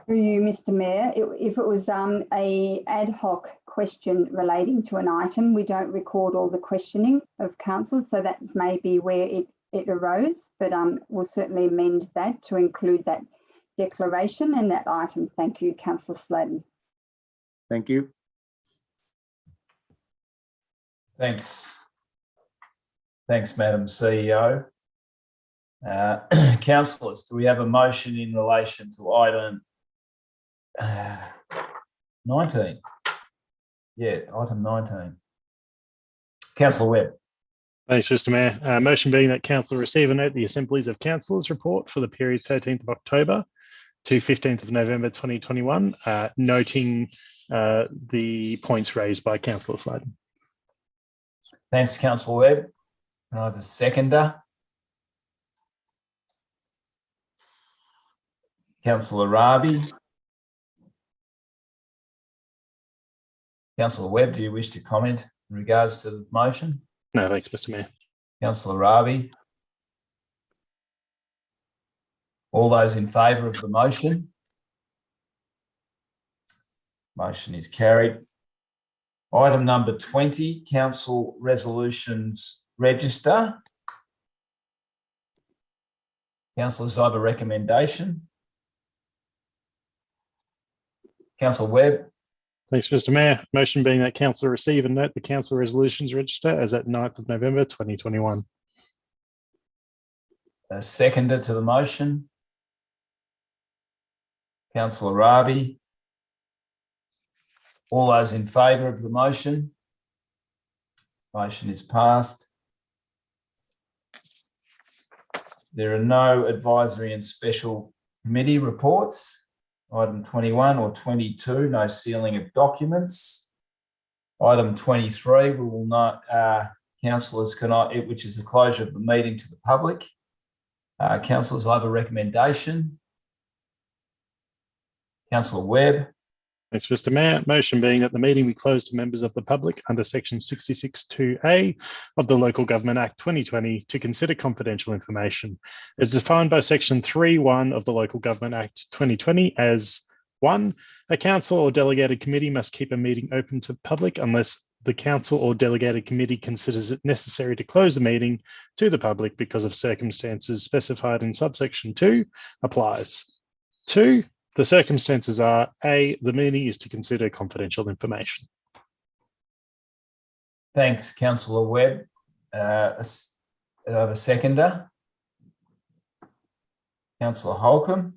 Through you, Mr. Mayor, if it was a ad hoc question relating to an item, we don't record all the questioning of councillors, so that may be where it arose, but we'll certainly amend that to include that declaration and that item. Thank you, Councillor Sladen. Thank you. Thanks. Thanks, Madam CEO. Councillors, do we have a motion in relation to item 19? Yeah, item 19. Councillor Webb. Thanks, Mr. Mayor. Motion being that council receive and note the Assemblies of Councillors report for the period 13th of October to 15th of November 2021, noting the points raised by Councillor Sladen. Thanks, Councillor Webb. Can I have a seconder? Councillor Rabi. Councillor Webb, do you wish to comment in regards to the motion? No, thanks, Mr. Mayor. Councillor Rabi. All those in favour of the motion? Motion is carried. Item number 20, Council Resolutions Register. Councillors, I have a recommendation. Councillor Webb. Thanks, Mr. Mayor. Motion being that council receive and note the council resolutions register as at 9th of November 2021. A seconder to the motion. Councillor Rabi. All those in favour of the motion? Motion is passed. There are no advisory and special committee reports. Item 21 or 22, no sealing of documents. Item 23, we will not, councillors which is the closure of the meeting to the public. Councillors, I have a recommendation. Councillor Webb. Thanks, Mr. Mayor. Motion being that the meeting be closed to members of the public under section 66(2)(a) of the Local Government Act 2020 to consider confidential information as defined by section 3(1) of the Local Government Act 2020 as 1. A council or delegated committee must keep a meeting open to the public unless the council or delegated committee considers it necessary to close the meeting to the public because of circumstances specified in subsection 2 applies. 2. The circumstances are A, the meeting is to consider confidential information. Thanks, Councillor Webb. I have a seconder. Councillor Holcomb.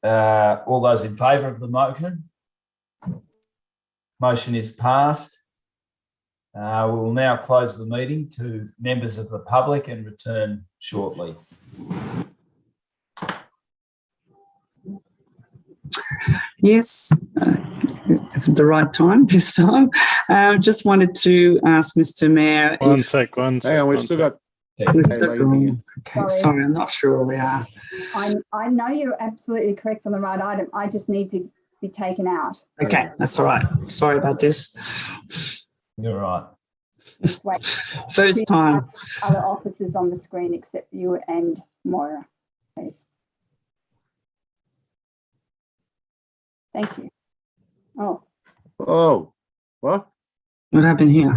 All those in favour of the motion? Motion is passed. We will now close the meeting to members of the public and return shortly. Yes, is it the right time this time? Just wanted to ask Mr. Mayor. One sec. Hang on, we've still got. Okay, sorry, I'm not sure where we are. I know you're absolutely correct on the right item. I just need to be taken out. Okay, that's all right. Sorry about this. You're right. Wait. First time. Other officers on the screen except you and Moira, please. Thank you. Oh. Oh, what? What happened here?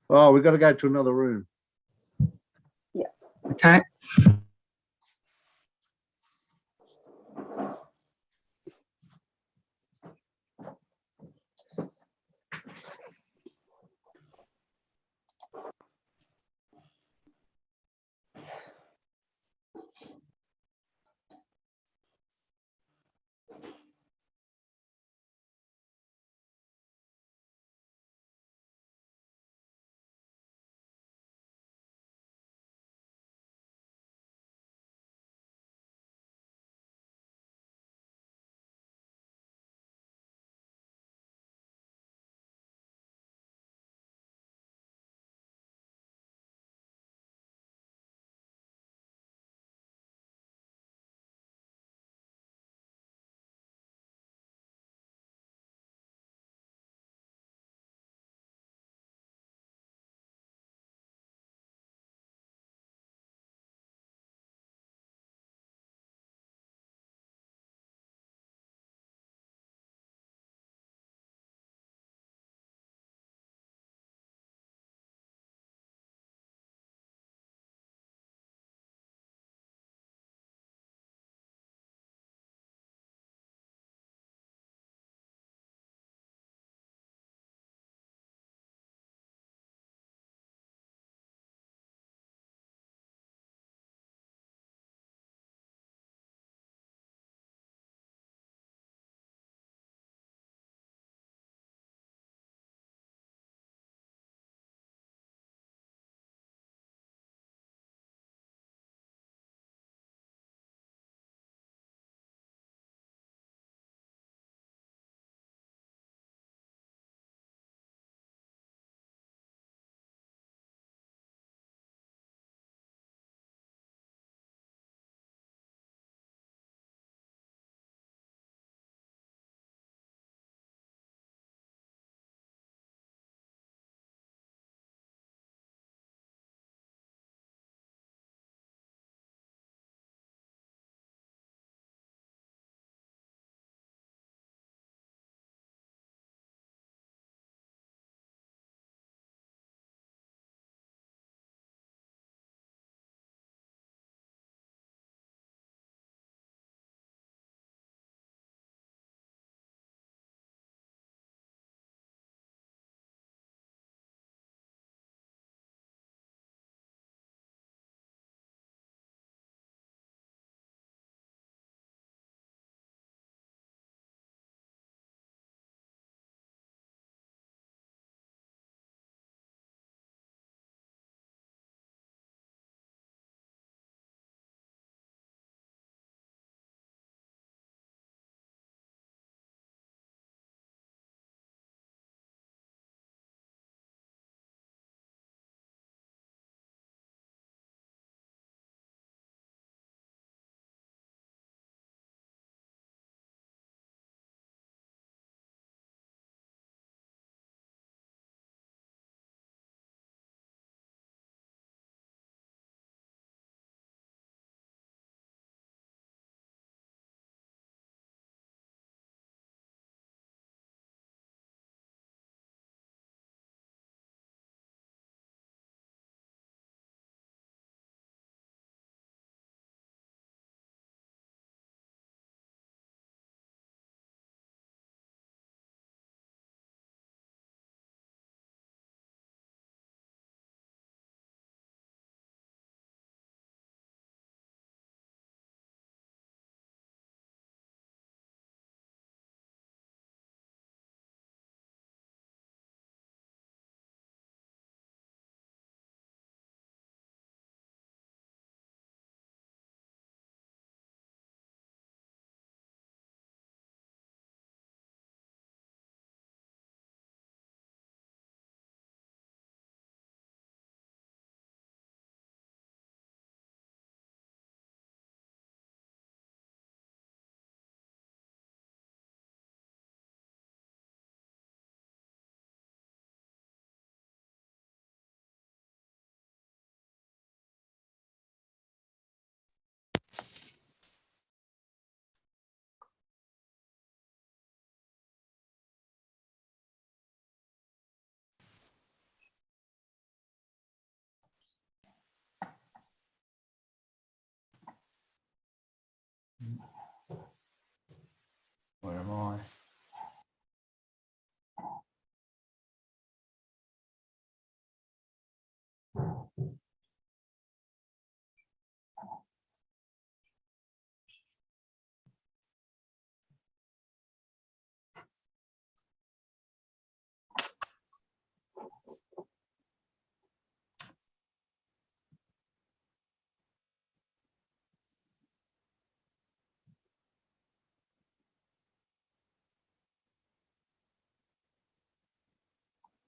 Oh, we've got to go to another room. Yeah. Okay.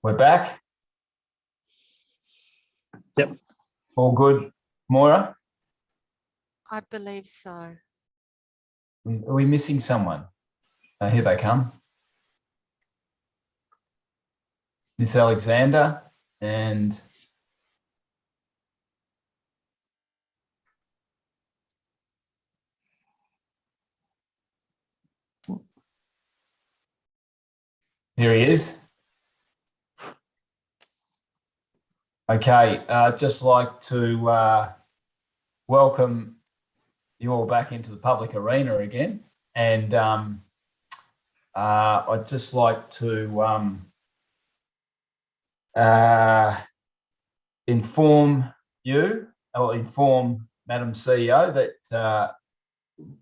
We're back. Yep. All good, Moira? I believe so. Are we missing someone? Here they come. Miss Alexander and here he is. Okay, I'd just like to welcome you all back into the public arena again. And I'd just like to inform you, or inform Madam CEO that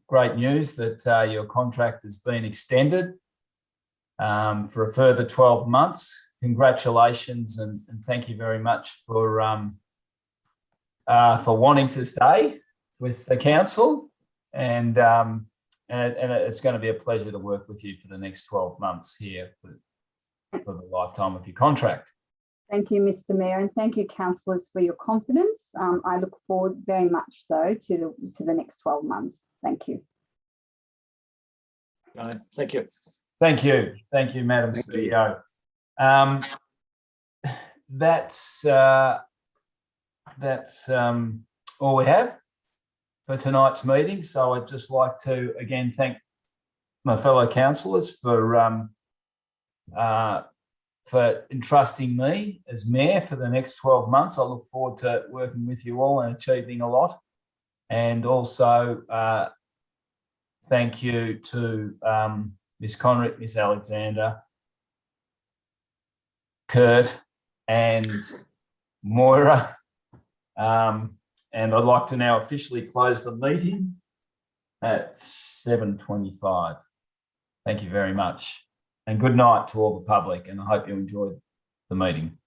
great news that your contract has been extended for a further 12 months. Congratulations and thank you very much for wanting to stay with the council, and it's going to be a pleasure to work with you for the next 12 months here for the lifetime of your contract. Thank you, Mr. Mayor, and thank you, councillors, for your confidence. I look forward very much so to the next 12 months. Thank you. Thank you. Thank you, Madam CEO. That's all we have for tonight's meeting. So I'd just like to again thank my fellow councillors for entrusting me as mayor for the next 12 months. I look forward to working with you all and achieving a lot. And also thank you to Ms. Conrick, Ms. Alexander, Kurt and Moira. And I'd like to now officially close the meeting at 7:25. Thank you very much. And good night to all the public, and I hope you enjoyed the meeting.